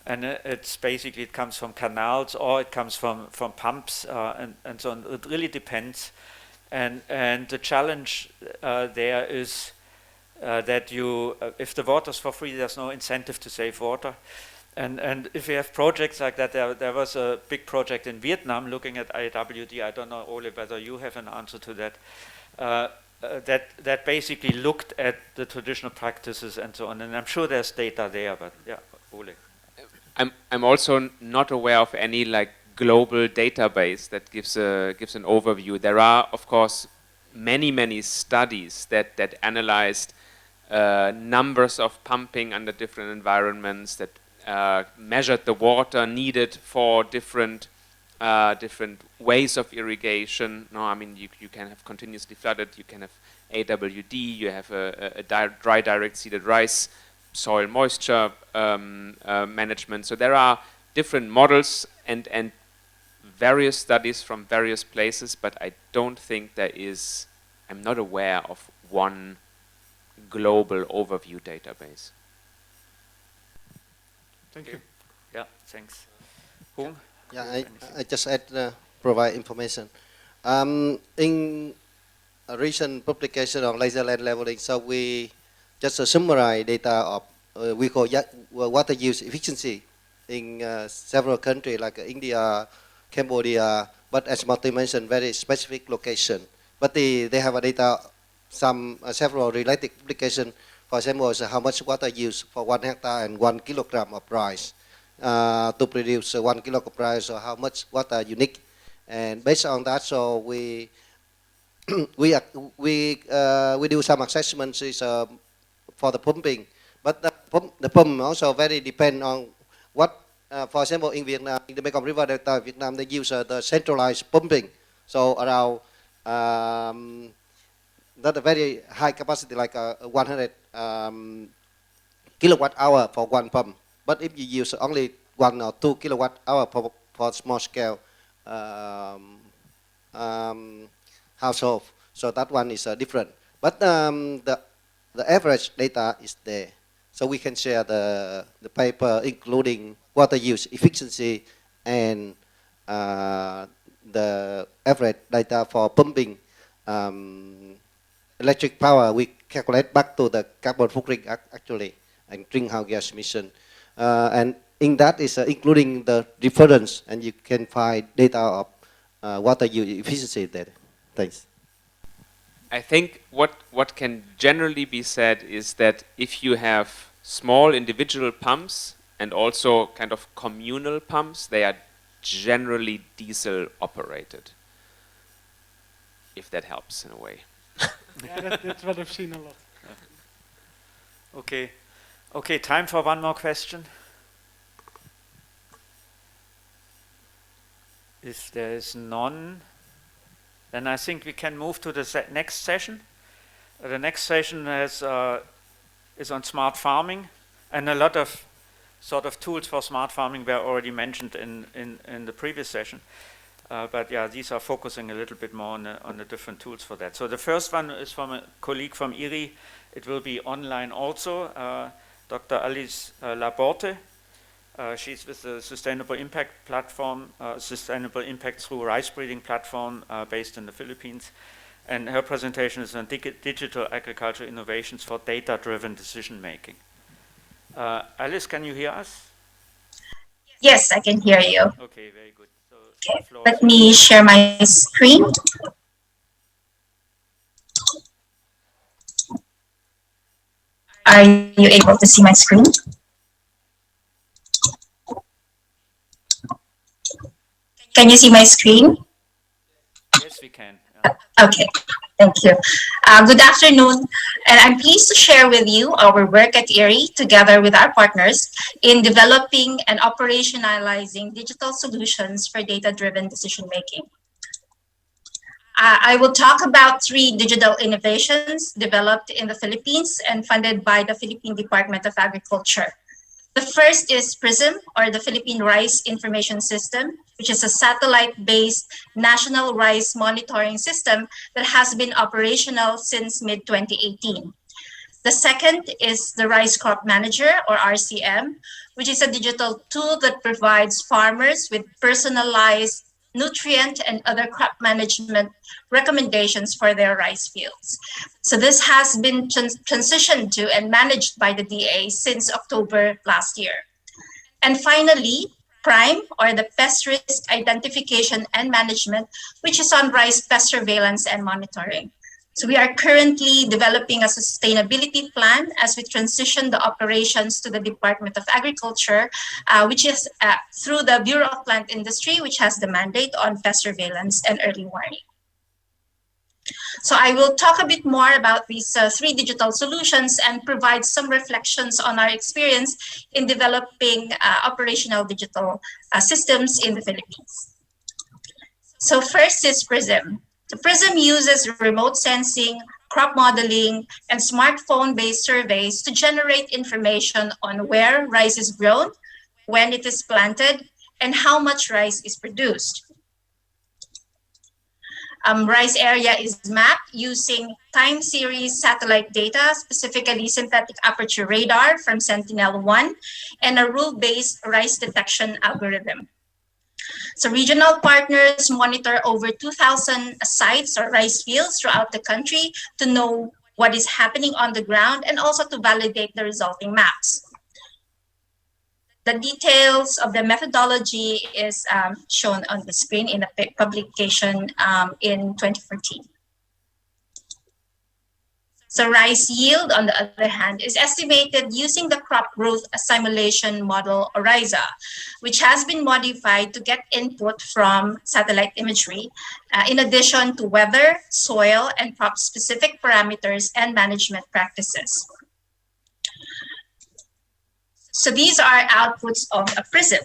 And it's basically, it comes from canals or it comes from pumps and so on. It really depends. And the challenge there is that if the water's for free, there's no incentive to save water. And if you have projects like that, there was a big project in Vietnam looking at IWD. I don't know, Ole, whether you have an answer to that. That basically looked at the traditional practices and so on. And I'm sure there's data there, but yeah, Ole. I'm also not aware of any like global database that gives an overview. There are, of course, many studies that analyzed numbers of pumping under different environments, that measured the water needed for different ways of irrigation. No, I mean you can have continuously flooded, you can have AWD, you have a dry direct seeded rice, soil moisture management. So there are different models and various studies from various places, but I don't think I'm not aware of one global overview database. Thank you. Yeah, thanks. Hung? Yeah, I just provide information. In a recent publication on laser land leveling, so we just summarize data of we call water use efficiency in several countries like India, Cambodia, but as Martin mentioned, very specific location. But they have a data, several related publications. For example, how much water used for 1 hectare and 1 kilogram of rice to produce 1 kilogram of rice, or how much water you need. And based on that, so we do some assessments for the pumping. But the pump also very depend on what. For example, in Vietnam, in the Mekong River Delta, Vietnam, they use the centralized pumping. So around not a very high capacity, like 100 kilowatt hour for one pump. But if you use only 1 or 2 kilowatt hour for small scale household, so that one is different. But the average data is there. So we can share the paper, including water use efficiency and the average data for pumping electric power. We calculate back to the carbon footprint actually and greenhouse gas emission. And in that is including the difference, and you can find data of water use efficiency there. Thanks. I think what can generally be said is that if you have small individual pumps and also kind of communal pumps, they are generally diesel operated, if that helps in a way. Yeah, that's what I've seen a lot. Okay, time for one more question. If there is none, then I think we can move to the next session. The next session is on smart farming, and a lot of sort of tools for smart farming were already mentioned in the previous session. But yeah, these are focusing a little bit more on the different tools for that. So the first one is from a colleague from IRRI. It will be online also, Dr. Alice Laborte. She's with the Sustainable Impact Platform, Sustainable Impact through Rice Breeding Platform based in the Philippines. And her presentation is on digital agriculture innovations for data-driven decision making. Alice, can you hear us? Yes, I can hear you. Okay, very good. So Okay, let me share my screen. Are you able to see my screen? Can you see my screen? Yes, we can. Okay, thank you. Good afternoon, and I'm pleased to share with you our work at IRRI together with our partners in developing and operationalizing digital solutions for data-driven decision-making. I will talk about 3 digital innovations developed in the Philippines and funded by the Philippine Department of Agriculture. The first is PRISM, or the Philippine Rice Information System, which is a satellite-based national rice monitoring system that has been operational since mid-2018. The second is the Rice Crop Manager, or RCM, which is a digital tool that provides farmers with personalized nutrient and other crop management recommendations for their rice fields. So this has been transitioned to and managed by the DA since October last year. And finally, PRIME, or the Pest Risk Identification and Management, which is on rice pest surveillance and monitoring. So we are currently developing a sustainability plan as we transition the operations to the Department of Agriculture, which is through the Bureau of Plant Industry, which has the mandate on pest surveillance and early warning. So I will talk a bit more about these 3 digital solutions and provide some reflections on our experience in developing operational digital systems in the Philippines. So first is PRISM. The PRISM uses remote sensing, crop modeling, and smartphone-based surveys to generate information on where rice is grown, when it is planted, and how much rice is produced. Rice area is mapped using time series satellite data, specifically synthetic aperture radar from Sentinel-1, and a rule-based rice detection algorithm. So regional partners monitor over 2,000 sites or rice fields throughout the country to know what is happening on the ground and also to validate the resulting maps. The details of the methodology is shown on the screen in a publication in 2014. So rice yield, on the other hand, is estimated using the crop growth simulation model, or RISA, which has been modified to get input from satellite imagery, in addition to weather, soil, and crop-specific parameters and management practices. So these are outputs of a PRISM.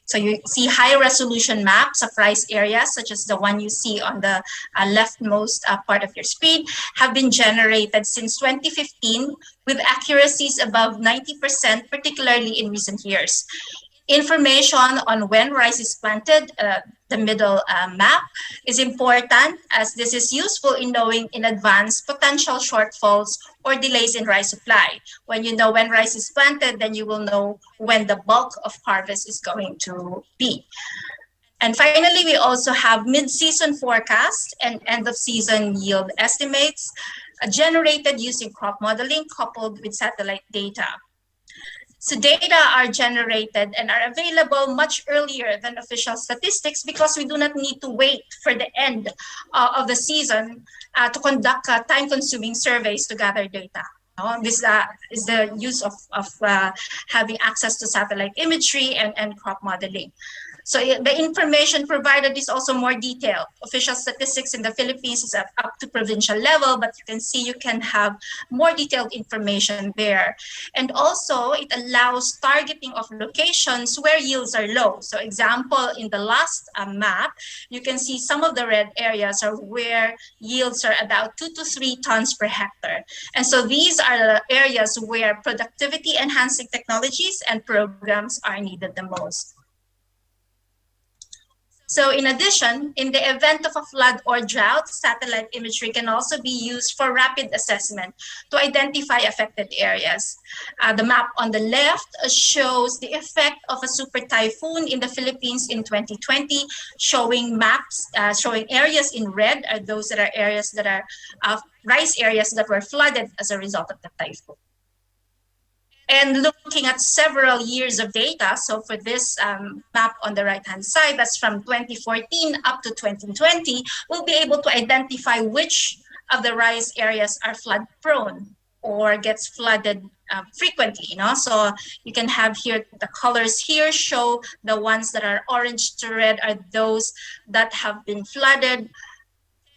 So you see high-resolution maps of rice areas, such as the one you see on the leftmost part of your screen, have been generated since 2015 with accuracies above 90%, particularly in recent years. Information on when rice is planted, the middle map, is important as this is useful in knowing in advance potential shortfalls or delays in rice supply. When you know when rice is planted, then you will know when the bulk of harvest is going to be. And finally, we also have mid-season forecast and end-of-season yield estimates generated using crop modeling coupled with satellite data. So data are generated and are available much earlier than official statistics because we do not need to wait for the end of the season to conduct time-consuming surveys to gather data. This is the use of having access to satellite imagery and crop modeling. So the information provided is also more detailed. Official statistics in the Philippines is up to provincial level, but you can see you can have more detailed information there. And also it allows targeting of locations where yields are low. So example, in the last map, you can see some of the red areas are where yields are about 2 to 3 tons per hectare. And so these are the areas where productivity enhancing technologies and programs are needed the most. So in addition, in the event of a flood or drought, satellite imagery can also be used for rapid assessment to identify affected areas. The map on the left shows the effect of a super typhoon in the Philippines in 2020, showing maps, showing areas in red are those that are areas that are rice areas that were flooded as a result of the typhoon. And looking at several years of data, so for this map on the right-hand side, that's from 2014 up to 2020, we'll be able to identify which of the rice areas are flood-prone or gets flooded frequently, you know. So you can have here, the colors here show the ones that are orange to red are those that have been flooded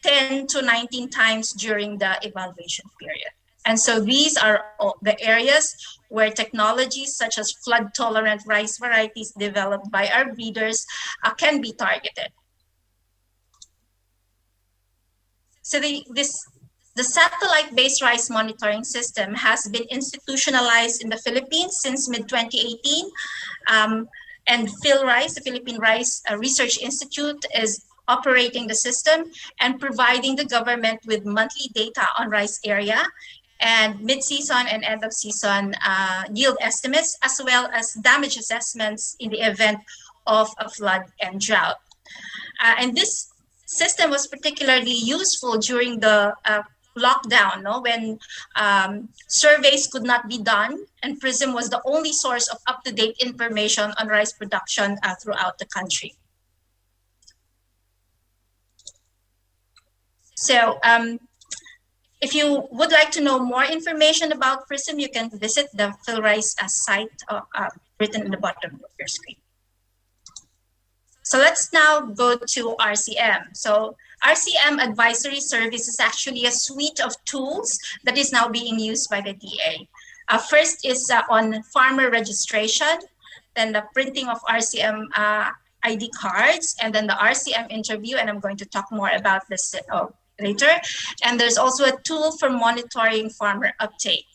10 to 19 times during the evaluation period. And so these are all the areas where technologies such as flood-tolerant rice varieties developed by our breeders can be targeted. So the satellite-based rice monitoring system has been institutionalized in the Philippines since mid-2018. And PhilRice, the Philippine Rice Research Institute, is operating the system and providing the government with monthly data on rice area and mid-season and end-of-season yield estimates, as well as damage assessments in the event of a flood and drought. And this system was particularly useful during the lockdown, no? When surveys could not be done, and PRISM was the only source of up-to-date information on rice production throughout the country. So if you would like to know more information about PRISM, you can visit the PhilRice site written in the bottom of your screen. So let's now go to RCM. So RCM Advisory Service is actually a suite of tools that is now being used by the DA. First is on farmer registration, then the printing of RCM ID cards, and then the RCM interview, and I'm going to talk more about this later. And there's also a tool for monitoring farmer uptake.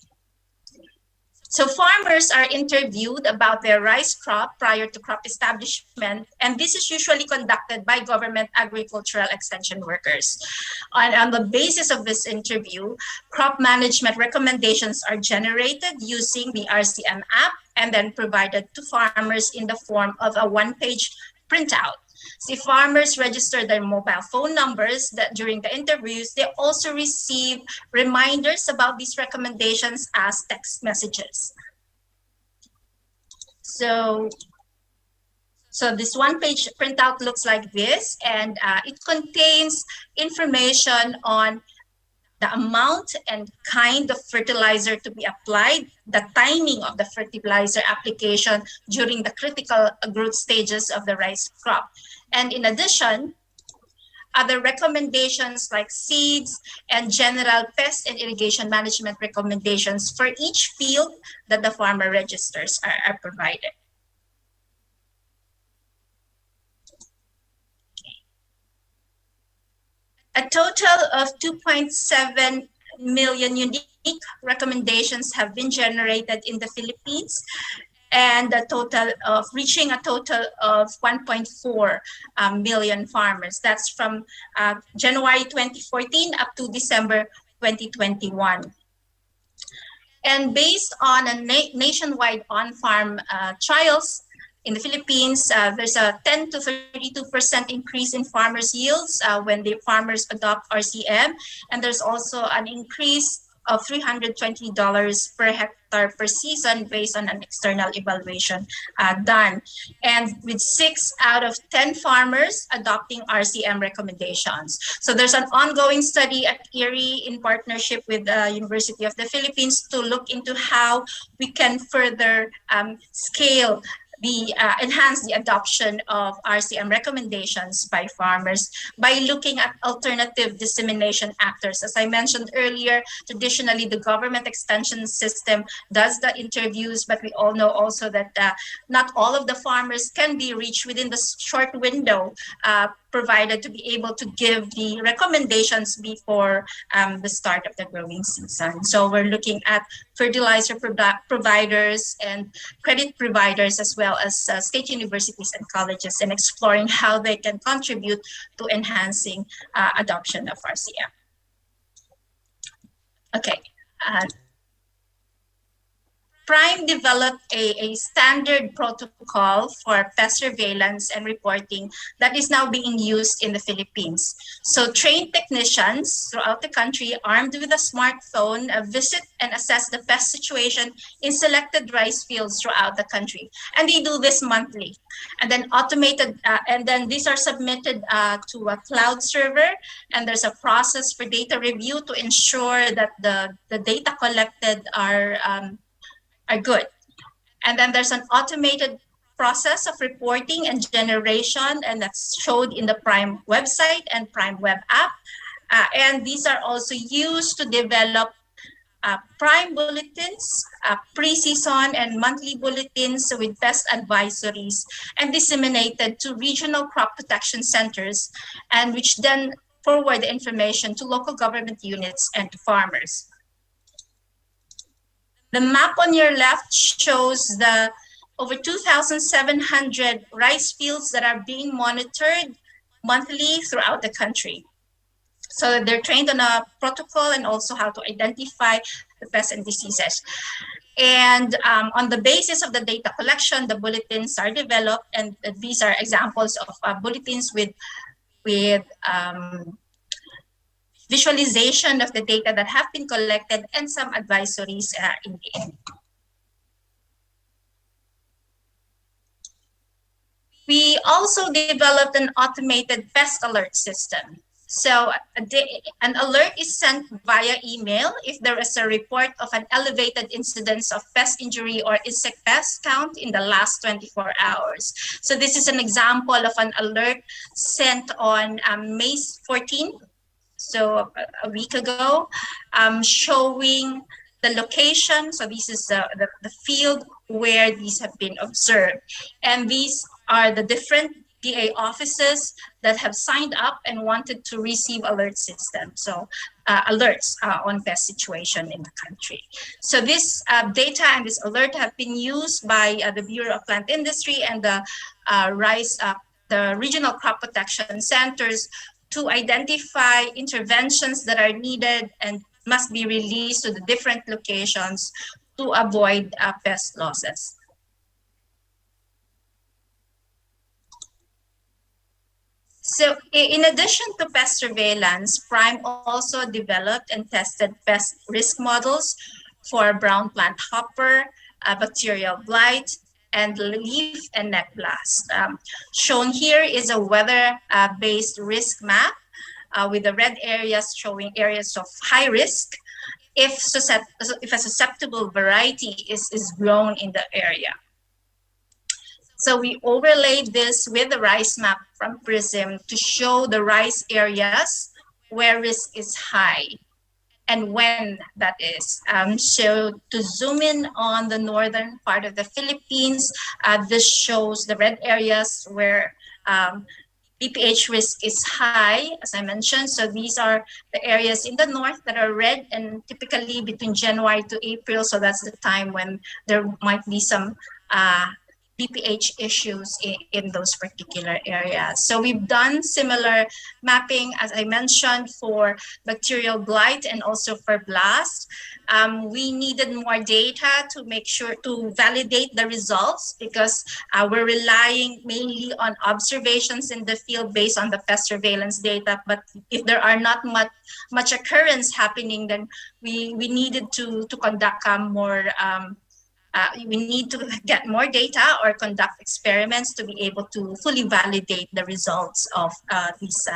So farmers are interviewed about their rice crop prior to crop establishment, and this is usually conducted by government agricultural extension workers. On the basis of this interview, crop management recommendations are generated using the RCM app and then provided to farmers in the form of a one-page printout. So if farmers register their mobile phone numbers that during the interviews, they also receive reminders about these recommendations as text messages. So this one-page printout looks like this, and it contains information on the amount and kind of fertilizer to be applied, the timing of the fertilizer application during the critical growth stages of the rice crop. And in addition, other recommendations like seeds and general pest and irrigation management recommendations for each field that the farmer registers are provided. A total of 2.7 million unique recommendations have been generated in the Philippines, and a total of reaching a total of 1.4 million farmers. That's from January 2014 up to December 2021. And based on a nationwide on-farm trials in the Philippines, there's a 10 to 32% increase in farmers' yields when the farmers adopt RCM, and there's also an increase of $320 per hectare per season based on an external evaluation done. And with 6 out of 10 farmers adopting RCM recommendations. So there's an ongoing study at IRRI in partnership with the University of the Philippines to look into how we can further scale enhance the adoption of RCM recommendations by farmers by looking at alternative dissemination actors. As I mentioned earlier, traditionally the government extension system does the interviews, but we all know also that not all of the farmers can be reached within the short window provided to be able to give the recommendations before the start of the growing season. So we're looking at fertilizer providers and credit providers, as well as state universities and colleges, and exploring how they can contribute to enhancing adoption of RCM. Okay. Prime developed a standard protocol for pest surveillance and reporting that is now being used in the Philippines. So trained technicians throughout the country armed with a smartphone visit and assess the pest situation in selected rice fields throughout the country. And they do this monthly. And then and then these are submitted to a cloud server, and there's a process for data review to ensure that the data collected are good. And then there's an automated process of reporting and generation, and that's showed in the Prime website and Prime web app. And these are also used to develop Prime bulletins, pre-season and monthly bulletins with pest advisories, and disseminated to regional crop protection centers, and which then forward the information to local government units and to farmers. The map on your left shows the over 2,700 rice fields that are being monitored monthly throughout the country. So they're trained on a protocol and also how to identify the pests and diseases. And on the basis of the data collection, the bulletins are developed, and these are examples of bulletins with visualization of the data that have been collected and some advisories in the end. We also developed an automated pest alert system. So an alert is sent via email if there is a report of an elevated incidence of pest injury or insect pest count in the last 24 hours. So this is an example of an alert sent on May 14th, so a week ago, showing the location. So this is the field where these have been observed. And these are the different DA offices that have signed up and wanted to receive alert systems, so alerts on pest situation in the country. So this data and this alert have been used by the Bureau of Plant Industry and the the regional crop protection centers to identify interventions that are needed and must be released to the different locations to avoid pest losses. So in addition to pest surveillance, Prime also developed and tested pest risk models for brown plant hopper, bacterial blight, and leaf and neck blast. Shown here is a weather-based risk map with the red areas showing areas of high risk if a susceptible variety is grown in the area. So we overlaid this with the rice map from PRISM to show the rice areas where risk is high and when that is. So to zoom in on the northern part of the Philippines, this shows the red areas where BPH risk is high, as I mentioned. So these are the areas in the north that are red, and typically between January to April. So that's the time when there might be some BPH issues in those particular areas. So we've done similar mapping, as I mentioned, for bacterial blight and also for blast. We needed more data to make sure to validate the results, because we're relying mainly on observations in the field based on the pest surveillance data. But if there are not much occurrence happening, then we needed to conduct more we need to get more data or conduct experiments to be able to fully validate the results of these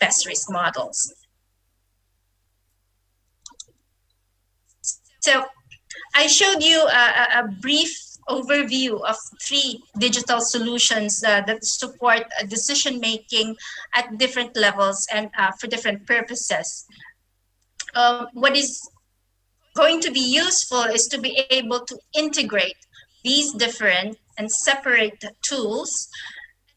pest risk models. So I showed you a brief overview of 3 digital solutions that support decision-making at different levels and for different purposes. What is going to be useful is to be able to integrate these different and separate tools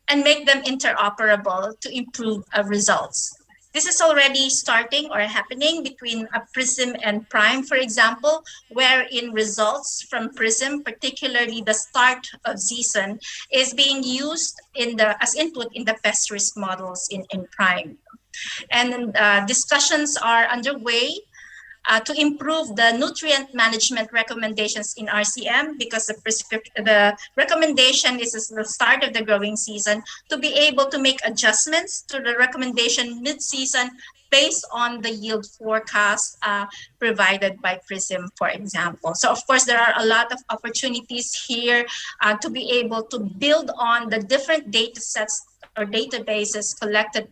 and make them interoperable to improve results. This is already starting or happening between PRISM and Prime, for example, wherein results from PRISM, particularly the start of season, is being used as input in the pest risk models in Prime. And discussions are underway to improve the nutrient management recommendations in RCM, because the recommendation is the start of the growing season, to be able to make adjustments to the recommendation mid-season based on the yield forecast provided by PRISM, for example. So of course, there are a lot of opportunities here to be able to build on the different data sets or databases collected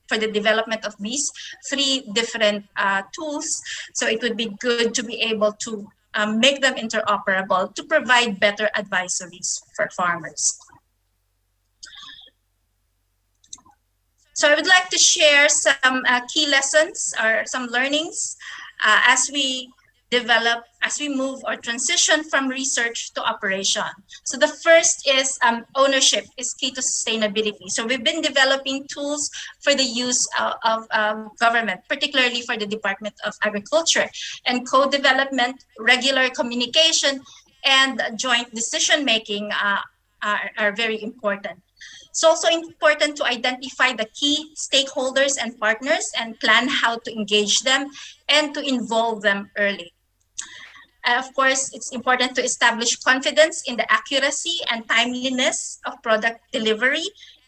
for the development of these three different tools. So it would be good to be able to make them interoperable to provide better advisories for farmers. So I would like to share some key lessons or some learnings as we move or transition from research to operation. So the first is ownership is key to sustainability. So we've been developing tools for the use of government, particularly for the Department of Agriculture, and co-development, regular communication, and joint decision-making are very important. It's also important to identify the key stakeholders and partners and plan how to engage them and to involve them early. Of course, it's important to establish confidence in the accuracy and timeliness of product delivery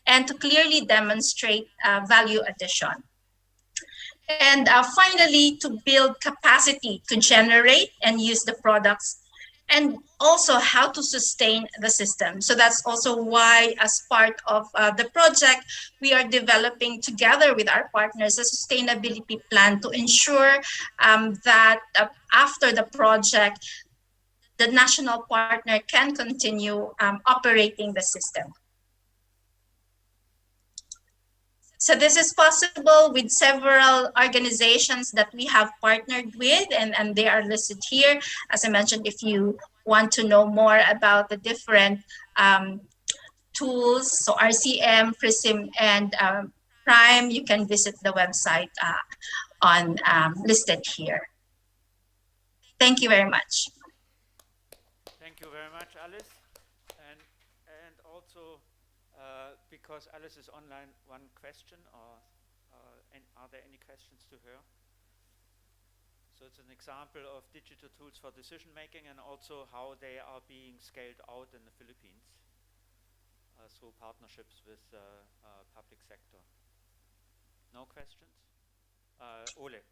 and to clearly demonstrate value addition. And finally, to build capacity to generate and use the products, and also how to sustain the system. So that's also why, as part of the project, we are developing together with our partners a sustainability plan to ensure that after the project, the national partner can continue operating the system. So this is possible with several organizations that we have partnered with, and they are listed here. As I mentioned, if you want to know more about the different tools, so RCM, PRISM, and Prime, you can visit the website listed here. Thank you very much. Thank you very much, Alice. And also, because Alice is online, one question, or are there any questions to her? So it's an example of digital tools for decision making and also how they are being scaled out in the Philippines through partnerships with public sector. No questions? Ole.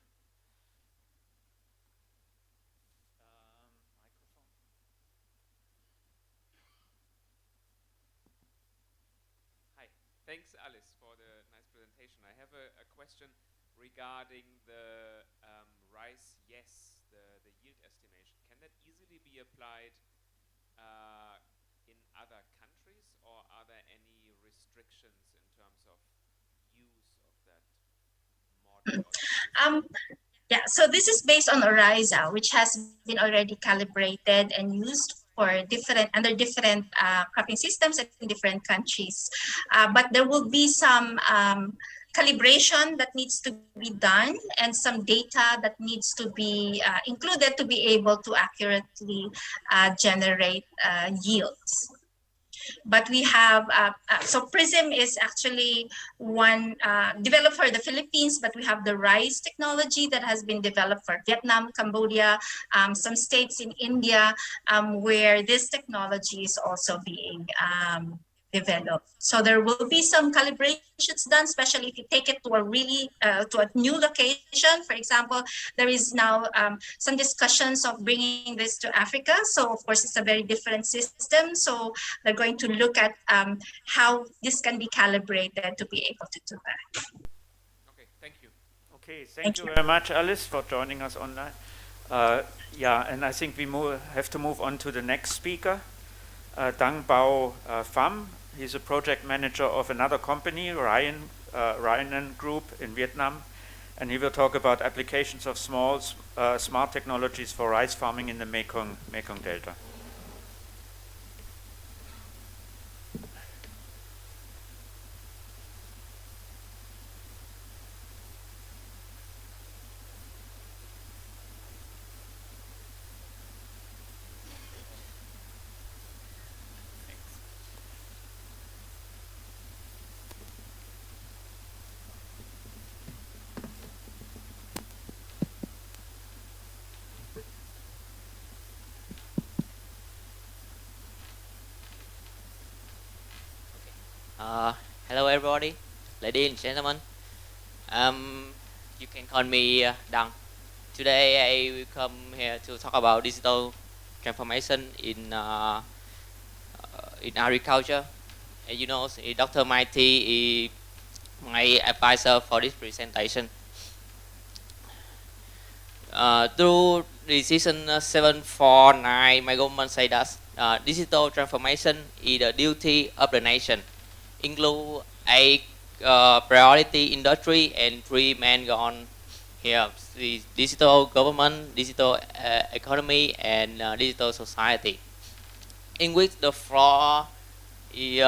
Thanks, Alice, for the nice presentation. I have a question regarding the rice yes, the yield estimation. Can that easily be applied in other countries, or are there any restrictions in terms of use of that model? Yeah, so this is based on ORIZA, which has been already calibrated and used for under different cropping systems in different countries. But there will be some calibration that needs to be done and some data that needs to be included to be able to accurately generate yields. But we have, so PRISM is actually one developed for the Philippines, but we have the rice technology that has been developed for Vietnam, Cambodia, some states in India, where this technology is also being developed. So there will be some calibrations done, especially if you take it to a really to a new location. For example, there is now some discussions of bringing this to Africa. So of course, it's a very different system. So they're going to look at how this can be calibrated to be able to do that. Okay, thank you. Okay, thank you very much, Alice, for joining us online. Yeah, and I think we have to move on to the next speaker, Dang Bao Pham. He's a project manager of another company, Rerun Group in Vietnam, and he will talk about applications of smart technologies for rice farming in the Mekong Delta. Hello everybody, ladies and gentlemen. You can call me Đăng. Today I will come here to talk about digital transformation in agriculture. You know, Dr. Mighty is my advisor for this presentation. Through decision 749, my government said that digital transformation is the duty of the nation, include a priority industry and three main goals here: the digital government, digital economy, and digital society. In which the floor is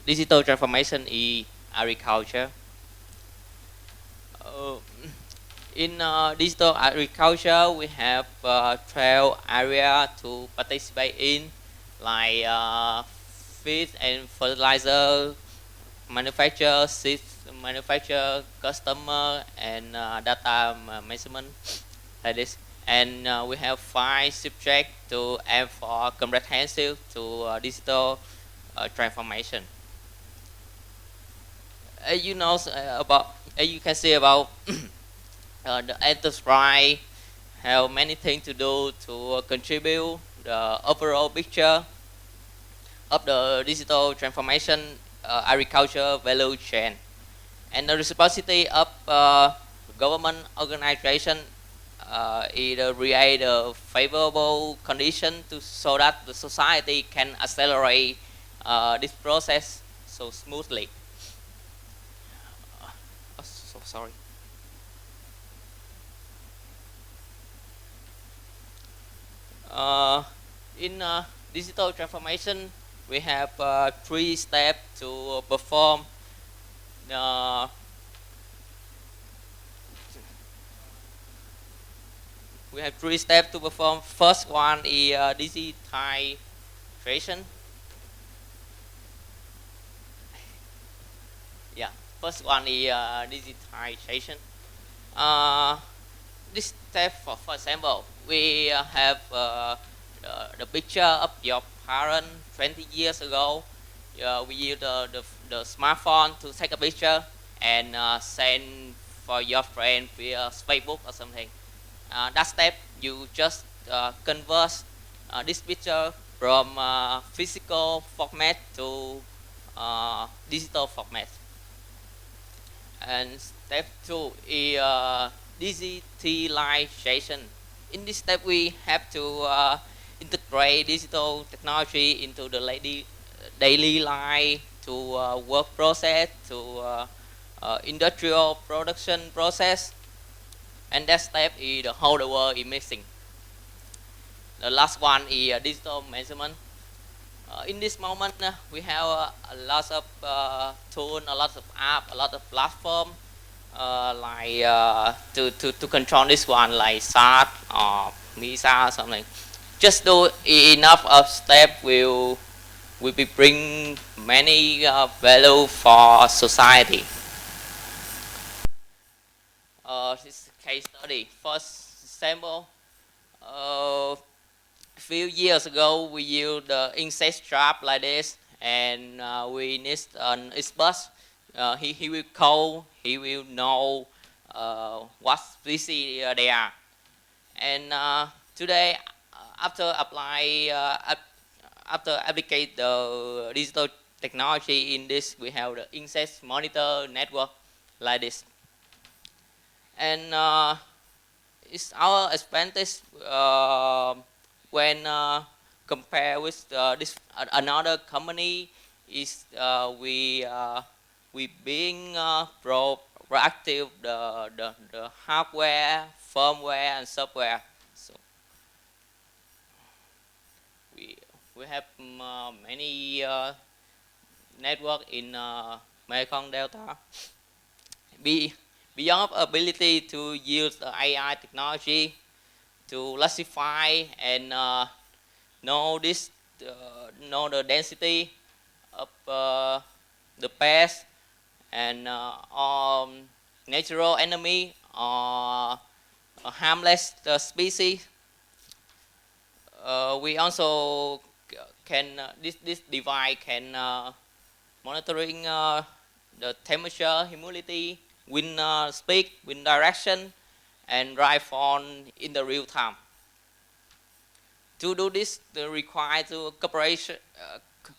digital transformation in agriculture. In digital agriculture, we have 12 areas to participate in, like feed and fertilizer, manufacture, seed manufacture, customer, and data management, like this. And we have 5 subjects to aim for comprehensive to digital transformation. You know about, you can see about the enterprise have many things to do to contribute the overall picture of the digital transformation agriculture value chain. And the responsibility of government organization is to create a favorable condition so that the society can accelerate this process so smoothly. So sorry. In digital transformation, we have 3 steps to perform. We have 3 steps to perform. First one is digitization. Yeah, first one is digitization. This step, for example, we have the picture of your parent 20 years ago. We use the smartphone to take a picture and send for your friend via Facebook or something. That step, you just convert this picture from physical format to digital format. And step 2 is digitalization. In this step, we have to integrate digital technology into the daily life, to work process, to industrial production process. And that step is the whole world is missing. The last one is digital management. In this moment, we have a lot of tools, a lot of apps, a lot of platform like to control this one, like SAT or MISA or something. Just do enough of step will be bring many value for society. This case study. First example, a few years ago we used the insect trap like this, and we need an expert. He will call, he will know what species they are. And today, after applicate the digital technology in this, we have the insect monitor network like this. And it's our advantage when compare with this another company is we being proactive the hardware, firmware, and software. So we have many network in Mekong Delta. Beyond ability to use the AI technology to classify and know the density of the pest and natural enemy or harmless species. We also can this device can monitoring the temperature, humidity, wind speed, wind direction, and rainfall in the real time. To do this, require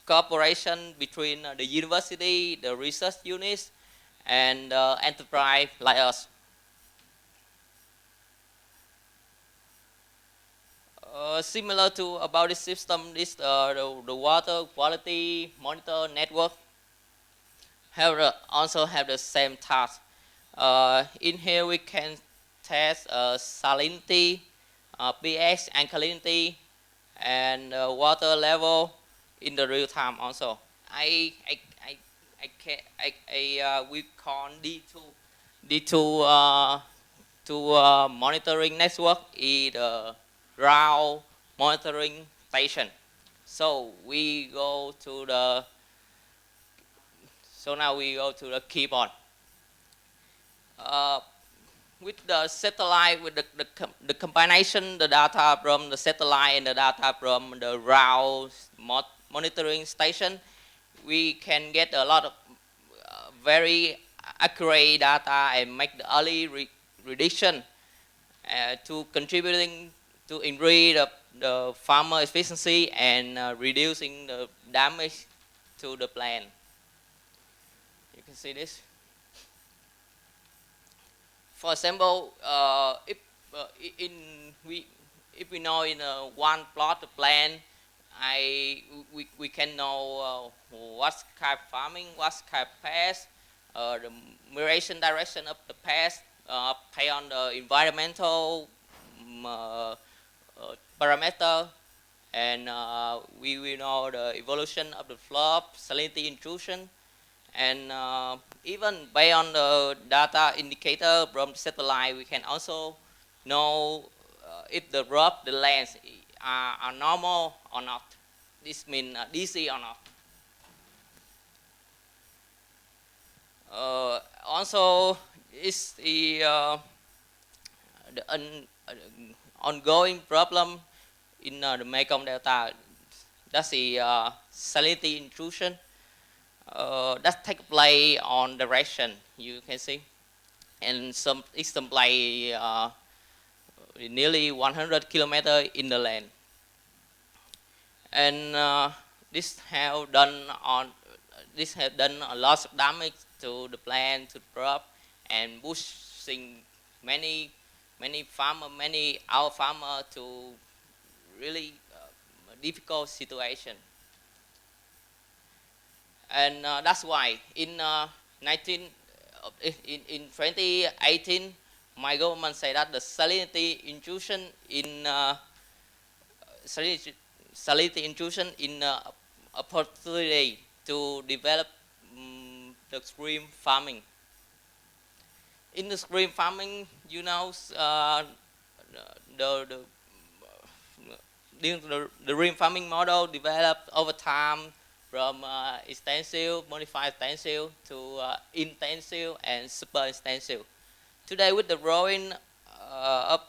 cooperation between the university, the research units, and enterprise like us. Similar to about this system, this the water quality monitor network also have the same task. In here we can test salinity, pH, alkalinity, and water level in the real time also. We call D2 monitoring network is the ground monitoring station. So now we go to the keyboard. With the satellite, with the combination, the data from the satellite and the data from the ground monitoring station, we can get a lot of very accurate data and make the early prediction to contributing to increase the farmer efficiency and reducing the damage to the plant. You can see this. For example, if we know in one plot of land, we can know what kind of farming, what kind of pest, the migration direction of the pest, pay on the environmental parameter, and we will know the evolution of the flood, salinity intrusion, and even based on the data indicator from the satellite, we can also know if the rough, the lands are normal or not. This means DC or not. Also, is the ongoing problem in the Mekong Delta. That's the salinity intrusion. That take place on direction, you can see, and it's some play nearly 100 kilometers in the land, and this have done a lot of damage to the plant, to the crop, and pushing many our farmer to really difficult situation. And that's why in 2018, my government said that the salinity intrusion in opportunity to develop the stream farming. In the stream farming, you know, the stream farming model developed over time from extensive, modified extensive to intensive and super extensive. Today, with the growing of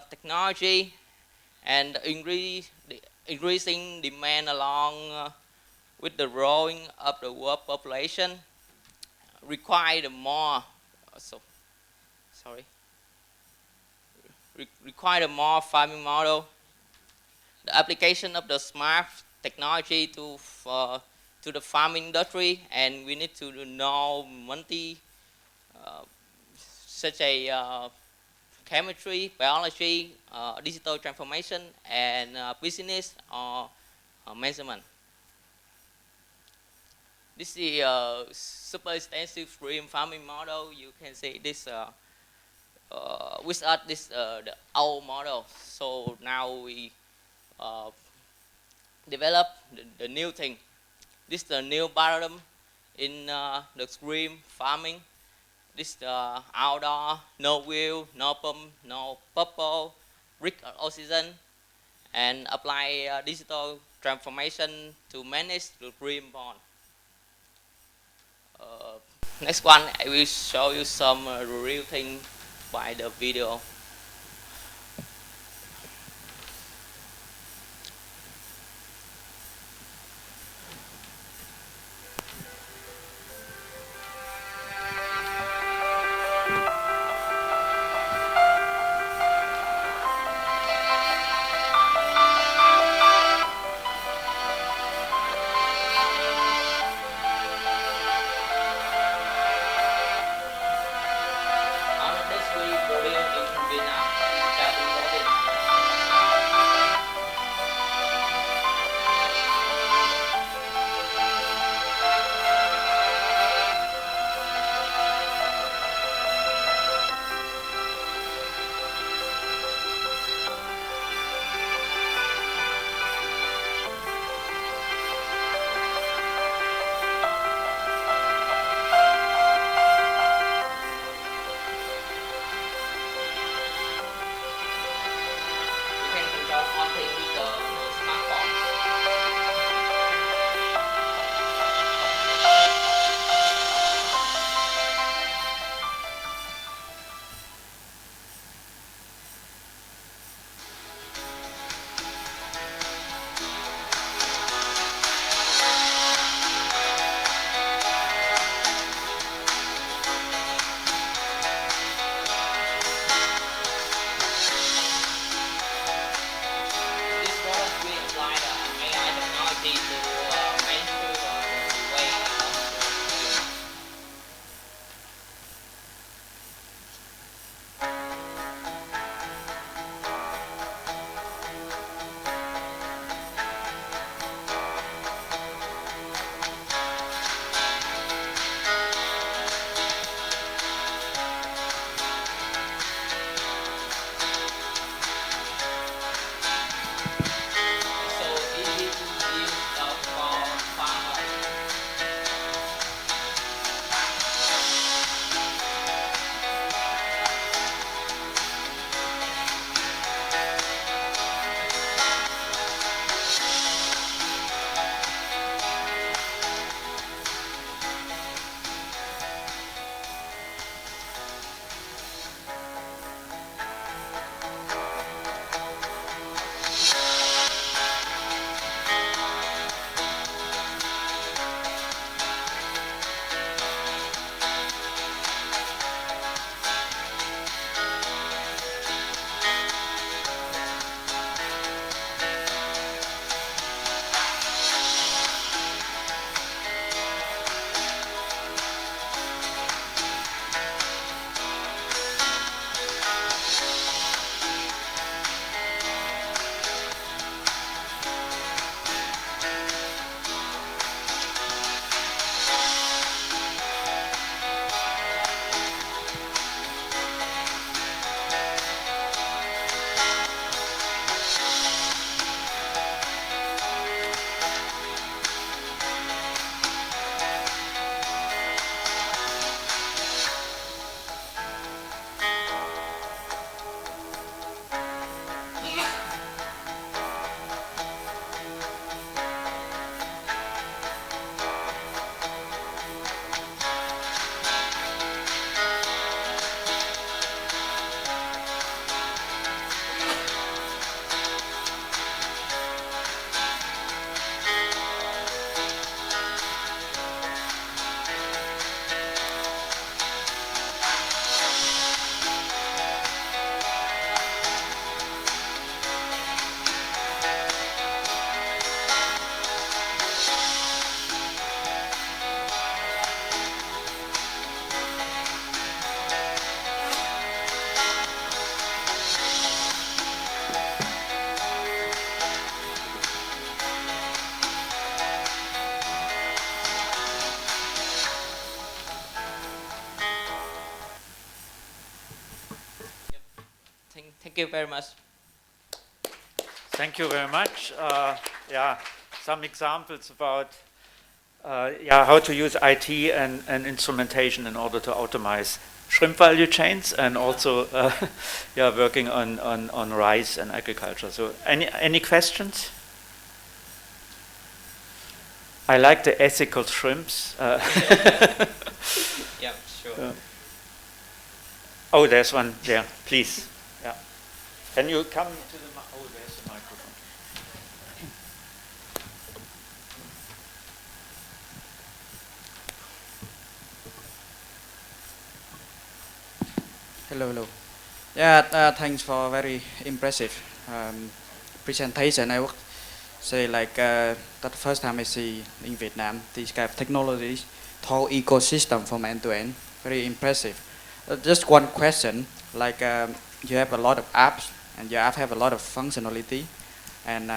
technology and increasing demand along with the growing of the world population, require more. Require more farming model. The application of the smart technology to the farming industry, and we need to know such a chemistry, biology, digital transformation, and business or measurement. This is a super extensive stream farming model. You can see this with us, this the old model. So now we develop the new thing. This is the new paradigm in the stream farming. This outdoor, no wheel, no pump, no purple, rich oxygen, and apply digital transformation to manage the stream pond. Next one, I will show you some real thing by the video. you very much. Thank you very much. Yeah, some examples about yeah, how to use IT and instrumentation in order to optimize shrimp value chains, and also yeah, working on rice and agriculture. So any questions? I like the ethical shrimps. Yeah, sure. Oh, there's one there, please. Yeah. Can you come to the oh, there's the microphone. Hello, hello. Yeah, thanks for very impressive presentation. I would say like that first time I see in Vietnam these kind of technologies, whole ecosystem from end to end. Very impressive. Just one question, like you have a lot of apps and your app have a lot of functionality, and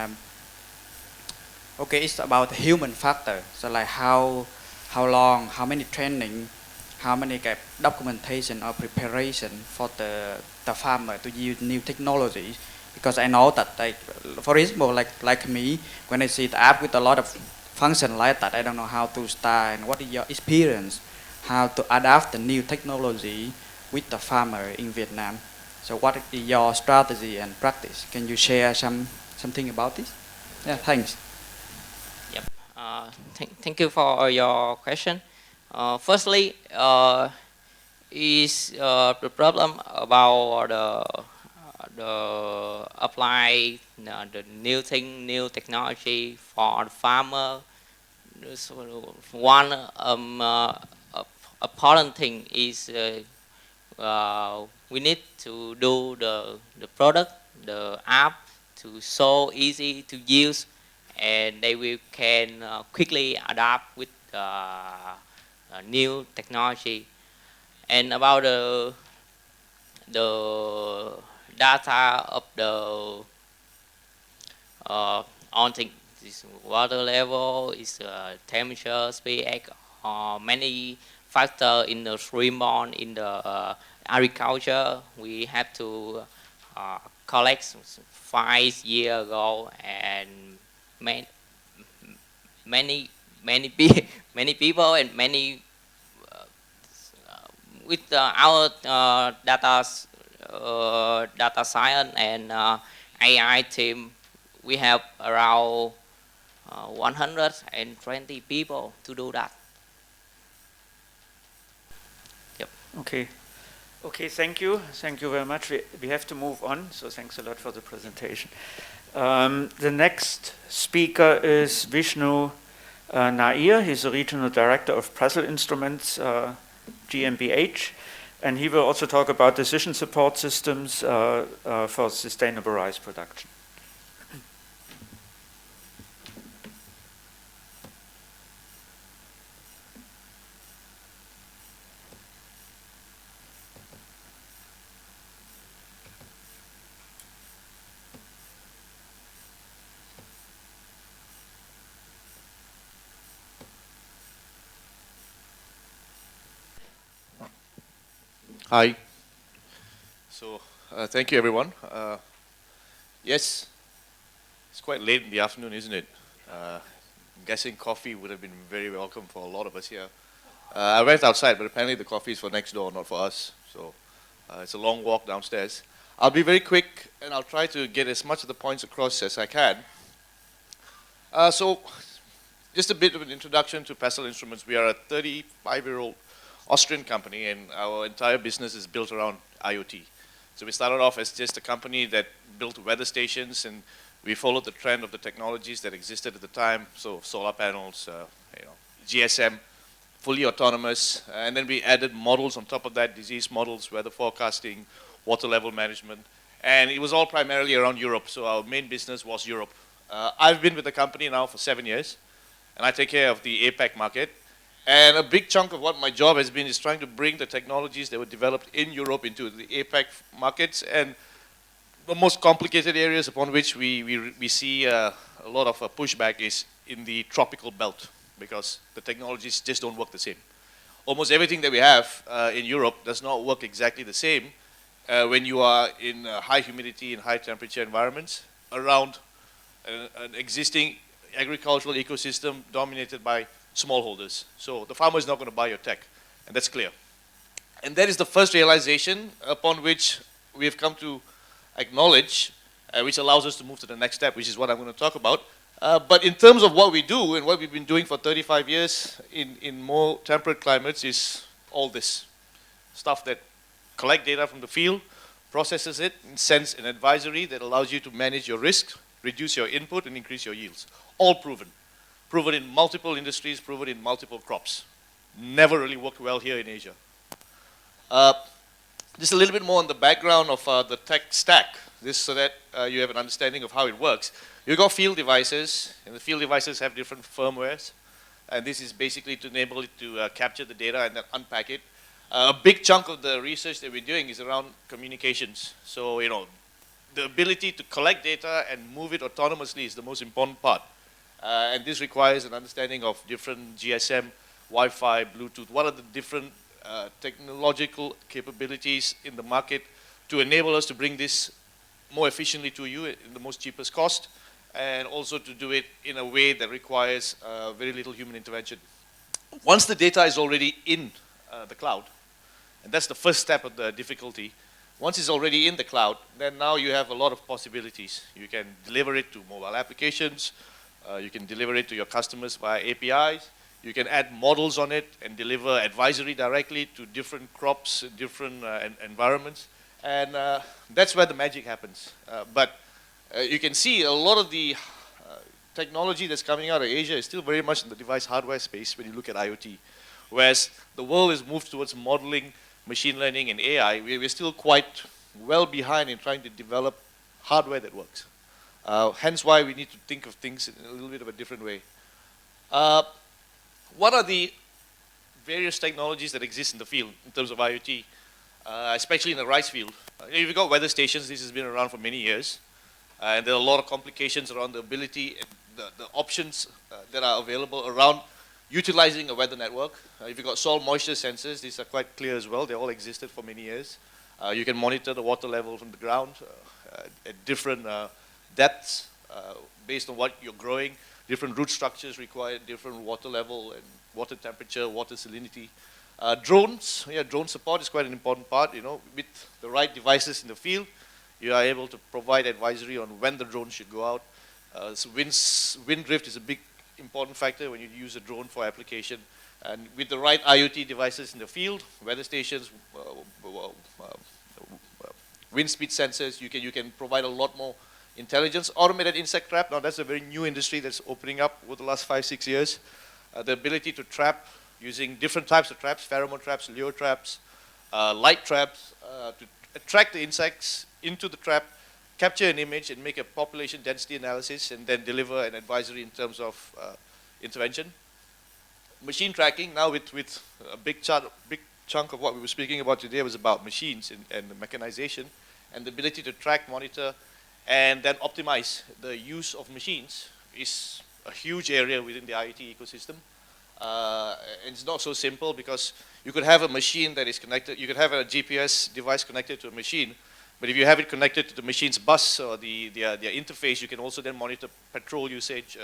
okay, it's about the human factor. So like how long, how many training, how many kind of documentation or preparation for the farmer to use new technologies? Because I know that, like, for example, like me, when I see the app with a lot of function like that, I don't know how to start. And what is your experience, how to adapt the new technology with the farmer in Vietnam? So what is your strategy and practice? Can you share something about this? Yeah, thanks. Yep. Thank you for your question. Firstly, is the problem about the apply the new technology for the farmer. So one important thing is we need to do the product, the app, to so easy to use, and they will can quickly adapt with new technology. And about the data of the on thing, this water level, is temperature, pH, many factors in the stream bond in the agriculture. We have to collect 5 years ago, and many many people and many with our data science and AI team, we have around 120 people to do that. Yep. Okay. Okay, thank you. Thank you very much. We have to move on, so thanks a lot for the presentation. The next speaker is Vishnu Nair. He's the Regional Director of Pressel Instruments GmbH, and he will also talk about decision support systems for sustainable rice production. Hi. So, thank you, everyone. Yes, it's quite late in the afternoon, isn't it? I'm guessing coffee would have been very welcome for a lot of us here. I went outside, but apparently the coffee is for next door, not for us. So, it's a long walk downstairs. I'll be very quick, and I'll try to get as much of the points across as I can. So, just a bit of an introduction to Pressel Instruments. We are a 35-year-old Austrian company, and our entire business is built around IoT. So we started off as just a company that built weather stations, and we followed the trend of the technologies that existed at the time. So solar panels, GSM, fully autonomous, and then we added models on top of that, disease models, weather forecasting, water level management, and it was all primarily around Europe. So our main business was Europe. I've been with the company now for 7 years, and I take care of the APAC market. And a big chunk of what my job has been is trying to bring the technologies that were developed in Europe into the APAC markets, and the most complicated areas upon which we see a lot of pushback is in the tropical belt, because the technologies just don't work the same. Almost everything that we have in Europe does not work exactly the same when you are in high humidity and high temperature environments around an existing agricultural ecosystem dominated by smallholders. So the farmer is not going to buy your tech, and that's clear. And that is the first realization upon which we have come to acknowledge, which allows us to move to the next step, which is what I'm going to talk about. But in terms of what we do and what we've been doing for 35 years in more temperate climates is all this stuff that collect data from the field, processes it, and sends an advisory that allows you to manage your risk, reduce your input, and increase your yields. All proven. Proven in multiple industries, proven in multiple crops. Never really worked well here in Asia. Just a little bit more on the background of the tech stack, this so that you have an understanding of how it works. You've got field devices, and the field devices have different firmwares, and this is basically to enable it to capture the data and then unpack it. A big chunk of the research that we're doing is around communications. So, you know, the ability to collect data and move it autonomously is the most important part. And this requires an understanding of different GSM, Wi-Fi, Bluetooth. What are the different technological capabilities in the market to enable us to bring this more efficiently to you in the most cheapest cost, and also to do it in a way that requires very little human intervention. Once the data is already in the cloud, and that's the first step of the difficulty, once it's already in the cloud, then now you have a lot of possibilities. You can deliver it to mobile applications, you can deliver it to your customers via APIs, you can add models on it and deliver advisory directly to different crops, different environments, and that's where the magic happens. But you can see a lot of the technology that's coming out of Asia is still very much in the device hardware space when you look at IoT. Whereas the world has moved towards modeling, machine learning, and AI, we're still quite well behind in trying to develop hardware that works. Hence why we need to think of things in a little bit of a different way. What are the various technologies that exist in the field in terms of IoT, especially in the rice field? You've got weather stations. This has been around for many years. And there are a lot of complications around the ability and the options that are available around utilizing a weather network. If you've got soil moisture sensors, these are quite clear as well. They all existed for many years. You can monitor the water level from the ground at different depths based on what you're growing. Different root structures require different water level and water temperature, water salinity. Drones, drone support is quite an important part. You know, with the right devices in the field, you are able to provide advisory on when the drone should go out. So wind drift is a big important factor when you use a drone for application. And with the right IoT devices in the field, weather stations, wind speed sensors, you can provide a lot more intelligence. Automated insect trap, now that's a very new industry that's opening up over the last 5-6 years. The ability to trap using different types of traps, pheromone traps, lure traps, light traps, to attract the insects into the trap, capture an image and make a population density analysis, and then deliver an advisory in terms of intervention. Machine tracking, now with a big chunk of what we were speaking about today was about machines and the mechanization, and the ability to track, monitor, and then optimize the use of machines is a huge area within the IoT ecosystem. And it's not so simple because you could have a machine that is connected, you could have a GPS device connected to a machine, but if you have it connected to the machine's bus or their interface, you can also then monitor petrol usage,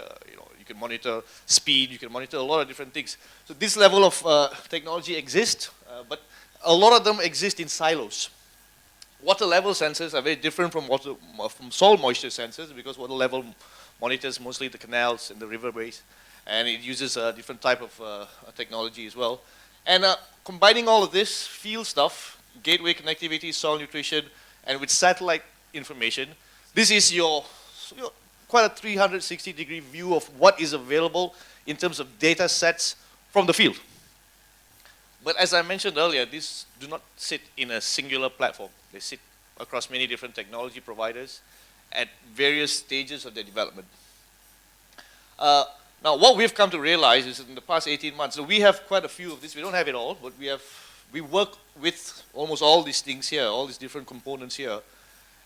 you can monitor speed, you can monitor a lot of different things. So this level of technology exists, but a lot of them exist in silos. Water level sensors are very different from soil moisture sensors because water level monitors mostly the canals and the riverways, and it uses a different type of technology as well. And combining all of this field stuff, gateway connectivity, soil nutrition, and with satellite information, this is your quite a 360-degree view of what is available in terms of data sets from the field. But as I mentioned earlier, these do not sit in a singular platform. They sit across many different technology providers at various stages of their development. Now, what we've come to realize is that in the past 18 months, so we have quite a few of this. We don't have it all, but we work with almost all these things here, all these different components here.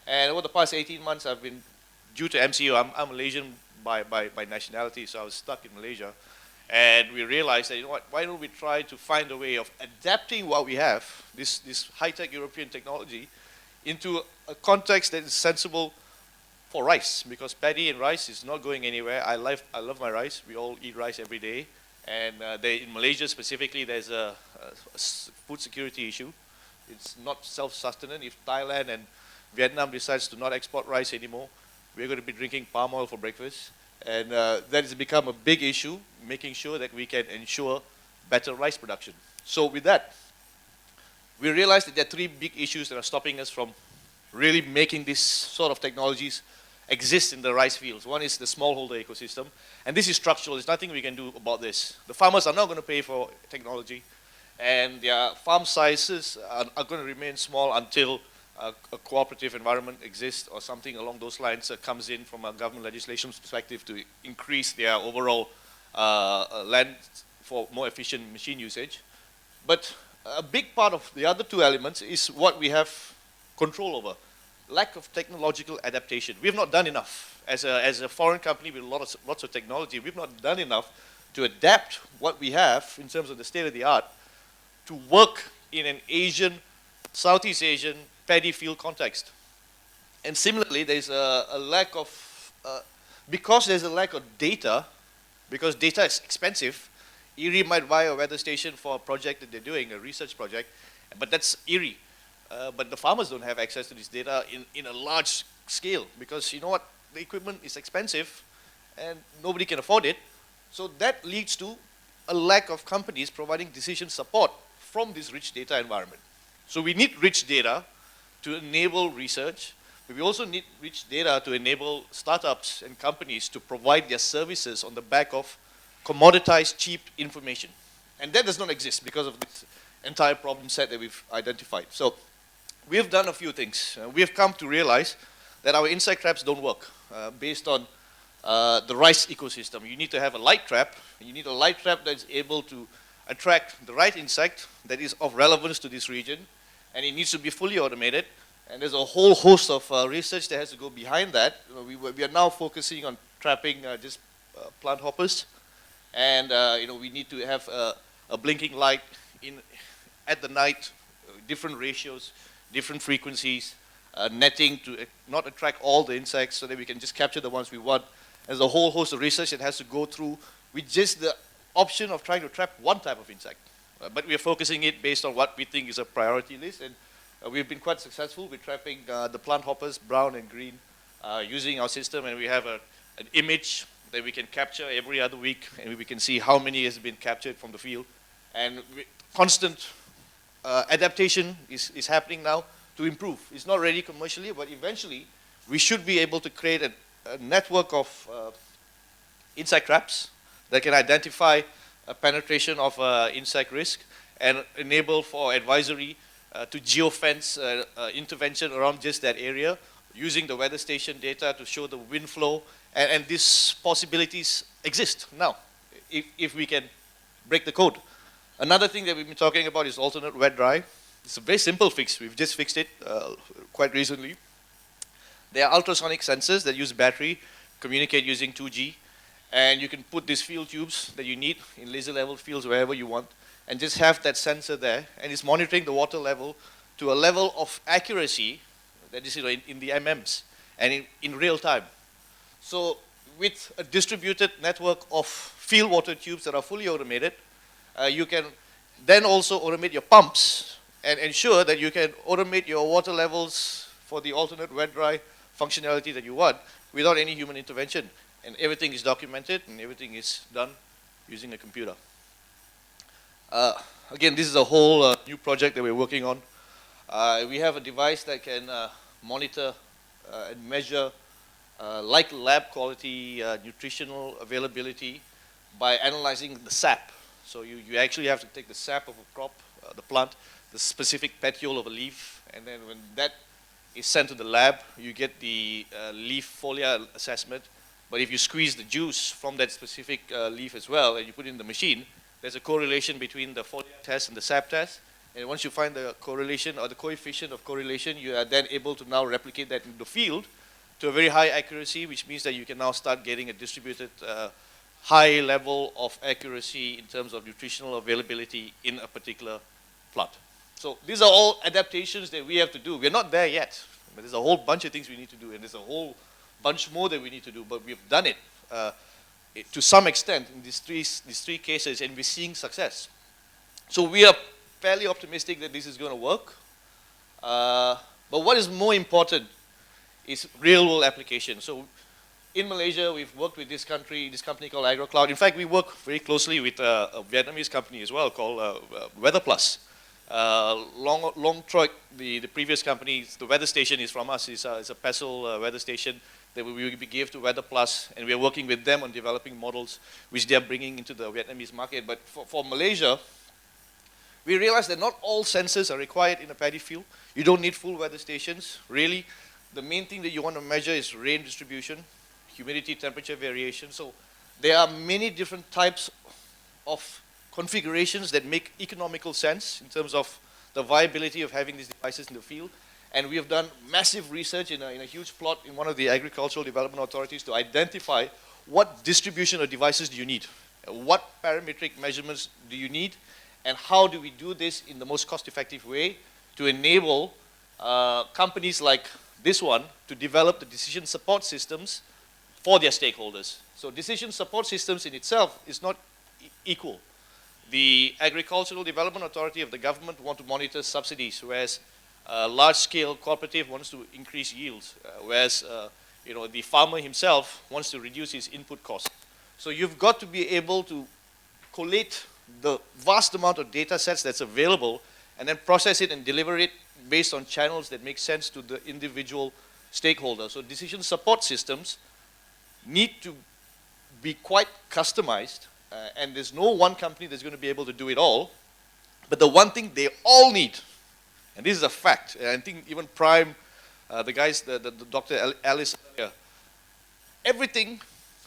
And over the past 18 months, I've been, due to MCO, I'm Malaysian by nationality, so I was stuck in Malaysia. And we realized that, you know what, why don't we try to find a way of adapting what we have, this high-tech European technology, into a context that is sensible for rice, because paddy and rice is not going anywhere. I love my rice. We all eat rice every day. And in Malaysia specifically, there's a food security issue. It's not self-sustenance. If Thailand and Vietnam decides to not export rice anymore, we're going to be drinking palm oil for breakfast. And that has become a big issue, making sure that we can ensure better rice production. So with that, we realized that there are three big issues that are stopping us from really making this sort of technologies exist in the rice fields. One is the smallholder ecosystem, and this is structural. There's nothing we can do about this. The farmers are not going to pay for technology, and their farm sizes are going to remain small until a cooperative environment exists or something along those lines comes in from a government legislation perspective to increase their overall land for more efficient machine usage. But a big part of the other two elements is what we have control over. Lack of technological adaptation. We have not done enough. As a foreign company with lots of technology, we've not done enough to adapt what we have in terms of the state of the art to work in an Asian, Southeast Asian paddy field context. And similarly, there's a lack of, because there's a lack of data, because data is expensive, IRRI might buy a weather station for a project that they're doing, a research project, but that's IRRI. But the farmers don't have access to this data in a large scale, because you know what, the equipment is expensive and nobody can afford it. So that leads to a lack of companies providing decision support from this rich data environment. So we need rich data to enable research, but we also need rich data to enable startups and companies to provide their services on the back of commoditized, cheap information. And that does not exist because of this entire problem set that we've identified. So we have done a few things. We have come to realize that our insect traps don't work based on the rice ecosystem. You need to have a light trap. You need a light trap that's able to attract the right insect that is of relevance to this region, and it needs to be fully automated. And there's a whole host of research that has to go behind that. We are now focusing on trapping just plant hoppers, and we need to have a blinking light at the night, different ratios, different frequencies, netting to not attract all the insects so that we can just capture the ones we want. There's a whole host of research that has to go through with just the option of trying to trap one type of insect. But we are focusing it based on what we think is a priority list, and we've been quite successful with trapping the plant hoppers, brown and green, using our system, and we have an image that we can capture every other week, and we can see how many has been captured from the field. And constant adaptation is happening now to improve. It's not ready commercially, but eventually we should be able to create a network of insect traps that can identify a penetration of insect risk and enable for advisory to geofence intervention around just that area, using the weather station data to show the wind flow, and these possibilities exist now if we can break the code. Another thing that we've been talking about is alternate wet-dry. It's a very simple fix. We've just fixed it quite recently. There are ultrasonic sensors that use battery, communicate using 2G, and you can put these field tubes that you need in laser level fields wherever you want, and just have that sensor there, and it's monitoring the water level to a level of accuracy that is in the MMs and in real time. So with a distributed network of field water tubes that are fully automated, you can then also automate your pumps and ensure that you can automate your water levels for the alternate wet-dry functionality that you want without any human intervention. And everything is documented and everything is done using a computer. Again, this is a whole new project that we're working on. We have a device that can monitor and measure like lab quality nutritional availability by analyzing the sap. So you actually have to take the sap of a crop, the plant, the specific petiole of a leaf, and then when that is sent to the lab, you get the leaf folia assessment. But if you squeeze the juice from that specific leaf as well, and you put it in the machine, there's a correlation between the folia test and the sap test. And once you find the correlation or the coefficient of correlation, you are then able to now replicate that in the field to a very high accuracy, which means that you can now start getting a distributed high level of accuracy in terms of nutritional availability in a particular plant. So these are all adaptations that we have to do. We're not there yet, but there's a whole bunch of things we need to do, and there's a whole bunch more that we need to do, but we've done it to some extent in these three cases, and we're seeing success. So we are fairly optimistic that this is going to work. But what is more important is real-world application. So in Malaysia, we've worked with this company called AgroCloud. In fact, we work very closely with a Vietnamese company as well called Weather Plus. Long Troy, the previous company, the weather station is from us. It's a PESEL weather station that we gave to Weather Plus, and we are working with them on developing models which they are bringing into the Vietnamese market. But for Malaysia, we realized that not all sensors are required in a paddy field. You don't need full weather stations. Really, the main thing that you want to measure is rain distribution, humidity, temperature variation. So there are many different types of configurations that make economical sense in terms of the viability of having these devices in the field. And we have done massive research in a huge plot in one of the agricultural development authorities to identify what distribution of devices do you need, what parametric measurements do you need, and how do we do this in the most cost-effective way to enable companies like this one to develop the decision support systems for their stakeholders. So decision support systems in itself is not equal. The Agricultural Development Authority of the government want to monitor subsidies, whereas large-scale cooperative wants to increase yields, whereas the farmer himself wants to reduce his input costs. So you've got to be able to collate the vast amount of data sets that's available and then process it and deliver it based on channels that make sense to the individual stakeholder. So decision support systems need to be quite customized, and there's no one company that's going to be able to do it all. But the one thing they all need, and this is a fact, and I think even Prime, the guys, the Dr. Alice, everything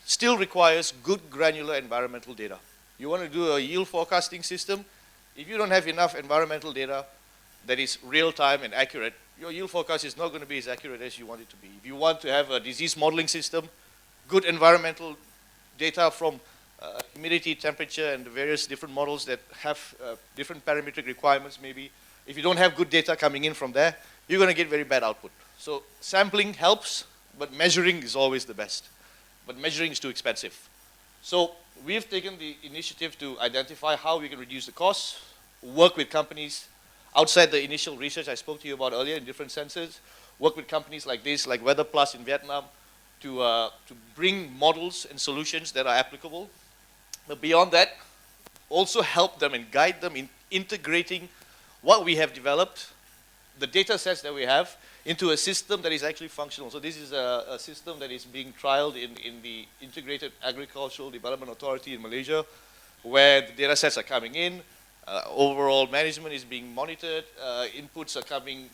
still requires good granular environmental data. You want to do a yield forecasting system, if you don't have enough environmental data that is real-time and accurate, your yield forecast is not going to be as accurate as you want it to be. If you want to have a disease modeling system, good environmental data from humidity, temperature, and the various different models that have different parametric requirements maybe. If you don't have good data coming in from there, you're going to get very bad output. So sampling helps, but measuring is always the best. But measuring is too expensive. So we've taken the initiative to identify how we can reduce the costs, work with companies outside the initial research I spoke to you about earlier in different sensors, work with companies like this, like Weather Plus in Vietnam, to bring models and solutions that are applicable. But beyond that, also help them and guide them in integrating what we have developed, the data sets that we have, into a system that is actually functional. So this is a system that is being trialed in the Integrated Agricultural Development Authority in Malaysia, where the data sets are coming in, overall management is being monitored, inputs are coming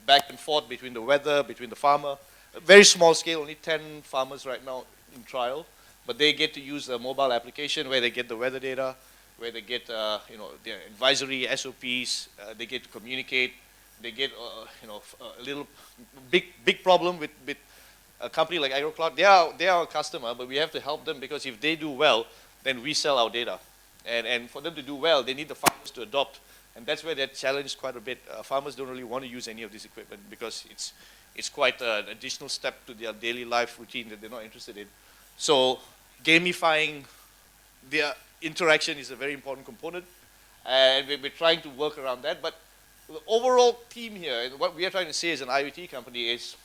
back and forth between the weather, between the farmer. A very small scale, only 10 farmers right now in trial, but they get to use a mobile application where they get the weather data, where they get their advisory SOPs, they get to communicate, they get a little big problem with a company like AgroCloud. They are a customer, but we have to help them because if they do well, then we sell our data. And for them to do well, they need the farmers to adopt, and that's where they're challenged quite a bit. Farmers don't really want to use any of this equipment because it's quite an additional step to their daily life routine that they're not interested in. So gamifying their interaction is a very important component, and we're trying to work around that. But the overall theme here, and what we are trying to say as an IoT company is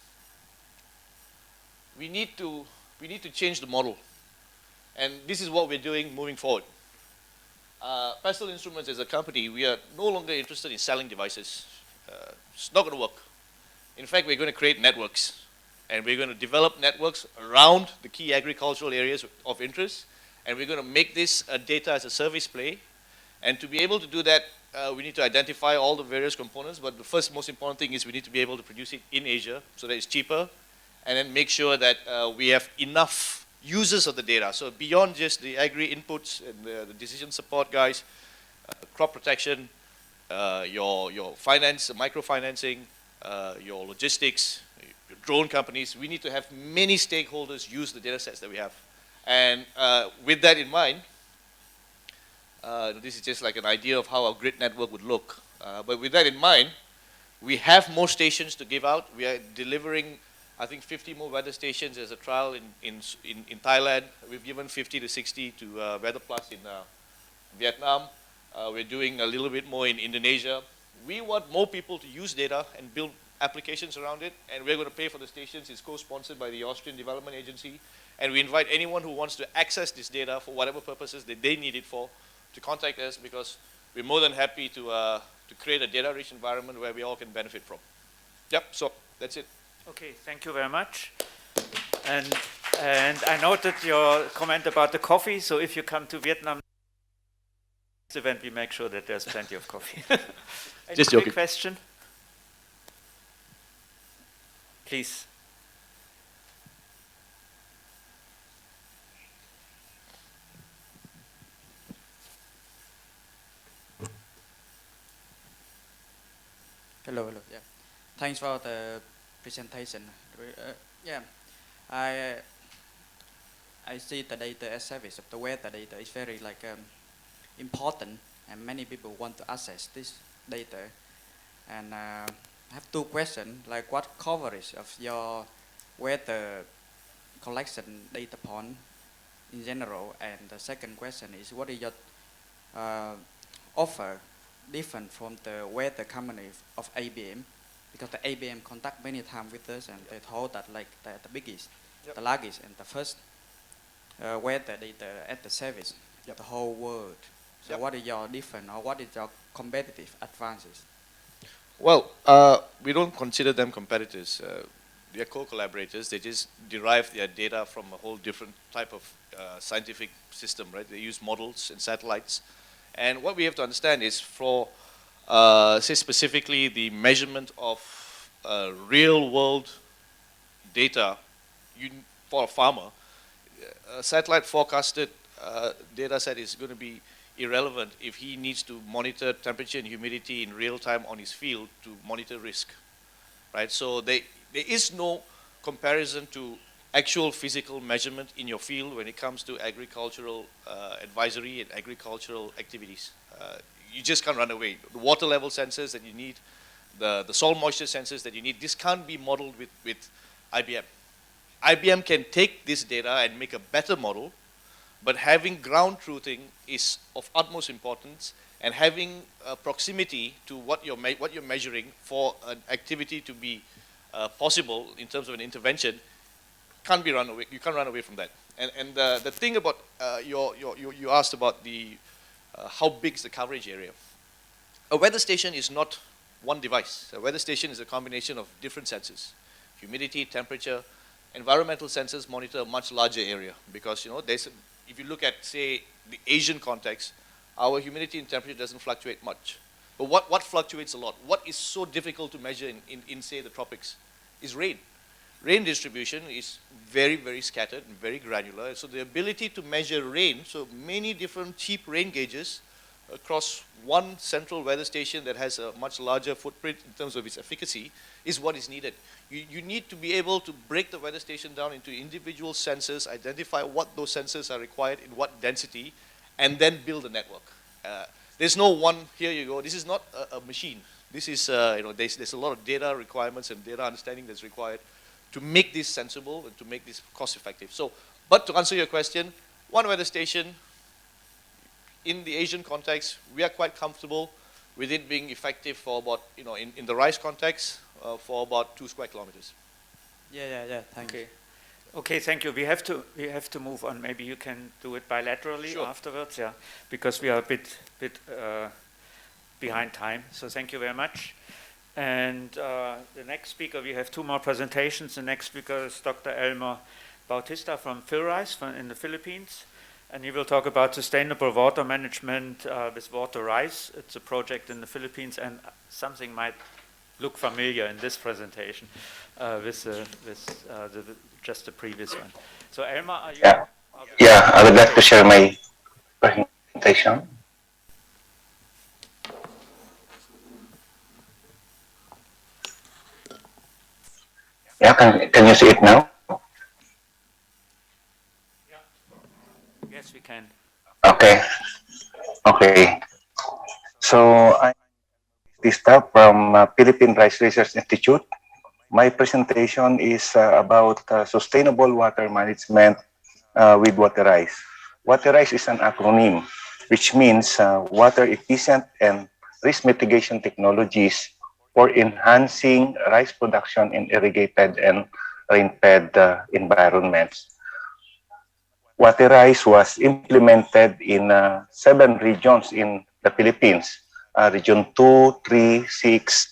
we need to change the model. And this is what we're doing moving forward. Pestle Instruments as a company, we are no longer interested in selling devices. It's not going to work. In fact, we're going to create networks. And we're going to develop networks around the key agricultural areas of interest. And we're going to make this a data as a service play. And to be able to do that, we need to identify all the various components. But the first most important thing is we need to be able to produce it in Asia so that it's cheaper. And then make sure that we have enough users of the data. So beyond just the agri inputs and the decision support guys, crop protection, your finance, microfinancing, your logistics, your drone companies, we need to have many stakeholders use the data sets that we have. And with that in mind, this is just like an idea of how our grid network would look. But with that in mind, we have more stations to give out. We are delivering, I think, 50 more weather stations as a trial in Thailand. We've given 50 to 60 to Weather Plus in Vietnam. We're doing a little bit more in Indonesia. We want more people to use data and build applications around it, and we're going to pay for the stations. It's co-sponsored by the Austrian Development Agency, and we invite anyone who wants to access this data for whatever purposes that they need it for to contact us, because we're more than happy to create a data-rich environment where we all can benefit from. Yep, so that's it. Okay, thank you very much. And I noted your comment about the coffee, so if you come to Vietnam event, we make sure that there's plenty of coffee. Any Just quick joking. question? Please. Hello, hello. Yeah, thanks for the presentation. Yeah, I see the data as service of the weather data is very important, and many people want to access this data. And I have two questions, like what coverage of your weather collection data point in general, and the second question is what is your offer different from the weather company of ABM, because the ABM contact many times with us and they told that like the biggest, the largest and the first weather data at the service of the whole world. So what is your different, or what is your competitive advances? Well, we don't consider them competitors. They are co-collaborators. They just derive their data from a whole different type of scientific system, right? They use models and satellites. And what we have to understand is for, say specifically, the measurement of real-world data for a farmer, a satellite forecasted data set is going to be irrelevant if he needs to monitor temperature and humidity in real time on his field to monitor risk, right? So there is no comparison to actual physical measurement in your field when it comes to agricultural advisory and agricultural activities. You just can't run away. The water level sensors that you need, the soil moisture sensors that you need, this can't be modeled with IBM. IBM can take this data and make a better model, but having ground truthing is of utmost importance, and having proximity to what you're measuring for an activity to be possible in terms of an intervention can't be run away. You can't run away from that. And the thing about you asked about the how big is the coverage area. A weather station is not one device. A weather station is a combination of different sensors: humidity, temperature. Environmental sensors monitor a much larger area, because if you look at, say, the Asian context, our humidity and temperature doesn't fluctuate much. But what fluctuates a lot, what is so difficult to measure in say, the tropics, is rain. Rain distribution is very, very scattered and very granular. So the ability to measure rain, so many different cheap rain gauges across one central weather station that has a much larger footprint in terms of its efficacy, is what is needed. You need to be able to break the weather station down into individual sensors, identify what those sensors are required in what density, and then build a network. There's no one, here you go. This is not a machine. This is, there's a lot of data requirements and data understanding that's required to make this sensible and to make this cost effective. So, but to answer your question, one weather station, in the Asian context, we are quite comfortable with it being effective for about, in the rice context, for about 2 square kilometers. Yeah, thank you. Okay, thank you. We have to move on. Maybe you can do it bilaterally afterwards, yeah, because we are a bit behind time. So thank you very much. And the next speaker, we have 2 more presentations. The next speaker is Dr. Elmer Bautista from IRRI in the Philippines. And he will talk about sustainable water management with water rice. It's a project in the Philippines, and something might look familiar in this presentation with just the previous one. So Elmar, are you? Yeah, I would like to share my presentation. Yeah, can you see it now? Yes, we can. Okay. So I'm Bautista from Philippine Rice Research Institute. My presentation is about sustainable water management with water rice. Water rice is an acronym, which means water efficient and risk mitigation technologies for enhancing rice production in irrigated and rain-fed environments. Water rice was implemented in 7 regions in the Philippines, Region 2, 3, 6.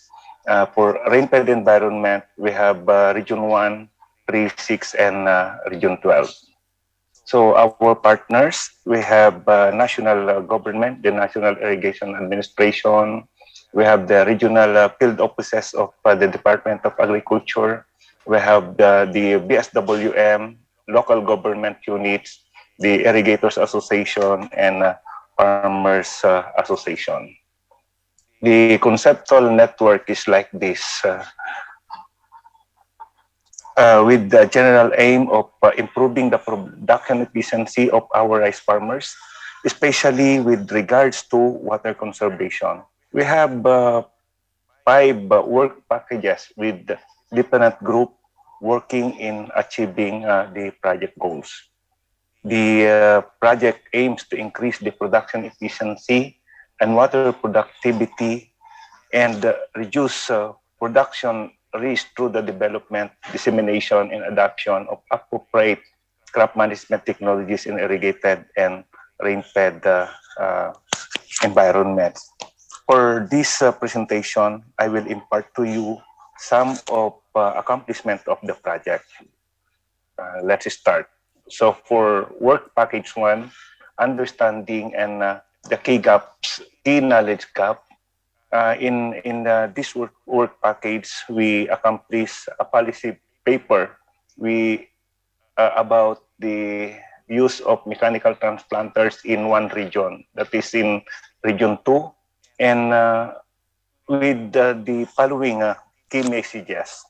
For rain-fed environment, we have Region 1, 3, 6, and Region 12. So our partners, we have national government, the National Irrigation Administration. We have the regional field offices of the Department of Agriculture. We have the BSWM, local government units, the Irrigators Association, and Farmers Association. The conceptual network is like this. With the general aim of improving the production efficiency of our rice farmers, especially with regards to water conservation. We have 5 work packages with different groups working in achieving the project goals. The project aims to increase the production efficiency and water productivity and reduce production risk through the development, dissemination, and adoption of appropriate crop management technologies in irrigated and rain-fed environments. For this presentation, I will impart to you some of accomplishment of the project. Let's start. So for work package 1, understanding and the key gaps, key knowledge gap. In this work package, we accomplished a policy paper about the use of mechanical transplanters in 1 region, that is in Region 2, and with the following key messages.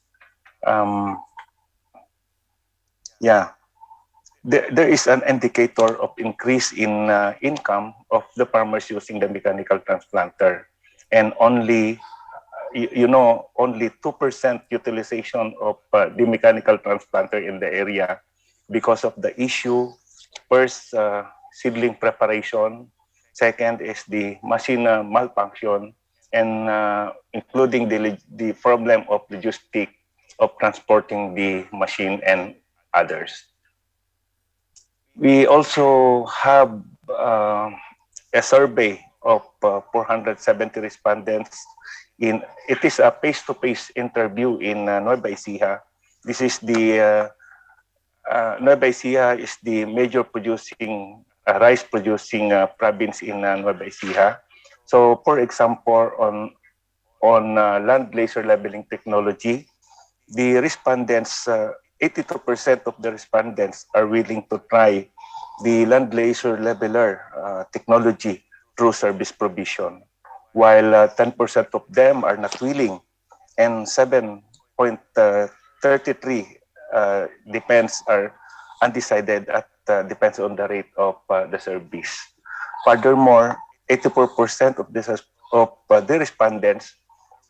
There is an indicator of increase in income of the farmers using the mechanical transplanter, and only, only 2% utilization of the mechanical transplanter in the area because of the issue. First, seedling preparation. Second is the machine malfunction, and including the problem of logistic of transporting the machine and others. We also have a survey of 470 respondents. It is a face-to-face interview in Nueva Ecija. This is the Nueva Ecija is the major producing rice producing province in Nueva Ecija. So, for example, on land laser leveling technology, the respondents, 82% of the respondents are willing to try the land laser leveler technology through service provision, while 10% of them are not willing, and 7.33 depends are undecided at depends on the rate of the service. Furthermore, 84% of the respondents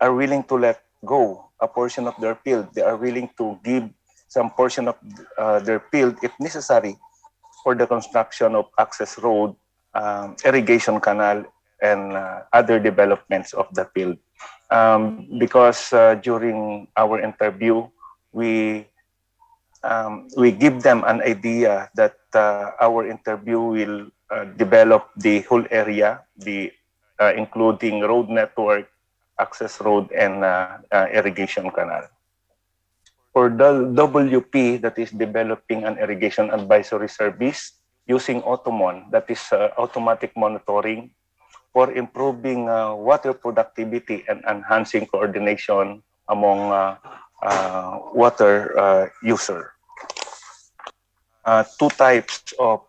are willing to let go a portion of their field. They are willing to give some portion of their field if necessary for the construction of access road, irrigation canal, and other developments of the field. Because during our interview, we give them an idea that our interview will develop the whole area, including road network, access road, and irrigation canal. For the WP, that is developing an irrigation advisory service using Automon, that is automatic monitoring for improving water productivity and enhancing coordination among water user. 2 types of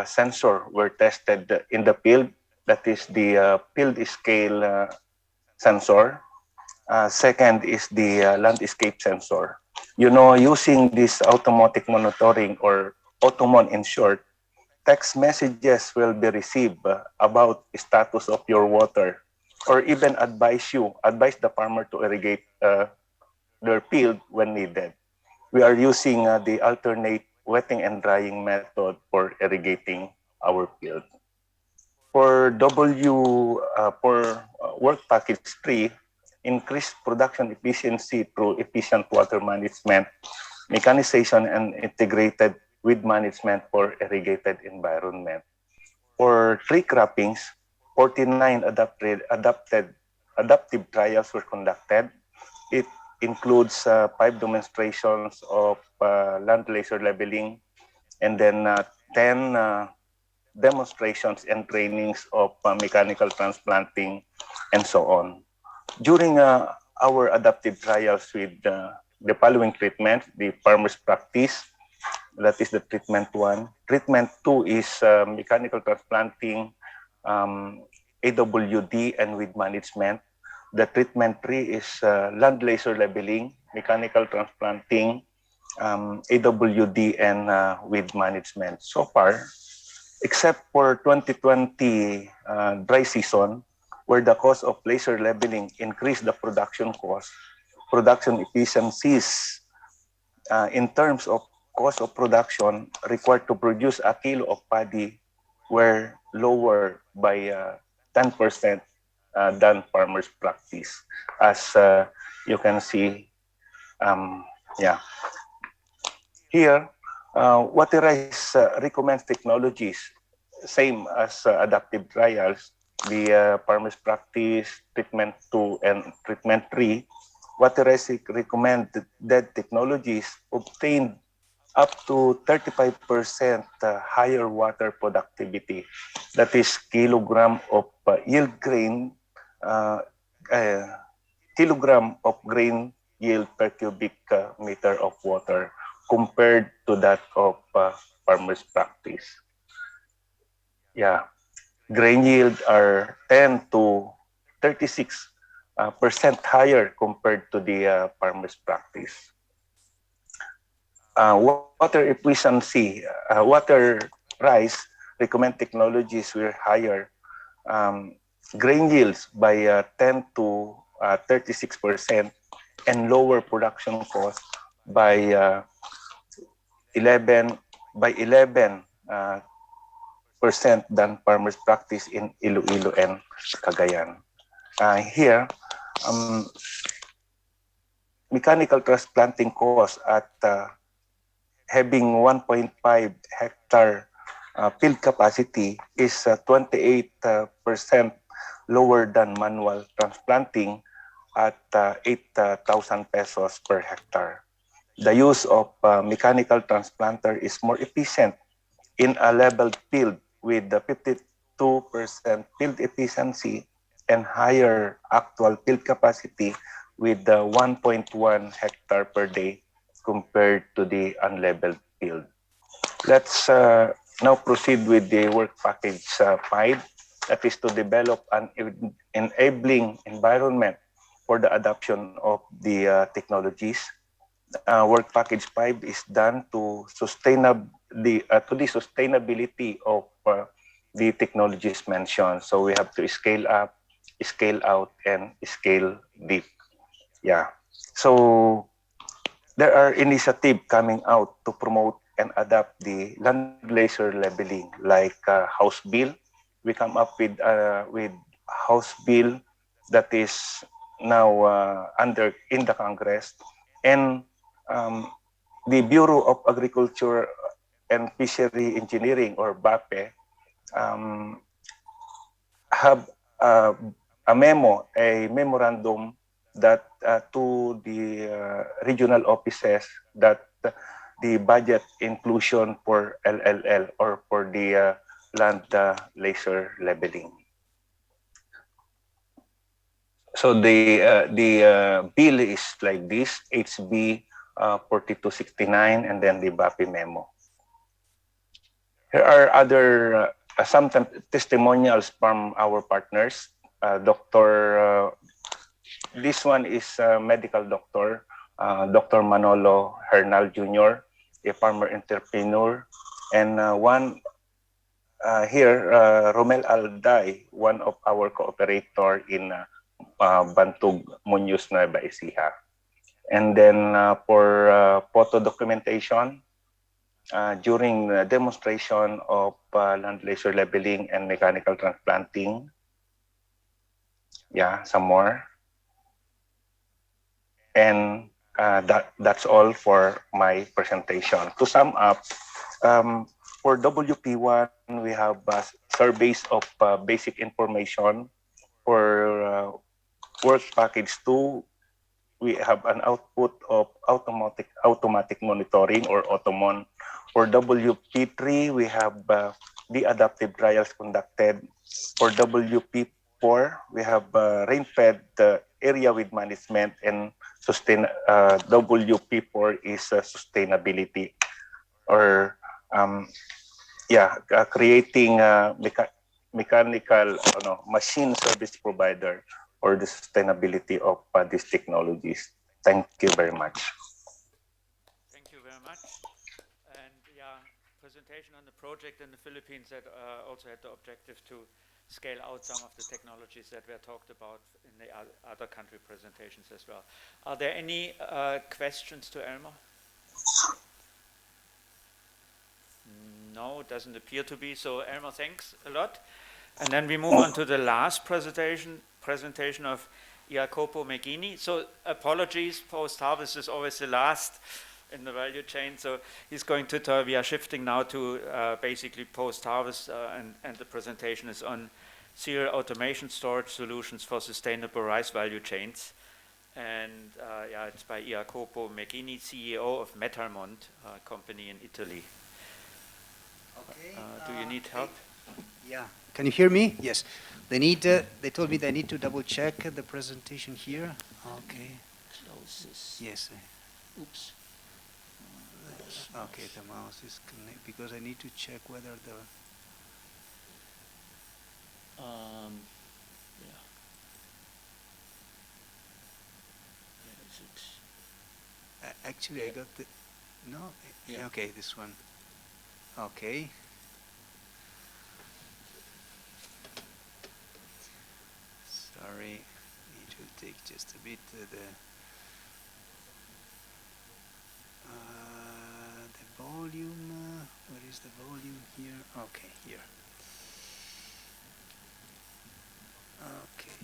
sensor were tested in the field. That is the field scale sensor. Second is the landscape sensor. Using this automatic monitoring, or Automon in short, text messages will be received about status of your water or even advise the farmer to irrigate their field when needed. We are using the alternate wetting and drying method for irrigating our field. For work package 3, increase production efficiency through efficient water management, mechanization, and integrated weed management for irrigated environment. For tree croppings, 49 adaptive trials were conducted. It includes 5 demonstrations of land laser leveling, and then 10 demonstrations and trainings of mechanical transplanting, and so on. During our adaptive trials with the following treatment, the farmer's practice, that is the treatment 1. Treatment 2 is mechanical transplanting, AWD, and weed management. The treatment 3 is land laser leveling, mechanical transplanting, AWD, and weed management. So far, except for 2020 dry season, where the cost of laser leveling increased the production cost, production efficiencies in terms of cost of production required to produce a kilo of paddy were lower by 10% than farmers' practice. As you can see, yeah. Here, Waterize recommends technologies, same as adaptive trials, the farmers' practice, treatment 2, and treatment 3. Waterize recommended that technologies obtained up to 35% higher water productivity. That is kilogram of yield grain, kilogram of grain yield per cubic meter of water compared to that of farmers' practice. Yeah, grain yield are 10 to 36% higher compared to the farmers' practice. Water efficiency, Waterize recommend technologies were higher grain yields by 10 to 36% and lower production cost by 11% than farmers' practice in Iloilo and Cagayan. Here, mechanical transplanting cost at having 1.5 hectare field capacity is 28% lower than manual transplanting at 8,000 pesos per hectare. The use of mechanical transplanter is more efficient in a leveled field with the 52% field efficiency and higher actual field capacity with the 1.1 hectare per day compared to the unleveled field. Let's now proceed with the work package 5, that is to develop an enabling environment for the adoption of the technologies. Work package 5 is done to the sustainability of the technologies mentioned. So we have to scale up, scale out, and scale deep. Yeah. So there are initiatives coming out to promote and adapt the land laser leveling, like House Bill. We come up with House Bill that is now in the Congress, and the Bureau of Agriculture and Fishery Engineering, or BAPE, have a memorandum that to the regional offices that the budget inclusion for LLL, or for the land laser leveling. So the bill is like this: HB 4269, and then the BAPI memo. Here are other some testimonials from our partners. This one is a medical doctor, Dr. Manolo Hernal Jr., a farmer entrepreneur, and one here, Romel Alday, one of our cooperator in Bantug, Muñoz, Nueva Ecija. And then for photo documentation, during the demonstration of land laser leveling and mechanical transplanting. Yeah, some more. And that's all for my presentation. To sum up, for WP1, we have surveys of basic information. For work package 2, we have an output of automatic monitoring or AutoMon. For WP3, we have the adaptive trials conducted. For WP4, we have rain-fed area with management, and WP4 is sustainability, or creating mechanical machine service provider, or the sustainability of these technologies. Thank you very much. Thank you very much. And yeah, presentation on the project in the Philippines that also had the objective to scale out some of the technologies that were talked about in the other country presentations as well. Are there any questions to Elmar? No, it doesn't appear to be. So Elmar, thanks a lot. And then we move on to the last presentation of Jacopo Meghini. So apologies, Postharvest is always the last in the value chain. So he's going to tell, we are shifting now to basically Postharvest, and the presentation is on serial automation storage solutions for sustainable rice value chains. And yeah, it's by Jacopo Meghini, CEO of Metalmont, a company in Italy. Okay. Do you need help? Yeah. Can you hear me? Yes. They told me they need to double check the presentation here. Okay. Close this. Yes. Oops. Okay, the mouse is connected because I need to check whether the. Yeah. Where is it? Actually, I got the. No. Yeah. Okay, this one. Okay. Sorry, it will take just a bit. The volume. Where is the volume here? Okay, here. Okay.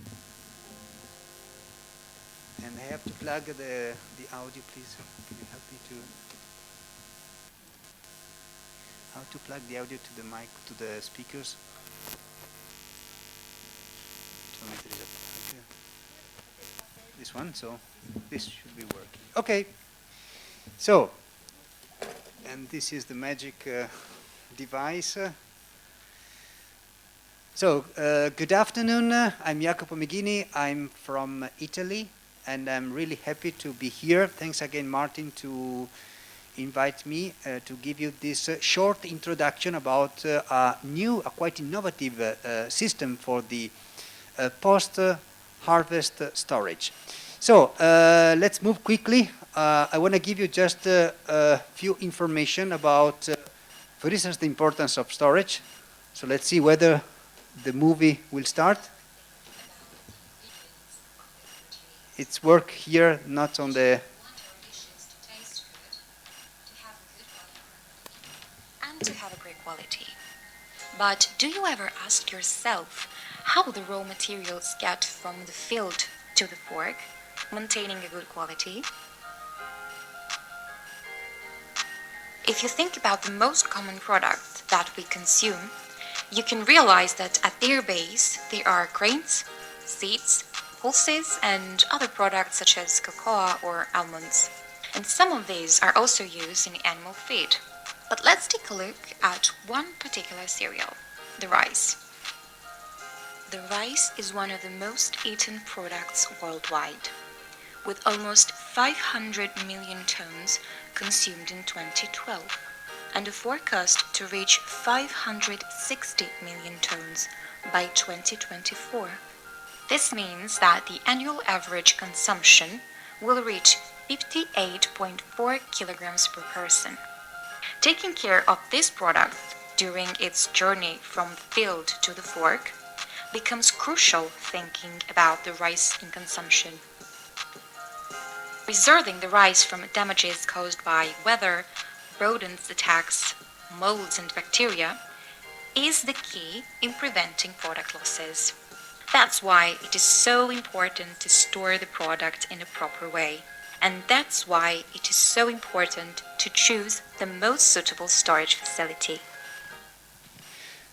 And I have to plug the audio, please. Can you help me to? How to plug the audio to the mic, to the speakers? This one, so this should be working. Okay, so, and this is the magic device. Good afternoon, I'm Jacopo Meghini, I'm from Italy, and I'm really happy to be here. Thanks again, Martin, to invite me to give you this short introduction about a quite innovative system for the post-harvest storage. So let's move quickly. I want to give you just a few information about, for instance, the importance of storage. So let's see whether the movie will start. It's work here, not on the... And to have a great quality. But do you ever ask yourself how the raw materials get from the field to the fork, maintaining a good quality? If you think about the most common products that we consume, you can realize that at their base there are grains, seeds, pulses, and other products such as cocoa or almonds. And some of these are also used in animal feed. But let's take a look at one particular cereal, the rice. The rice is one of the most eaten products worldwide, with almost 500 million tons consumed in 2012, and a forecast to reach 560 million tons by 2024. This means that the annual average consumption will reach 58.4 kilograms per person. Taking care of this product during its journey from the field to the fork becomes crucial thinking about the rice in consumption. Preserving the rice from damages caused by weather, rodents attacks, molds and bacteria is the key in preventing product losses. That's why it is so important to store the product in a proper way. And that's why it is so important to choose the most suitable storage facility.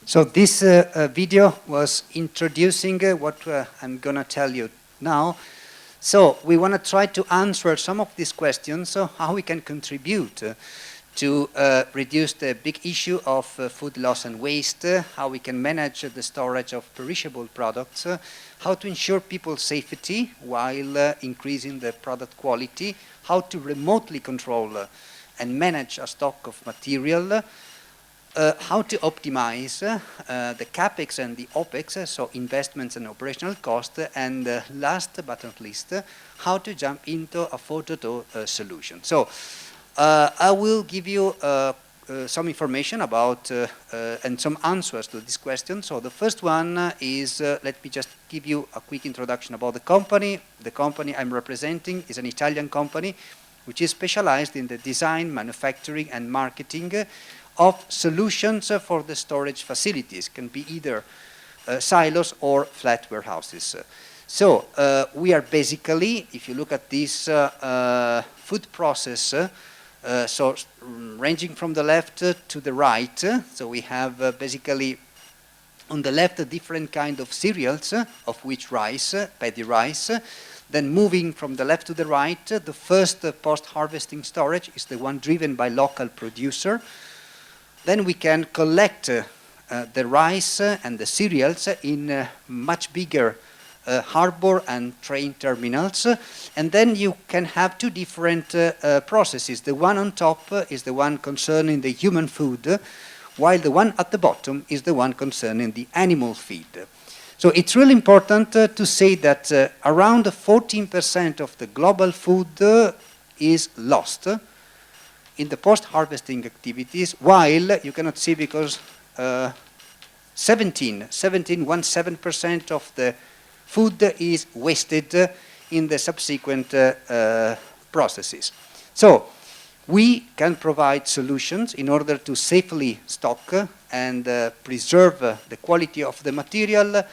So this video was introducing what I'm going to tell you now. So we want to try to answer some of these questions, so how we can contribute to reduce the big issue of food loss and waste, how we can manage the storage of perishable products, how to ensure people's safety while increasing the product quality, how to remotely control and manage a stock of material, how to optimize the CapEx and the OpEx, so investments and operational costs, and last but not least, how to jump into a photo solution. So I will give you some information about and some answers to this question. So the first one is, let me just give you a quick introduction about the company. The company I'm representing is an Italian company which is specialized in the design, manufacturing and marketing of solutions for the storage facilities. Can be either silos or flat warehouses. So we are basically, if you look at this food process, so ranging from the left to the right, so we have basically on the left a different kind of cereals, of which rice, paddy rice. Then moving from the left to the right, the first post-harvesting storage is the one driven by local producer. Then we can collect the rice and the cereals in much bigger harbor and train terminals, and then you can have two different processes. The one on top is the one concerning the human food, while the one at the bottom is the one concerning the animal feed. So it's really important to say that around 14% of the global food is lost in the post-harvesting activities, while you cannot see because 17% of the food is wasted in the subsequent processes. So we can provide solutions in order to safely stock and preserve the quality of the material,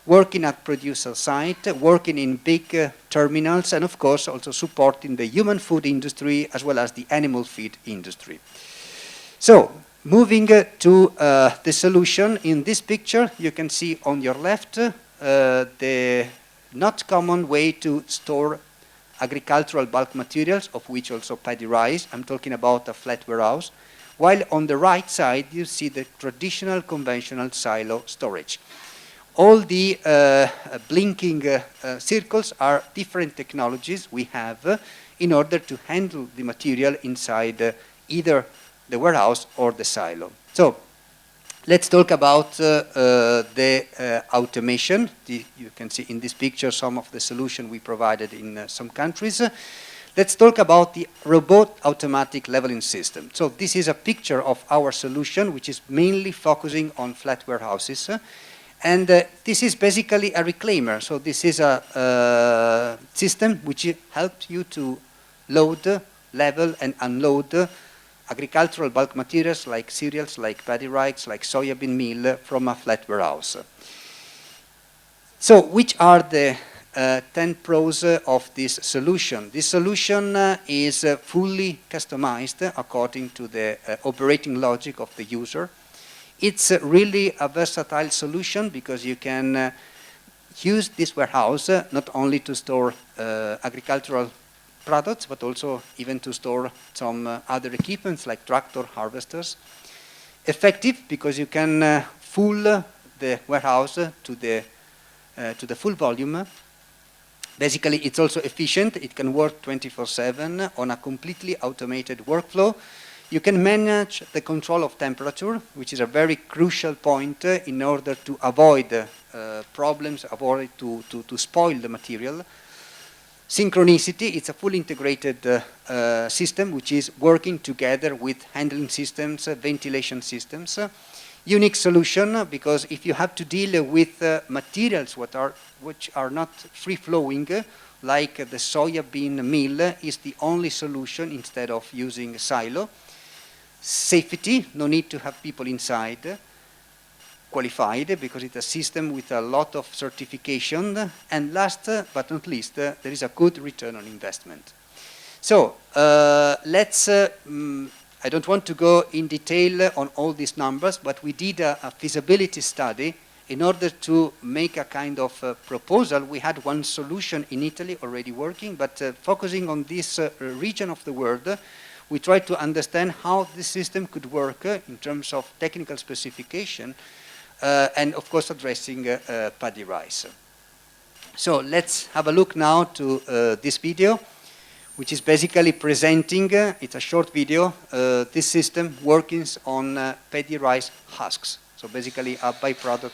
working at producer site, working in big terminals, and of course also supporting the human food industry as well as the animal feed industry. So moving to the solution, in this picture you can see on your left the not common way to store agricultural bulk materials, of which also paddy rice. I'm talking about a flat warehouse. While on the right side you see the traditional conventional silo storage. All the blinking circles are different technologies we have in order to handle the material inside either the warehouse or the silo. So let's talk about the automation. You can see in this picture some of the solution we provided in some countries. Let's talk about the robot automatic leveling system. So this is a picture of our solution, which is mainly focusing on flat warehouses. And this is basically a reclaimer. So this is a system which helps you to load, level, and unload agricultural bulk materials like cereals, like paddy rice, like soybean meal from a flat warehouse. So which are the 10 pros of this solution? This solution is fully customized according to the operating logic of the user. It's really a versatile solution because you can use this warehouse not only to store agricultural products, but also even to store some other equipments like tractor harvesters. Effective because you can full the warehouse to the full volume. Basically, it's also efficient. It can work 24/7 on a completely automated workflow. You can manage the control of temperature, which is a very crucial point in order to avoid problems, avoid to spoil the material. Synchronicity, it's a fully integrated system which is working together with handling systems, ventilation systems. Unique solution, because if you have to deal with materials which are not free-flowing, like the soya bean meal, is the only solution instead of using silo. Safety, no need to have people inside. Qualified, because it's a system with a lot of certification. And last but not least, there is a good return on investment. So let's, I don't want to go in detail on all these numbers, but we did a feasibility study in order to make a kind of proposal. We had one solution in Italy already working, but focusing on this region of the world, we tried to understand how this system could work in terms of technical specification, and of course addressing paddy rice. So let's have a look now to this video, which is basically presenting, it's a short video, this system working on paddy rice husks. So basically a byproduct.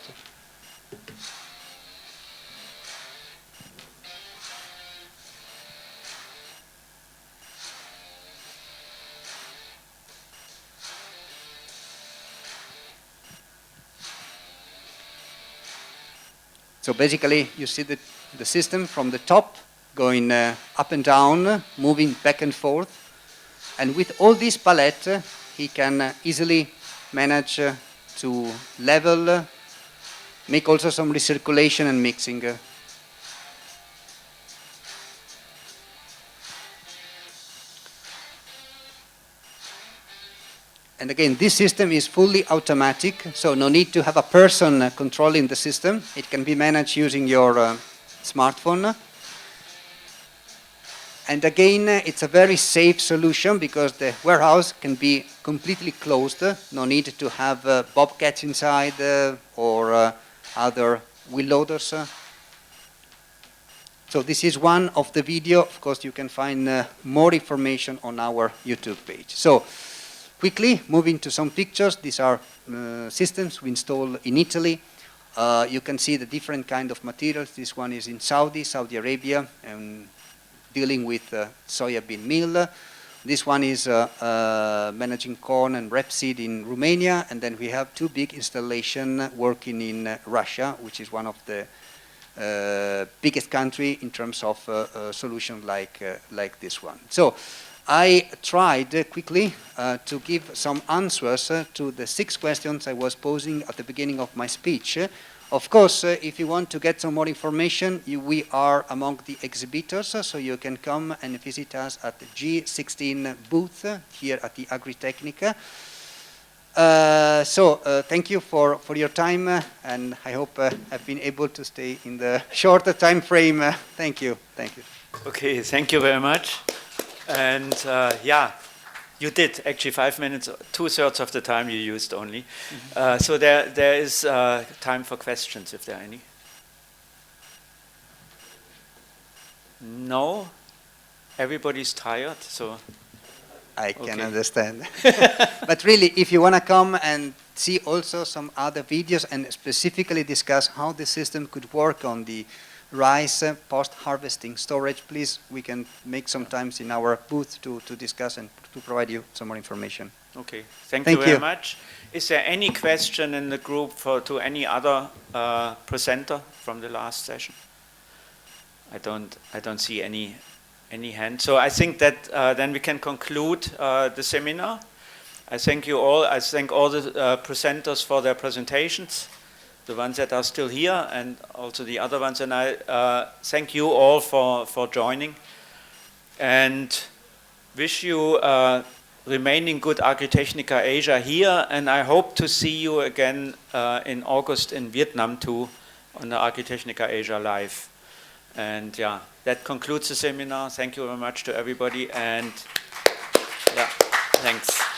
So basically, you see the system from the top going up and down, moving back and forth. And with all this palette, he can easily manage to level, make also some recirculation and mixing. And again, this system is fully automatic, so no need to have a person controlling the system. It can be managed using your smartphone. And again, it's a very safe solution because the warehouse can be completely closed. No need to have bobcats inside or other wheel loaders. So this is one of the video. Of course, you can find more information on our YouTube page. So quickly, moving to some pictures. These are systems we installed in Italy. You can see the different kind of materials. This one is in Saudi Arabia, and dealing with soybean meal. This one is managing corn and rapeseed in Romania, and then we have two big installations working in Russia, which is one of the biggest country in terms of solution like this one. So I tried quickly to give some answers to the 6 questions I was posing at the beginning of my speech. Of course, if you want to get some more information, we are among the exhibitors, so you can come and visit us at the G16 booth here at the AGRITECHNICA. Thank you for your time, and I hope I've been able to stay in the shorter time frame. Thank you. Thank you. Okay, thank you very much. And yeah, you did actually 5 minutes, 2/3 of the time you used only. So there is time for questions if there are any. No? Everybody's tired, so. I can understand. But really, if you want to come and see also some other videos and specifically discuss how the system could work on the rice post-harvesting storage, please, we can make some times in our booth to discuss and to provide you some more information. Okay, thank you very much. Is there any question in the group to any other presenter from the last session? I don't see any hand. So I think that then we can conclude the seminar. I thank you all. I thank all the presenters for their presentations, the ones that are still here and also the other ones. And I thank you all for joining and wish you remaining good AGRITECHNICA Asia here. And I hope to see you again in August in Vietnam too on the AGRITECHNICA Asia Live. And yeah, that concludes the seminar. Thank you very much to everybody. And yeah, thanks.